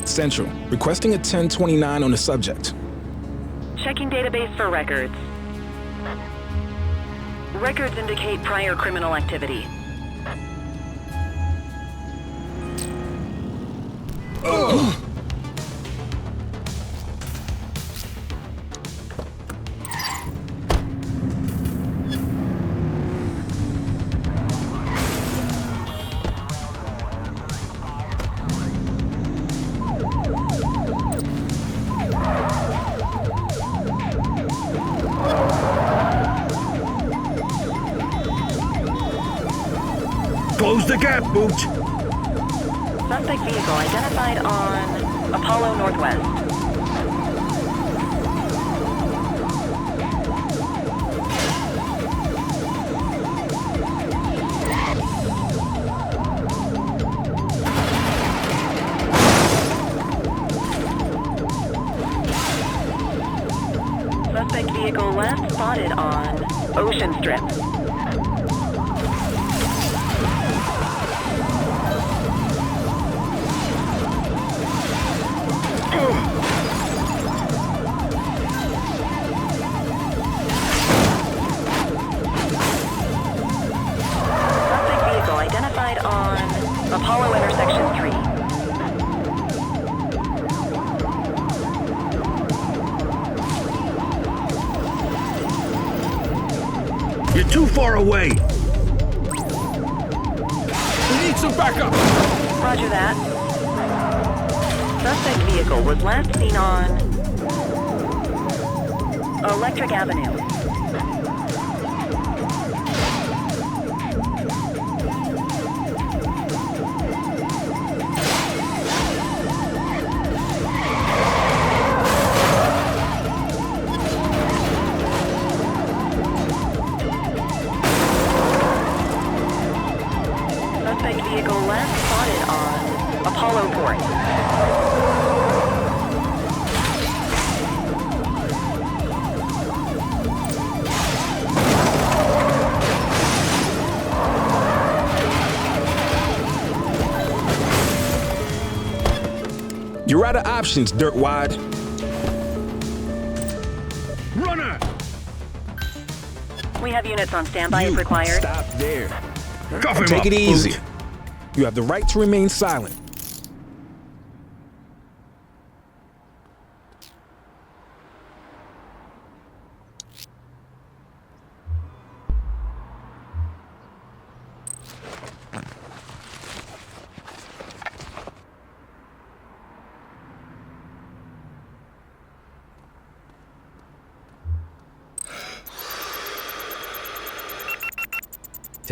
Central, requesting a 1029 on the subject. Checking database for records. Records indicate prior criminal activity. Close the gap, Boot! Suspect vehicle identified on Apollo Northwest. Suspect vehicle last spotted on Ocean Strip. Suspect vehicle identified on Apollo Intersection 3. You're too far away! We need some backup! Roger that. Suspect vehicle was last seen on Electric Avenue. Suspect vehicle last spotted on Apollo Port. You're out of options, dirtwad. Runner! We have units on standby if required. Stop there. Cuff him Take up, it easy. Boot. You have the right to remain silent.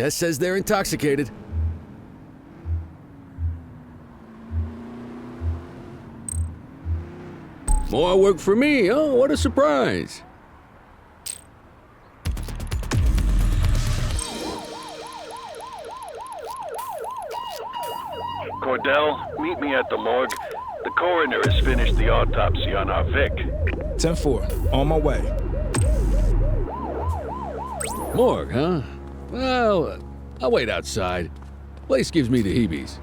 Tess says they're intoxicated. More work for me, oh, what a surprise. Cordell, meet me at the morgue. The coroner has finished the autopsy on our Vic. 10-4, on my way. Morgue, huh? Well, I'll wait outside. Place gives me the heebies.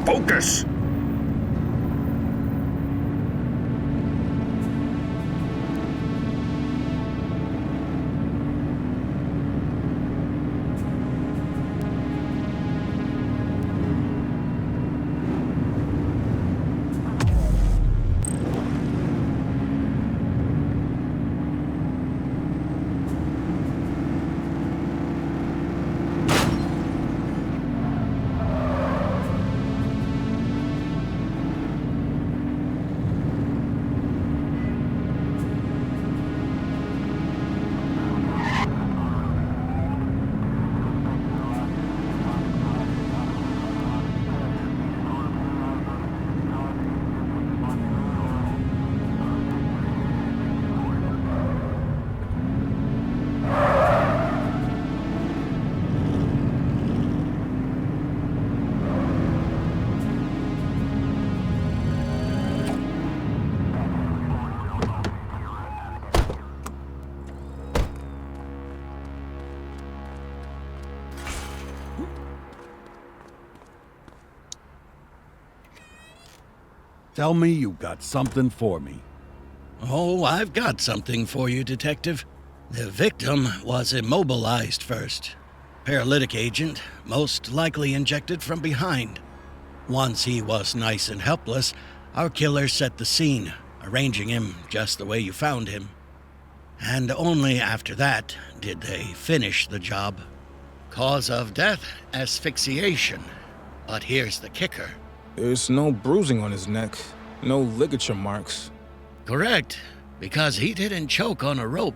Focus! Tell me you got something for me. Oh, I've got something for you, Detective. The victim was immobilized first. Paralytic agent, most likely injected from behind. Once he was nice and helpless, our killer set the scene, arranging him just the way you found him. And only after that did they finish the job. Cause of death, asphyxiation. But here's the kicker. There's no bruising on his neck, no ligature marks. Correct, because he didn't choke on a rope.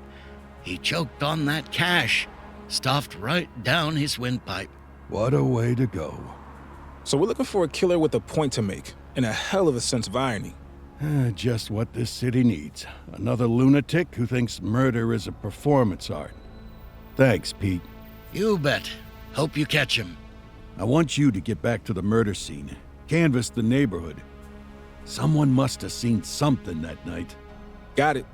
He choked on that cash, stuffed right down his windpipe. What a way to go. So we're looking for a killer with a point to make, and a hell of a sense of irony. Just what this city needs. Another lunatic who thinks murder is a performance art. Thanks, Pete. You bet. Hope you catch him. I want you to get back to the murder scene. Canvass the neighborhood. Someone must have seen something that night. Got it.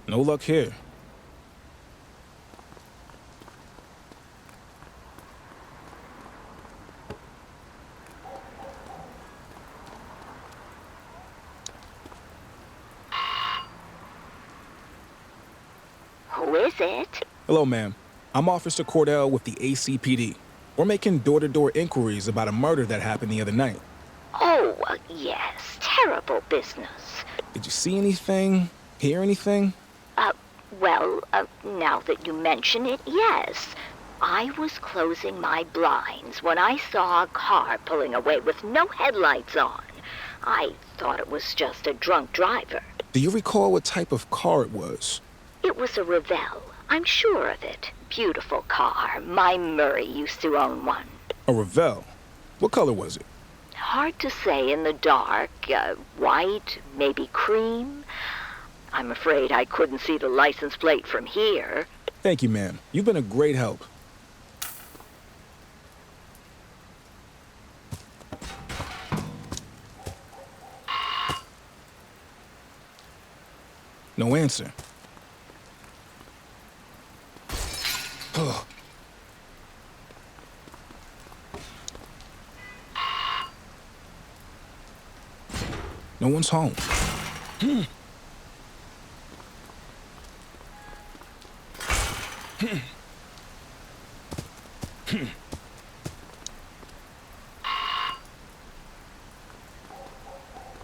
No luck here. Who is it? Hello, ma'am. I'm Officer Cordell with the ACPD. We're making door-to-door inquiries about a murder that happened the other night. Oh, yes. Terrible business. Did you see anything? Hear anything? Now that you mention it, yes. I was closing my blinds when I saw a car pulling away with no headlights on. I thought it was just a drunk driver. Do you recall what type of car it was? It was a Revell. I'm sure of it. Beautiful car. My Murray used to own one. A Revell? What color was it? Hard to say in the dark. White, maybe cream. I'm afraid I couldn't see the license plate from here. Thank you, ma'am. You've been a great help. No answer. Oh. No one's home.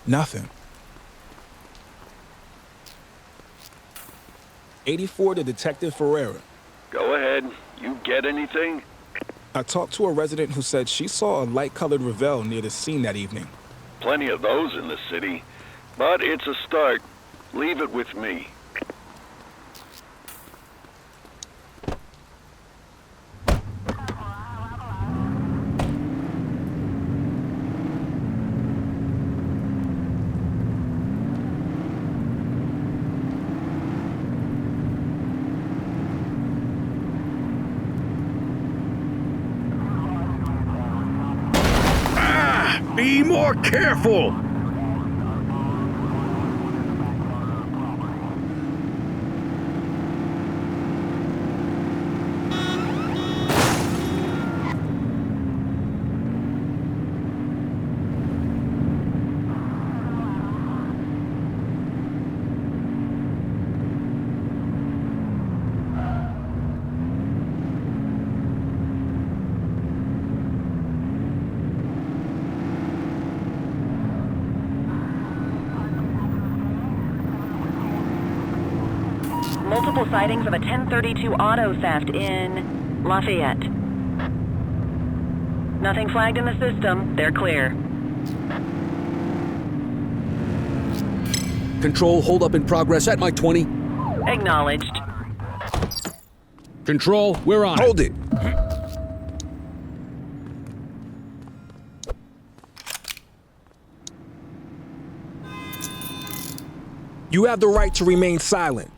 Nothing. 84 to Detective Ferreira. Go ahead. You get anything? I talked to a resident who said she saw a light-colored Revell near the scene that evening. Plenty of those in the city. But it's a start. Leave it with me. Be more careful! Multiple sightings of a 1032 auto theft in Lafayette. Nothing flagged in the system. They're clear. Control, hold up in progress at my 20. Acknowledged. Control, we're on. Hold it. You have the right to remain silent.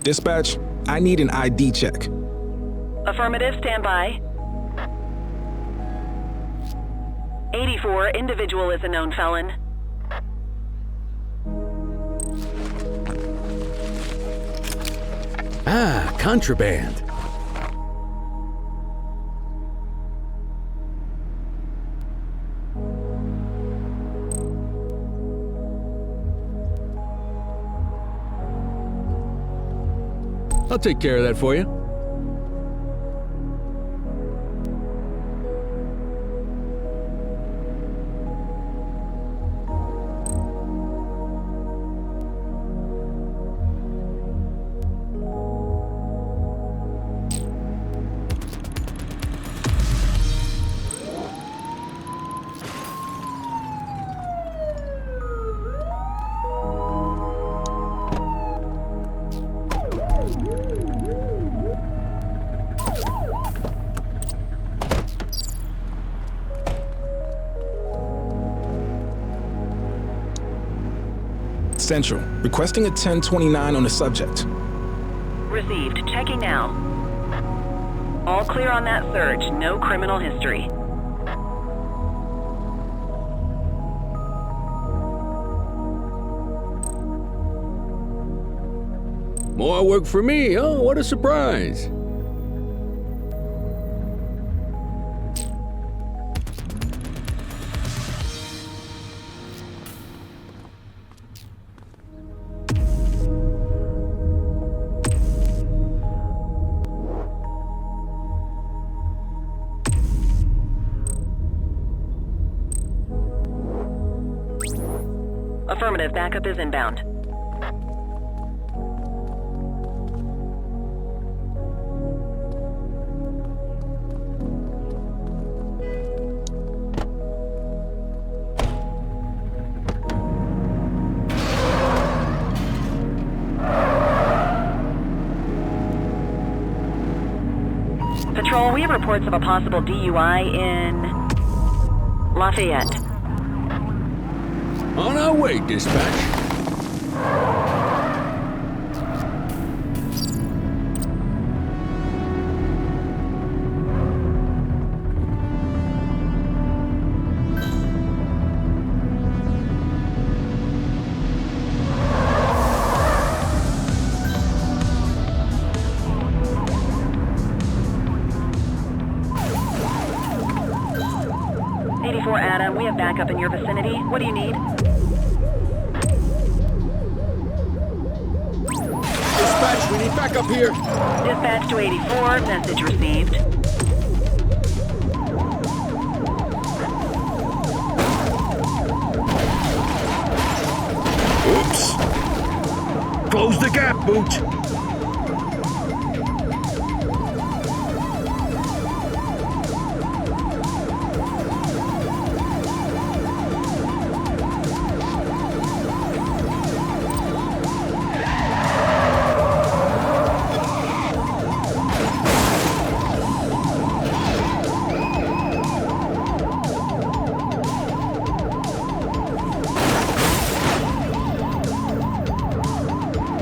Dispatch, I need an ID check. Affirmative, stand by. 84, individual is a known felon. Ah, contraband. I'll take care of that for you. Central, requesting a 1029 on the subject. Received. Checking now. All clear on that search. No criminal history. More work for me, oh, what a surprise. Affirmative, backup is inbound. have reports of a possible DUI in Lafayette. On our way, dispatch. Adam, we have backup in your vicinity. What do you need? Dispatch, we need backup here. Dispatch to 84, message received. Oops! Close the gap, Boot!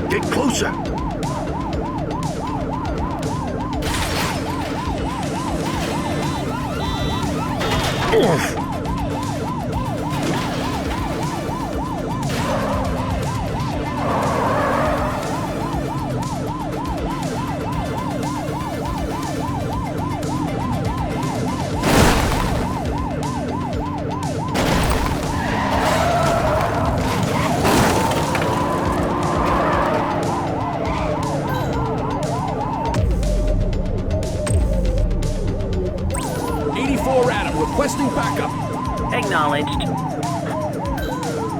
Get closer! Oof! Requesting backup. Acknowledged.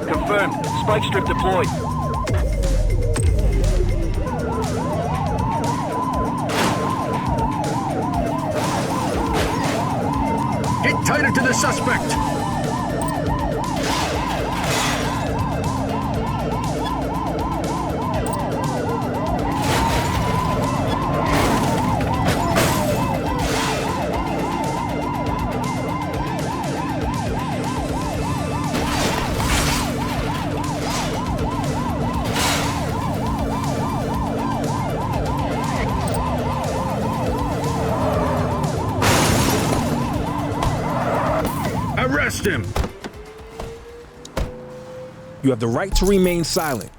Confirmed. Spike strip deployed. Get tighter to the suspect! Arrest him! You have the right to remain silent.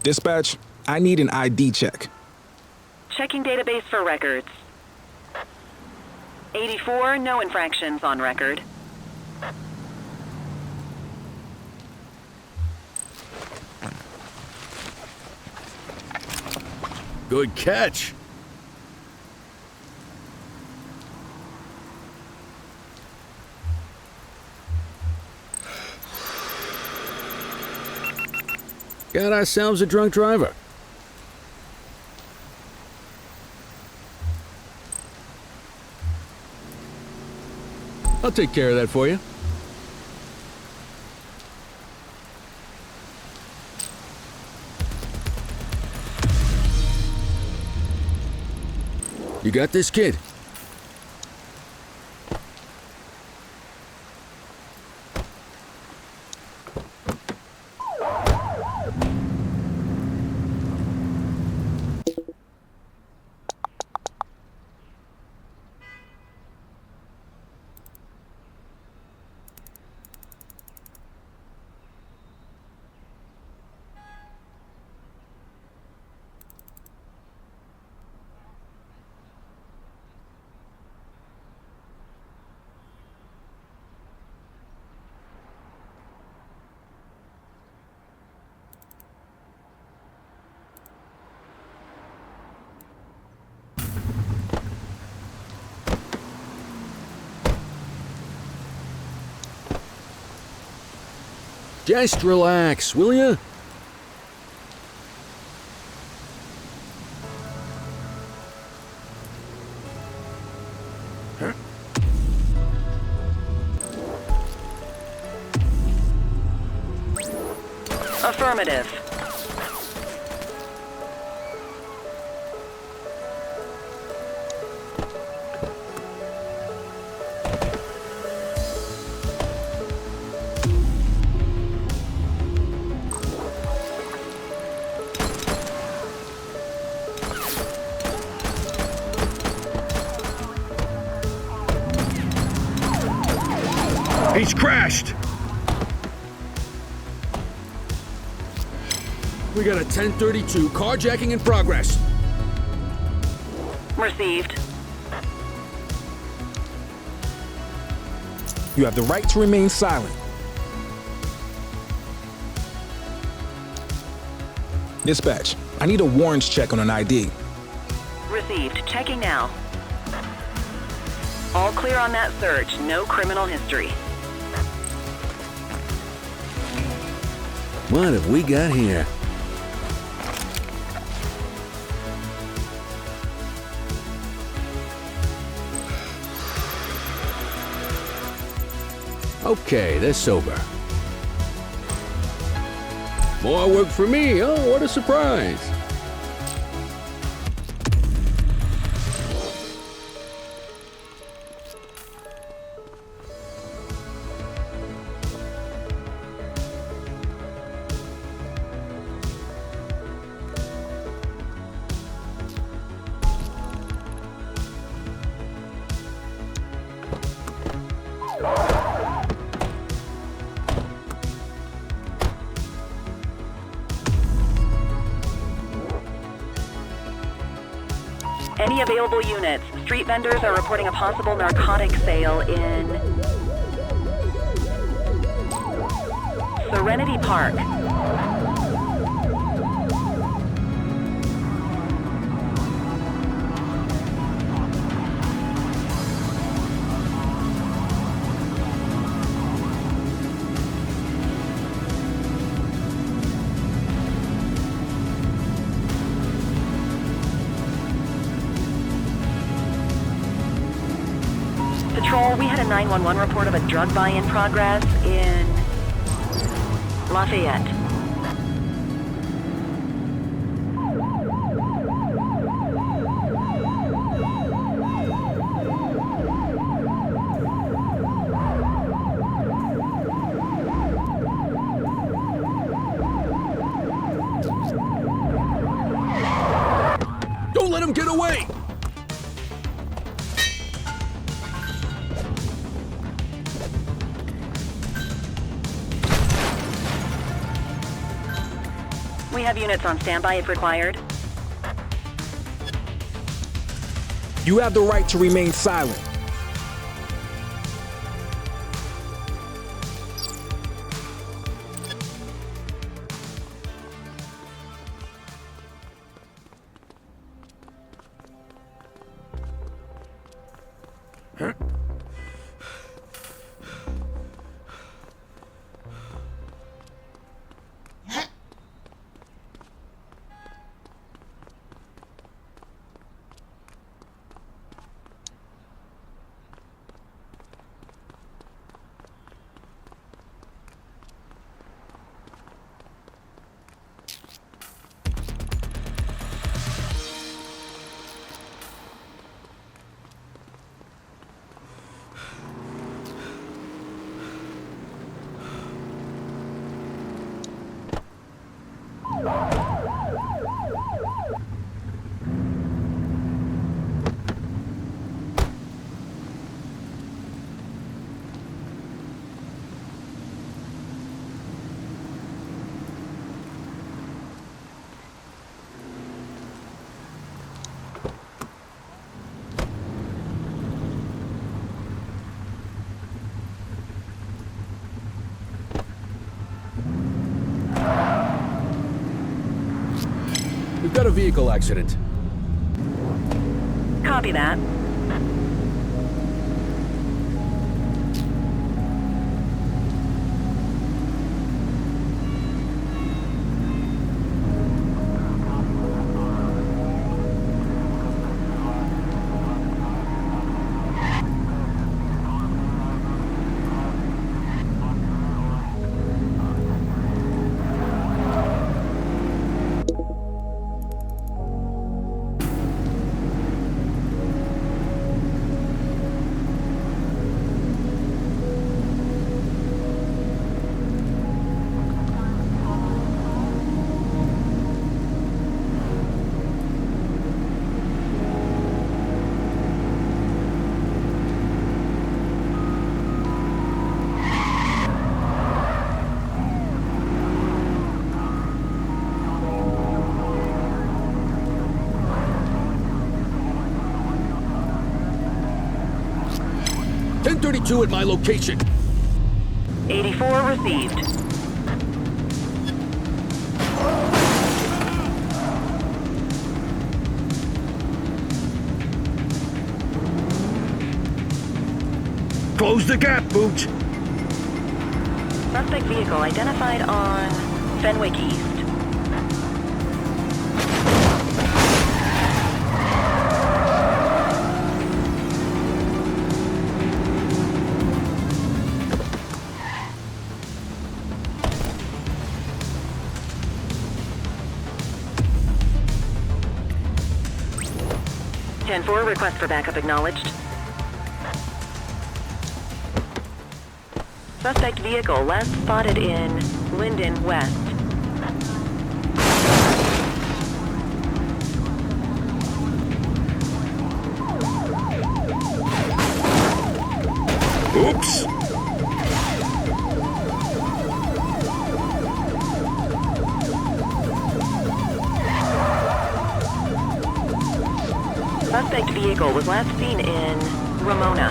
Dispatch, I need an ID check. Checking database for records. 84, no infractions on record. Good catch. Got ourselves a drunk driver. I'll take care of that for you. You got this, kid? Just relax, will ya? Affirmative. He's crashed! We got a 1032 carjacking in progress. Received. You have the right to remain silent. Dispatch, I need a warrants check on an ID. Received. Checking now. All clear on that search. No criminal history. What have we got here? Okay, they're sober. More work for me. Oh, what a surprise. Any available units? Street vendors are reporting a possible narcotic sale in Serenity Park. Patrol, we had a 911 report of a drug buy in progress in Lafayette. Don't let him get away! We have units on standby if required. You have the right to remain silent. We've got a vehicle accident. Copy that. 32 at my location. 84 received. Close the gap, Booch. Suspect vehicle identified on Fenwick East. Ten-4, request for backup acknowledged. Suspect vehicle last spotted in Linden West. Oops! Suspect vehicle was last seen in Ramona.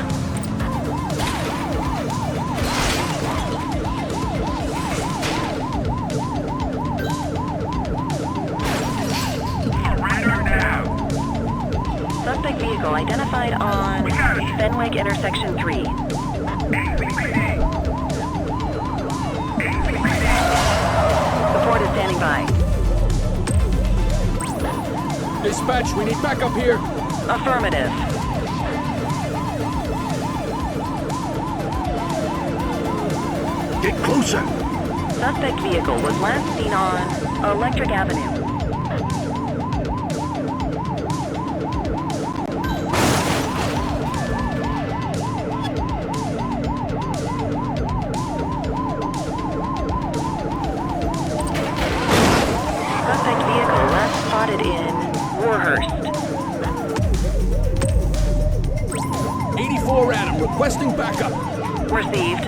Suspect vehicle identified on Fenwick intersection 3. Support is standing by. Dispatch, we need backup here. Affirmative. Get closer. Suspect vehicle was last seen on Electric Avenue. Suspect vehicle last spotted in Warhurst. 84 Adam, requesting backup. Received.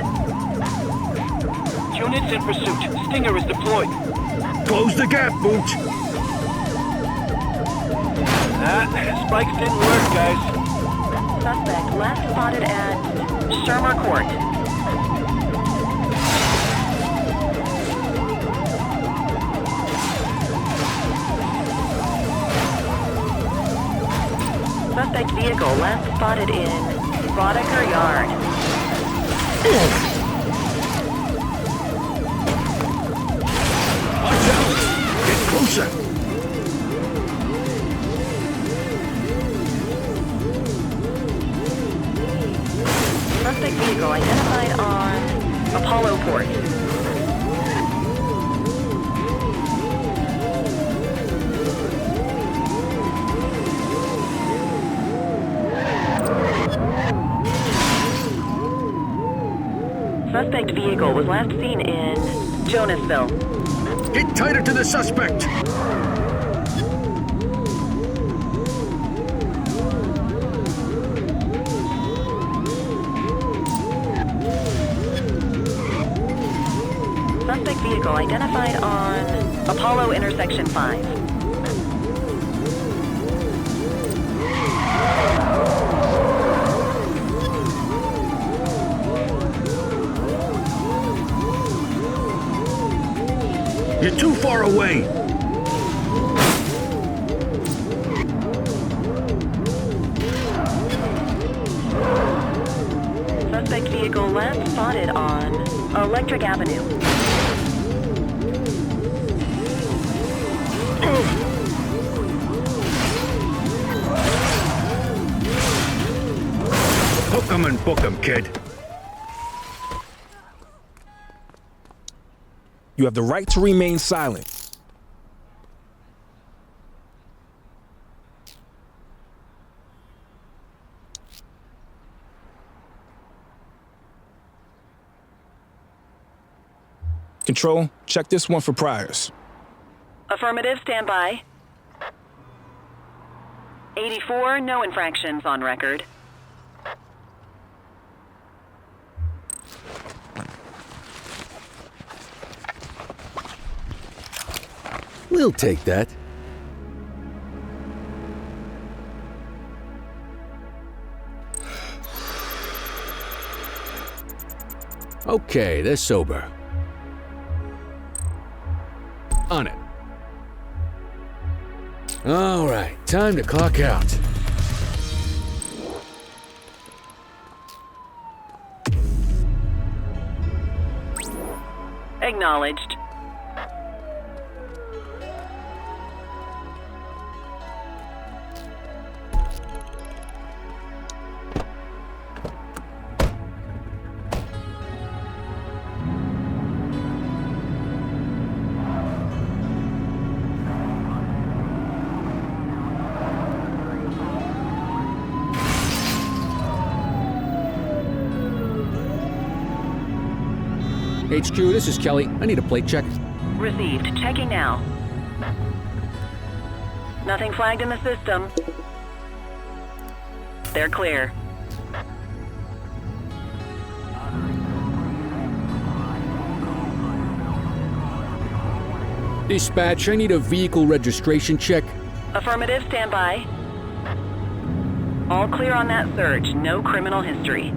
Units in pursuit. Stinger is deployed. Close the gap, Booch. Spikes didn't work, guys. Suspect last spotted at Shermer Court. Suspect vehicle last spotted in Boddicker Yard. Watch out! Get closer! Suspect vehicle identified on Apollo Court. Suspect vehicle was last seen in Jonasville. Get tighter to the suspect! Suspect vehicle identified on Apollo intersection 5. You're too far away! Suspect vehicle last spotted on Electric Avenue. Hook 'em and book 'em, kid. You have the right to remain silent. Control, check this one for priors. Affirmative, stand by. 84, no infractions on record. We'll take that. Okay, they're sober. On it. All right, time to clock out. Acknowledged. HQ, this is Kelly. I need a plate check. Received. Checking now. Nothing flagged in the system. They're clear. Dispatch, I need a vehicle registration check. Affirmative, stand by. All clear on that search. No criminal history.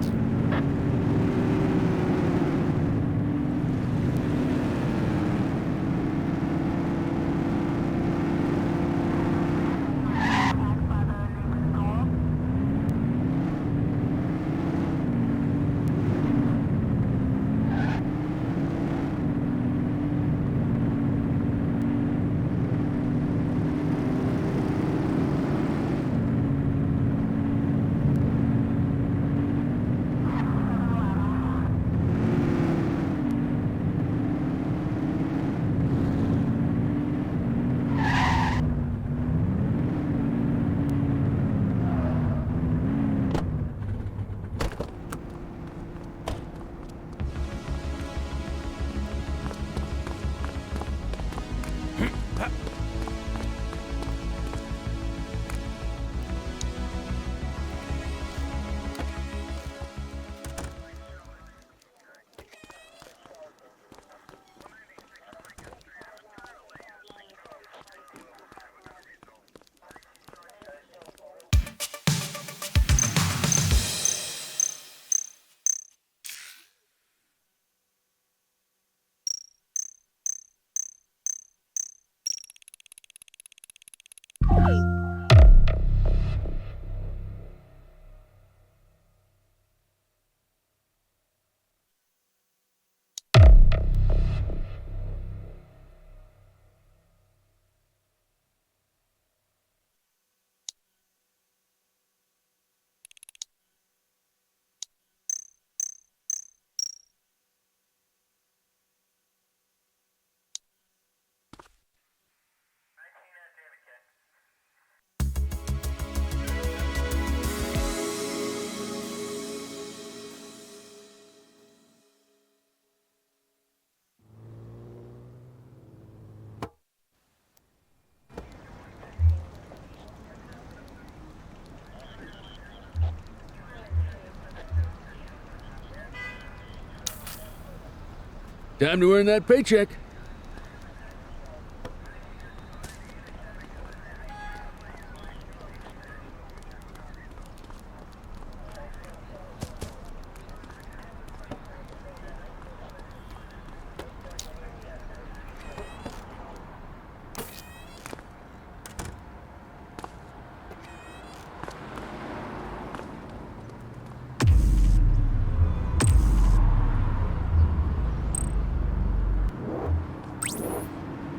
Time to earn that paycheck.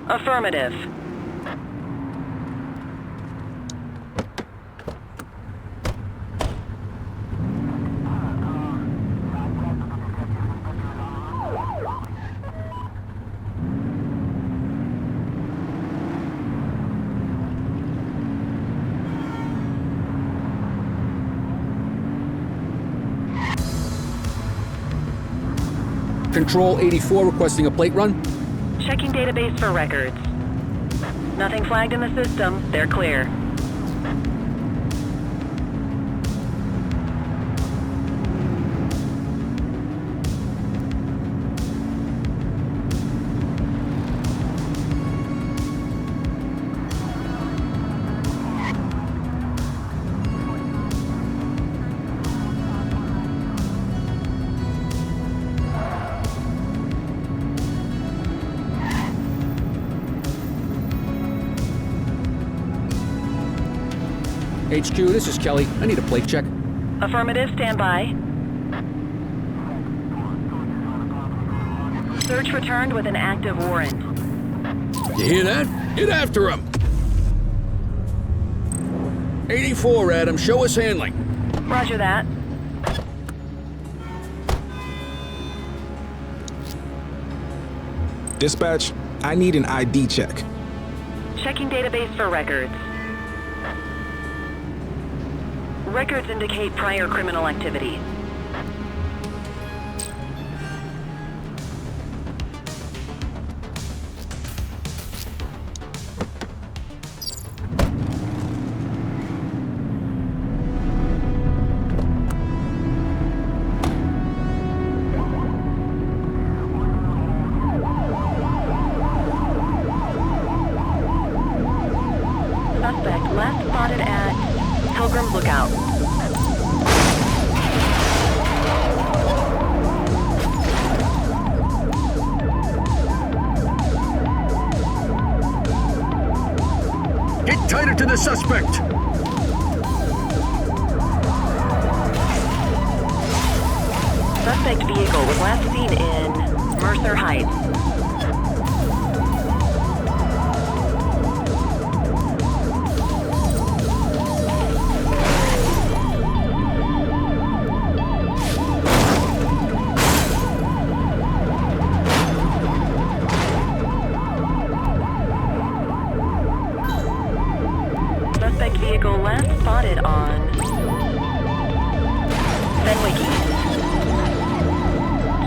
Affirmative. Control 84 requesting a plate run. Checking database for records. Nothing flagged in the system. They're clear. HQ, this is Kelly. I need a plate check. Affirmative, stand by. Search returned with an active warrant. You hear that? Get after him! 84, Adam. Show us handling. Roger that. Dispatch, I need an ID check. Checking database for records. Records indicate prior criminal activity. Suspect last spotted at Pilgrim Lookout. Get tighter to the suspect! Suspect vehicle was last seen in Mercer Heights. Suspect vehicle last spotted on Fenwick East.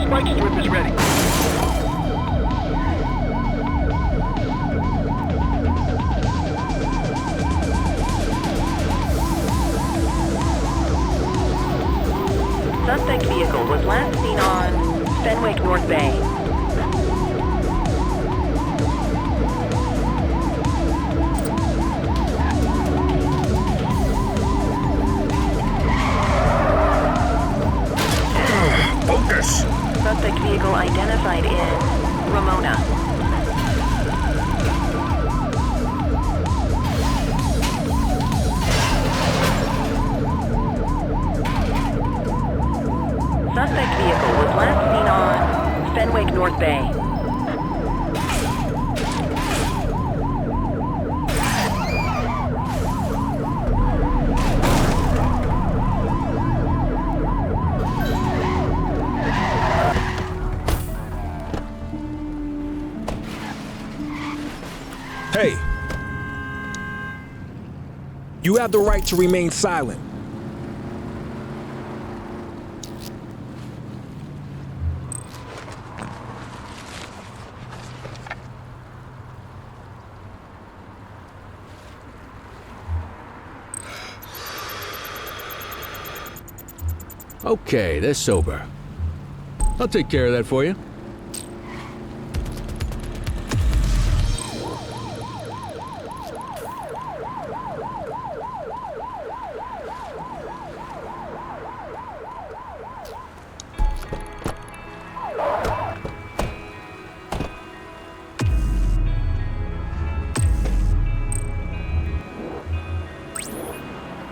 Spike strip is ready. Suspect vehicle was last seen on Fenwick North Bay. Focus! Suspect vehicle identified in Ramona. Suspect vehicle was last seen on Fenwick North Bay. Hey! You have the right to remain silent. Okay, they're sober. I'll take care of that for you.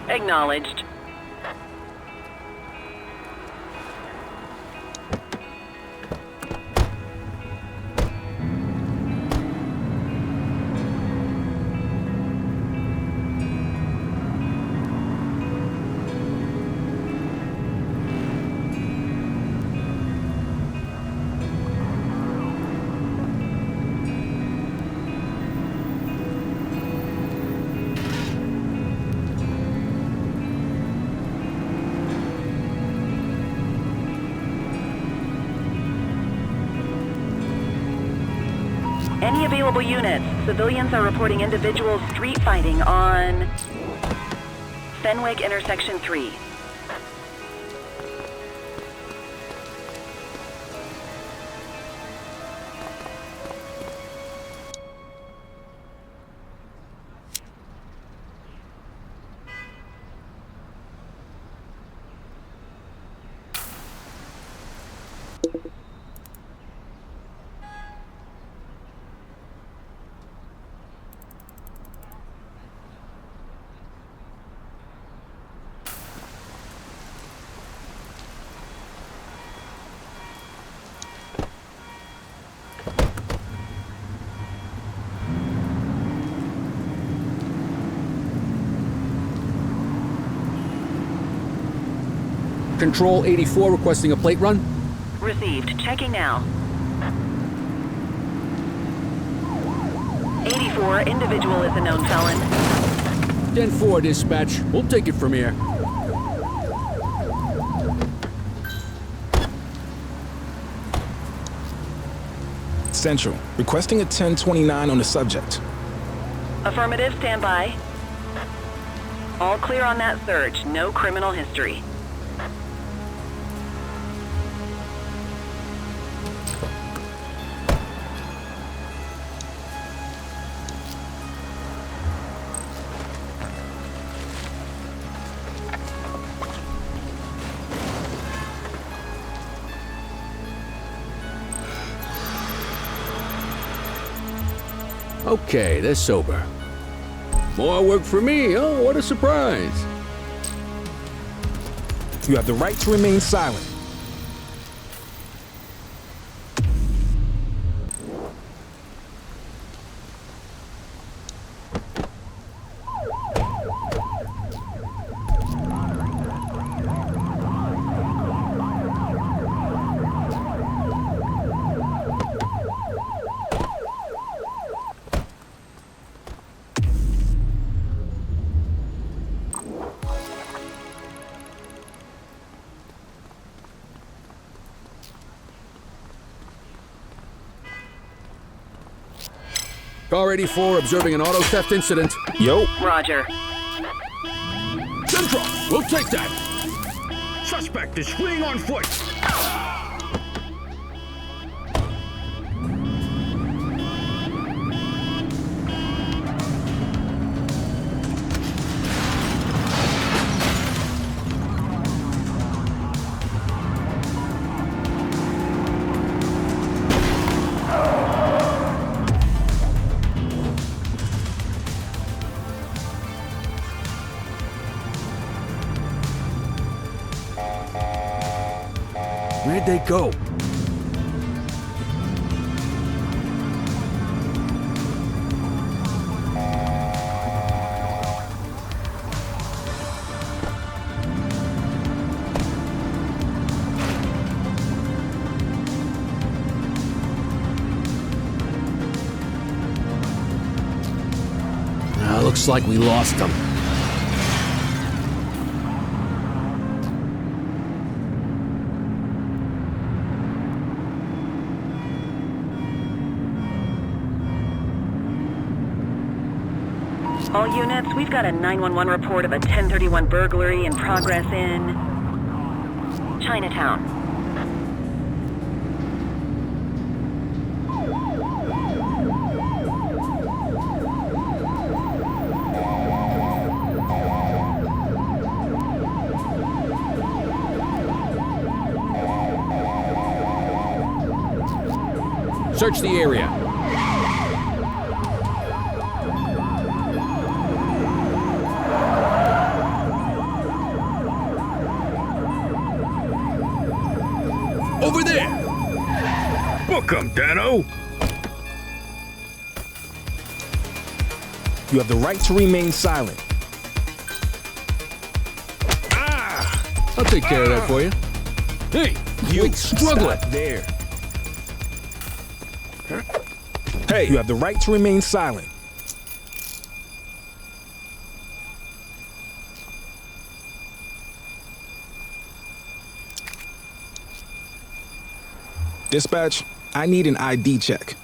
Acknowledged. Any available units? Civilians are reporting individual street fighting on Fenwick Intersection 3. Control 84 requesting a plate run. Received. Checking now. 84, individual is a known felon. 10-4, dispatch. We'll take it from here. Central, requesting a 1029 on the subject. Affirmative, stand by. All clear on that search. No criminal history. Okay, they're sober. More work for me. Oh, what a surprise. You have the right to remain silent. Car 84 observing an auto theft incident. Yo. Roger. Central, we'll take that. Suspect is fleeing on foot. Where'd they go? Looks like we lost them. All units, we've got a 911 report of a 1031 burglary in progress in Chinatown. Search the area. Over there! Book 'em, Dano! You have the right to remain silent. I'll take care of that for you. Hey, you struggling there. Hey, you have the right to remain silent. Dispatch, I need an ID check.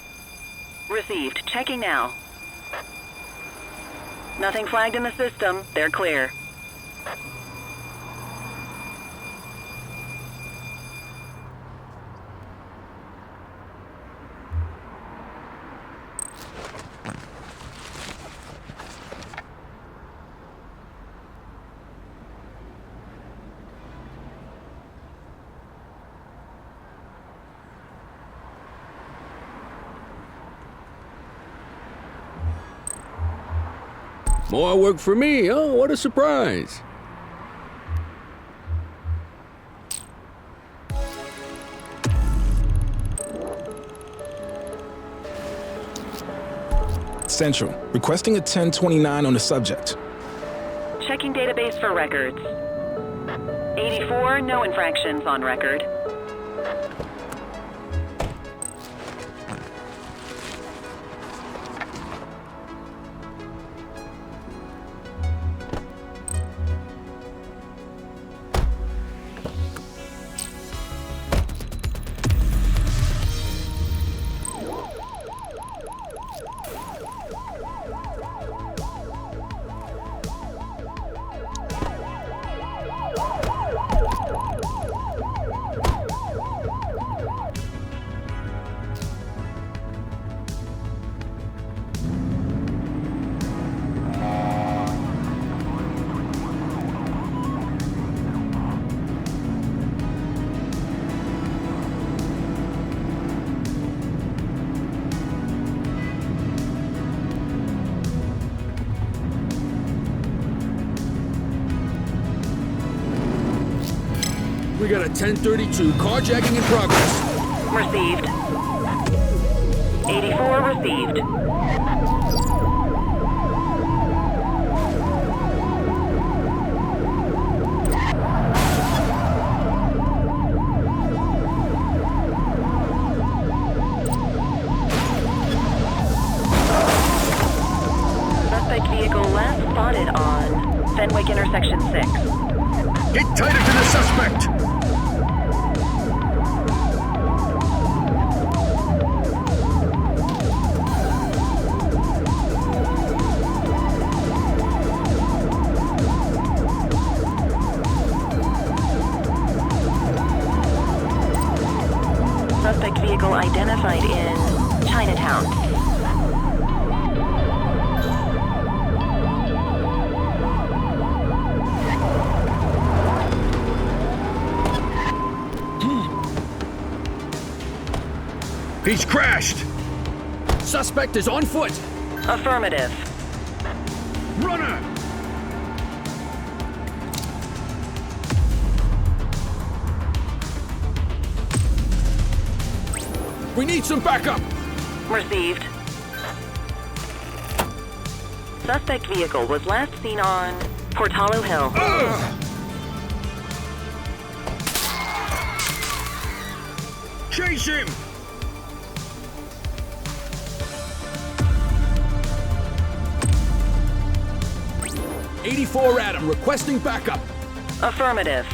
Received. Checking now. Nothing flagged in the system. They're clear. More work for me. Oh, what a surprise. Central, requesting a 1029 on the subject. Checking database for records. 84, no infractions on record. We got a 1032 carjacking in progress. Received. 84 received. Suspect vehicle last spotted on Fenwick intersection 6. Get tighter to the suspect! Suspect vehicle identified in Chinatown. He's crashed! Suspect is on foot! Affirmative. Runner! We need some backup! Received. Suspect vehicle was last seen on Portalo Hill. Chase him! '84 Adam, requesting backup. Affirmative.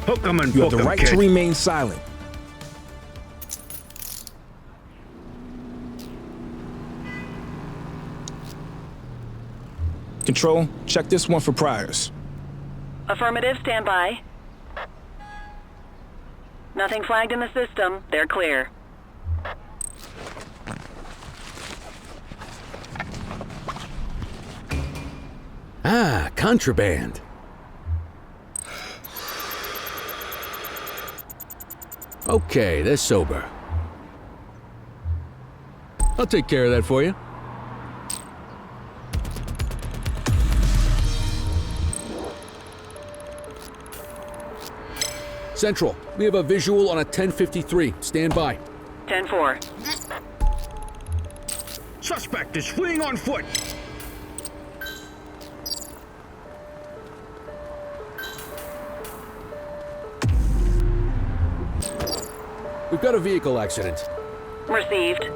Hook 'em and You have book the 'em, right kid. to remain silent. Control, check this one for priors. Affirmative, stand by. Nothing flagged in the system. They're clear. Ah, contraband. Okay, they're sober. I'll take care of that for you. Central, we have a visual on a 1053. Stand by. 10-4. Suspect is fleeing on foot! We've got a vehicle accident. Received.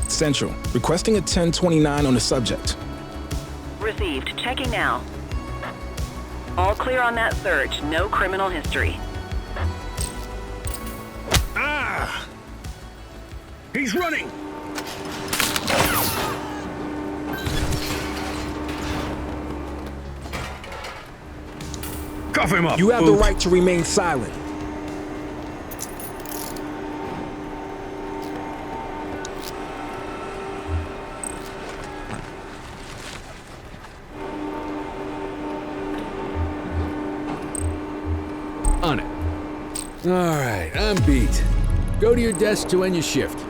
Central, requesting a 1029 on the subject. Received. Checking now. All clear on that search. No criminal history. Ah! He's running! Cuff him up. You have the right to remain silent. On it. All right, I'm beat. Go to your desk to end your shift.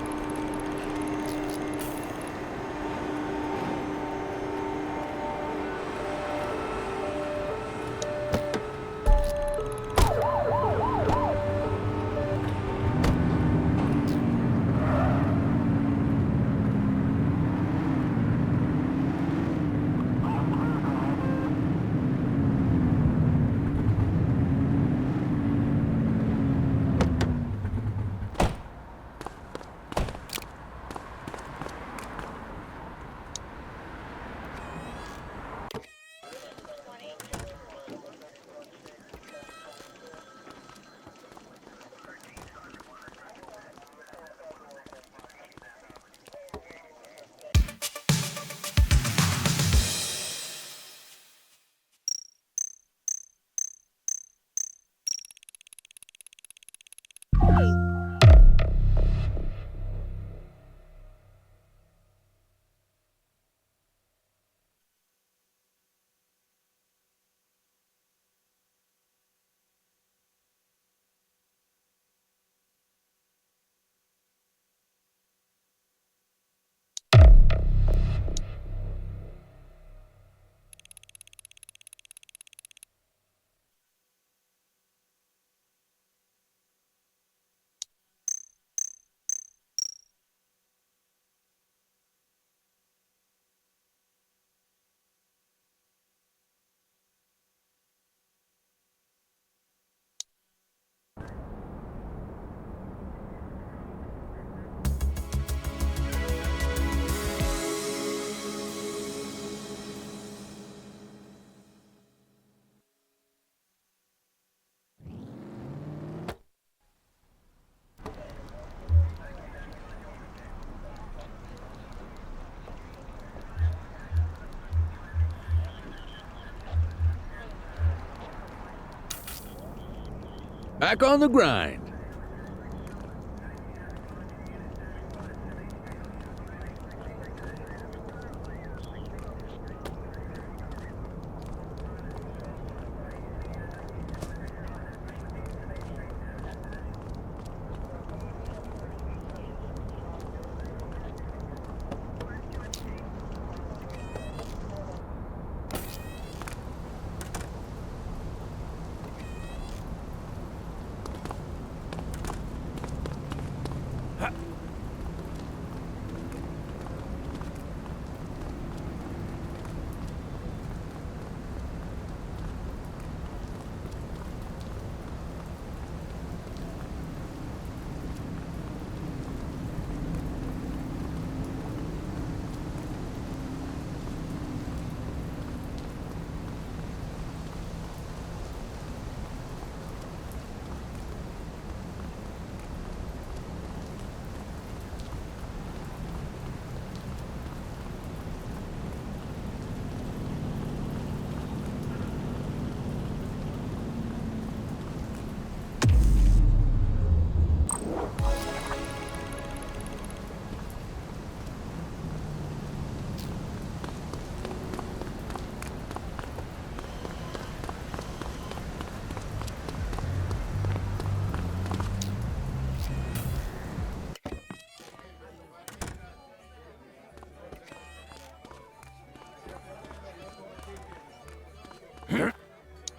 Back on the grind.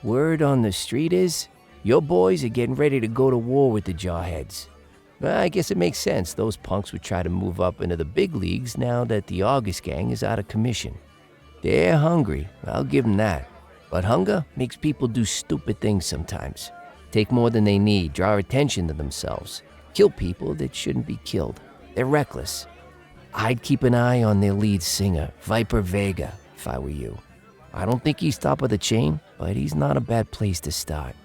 Word on the street is, your boys are getting ready to go to war with the Jawheads. Well, I guess it makes sense. Those punks would try to move up into the big leagues now that the August gang is out of commission. They're hungry, I'll give them that. But hunger makes people do stupid things sometimes. Take more than they need, draw attention to themselves, kill people that shouldn't be killed. They're reckless. I'd keep an eye on their lead singer, Viper Vega, if I were you. I don't think he's top of the chain, but he's not a bad place to start.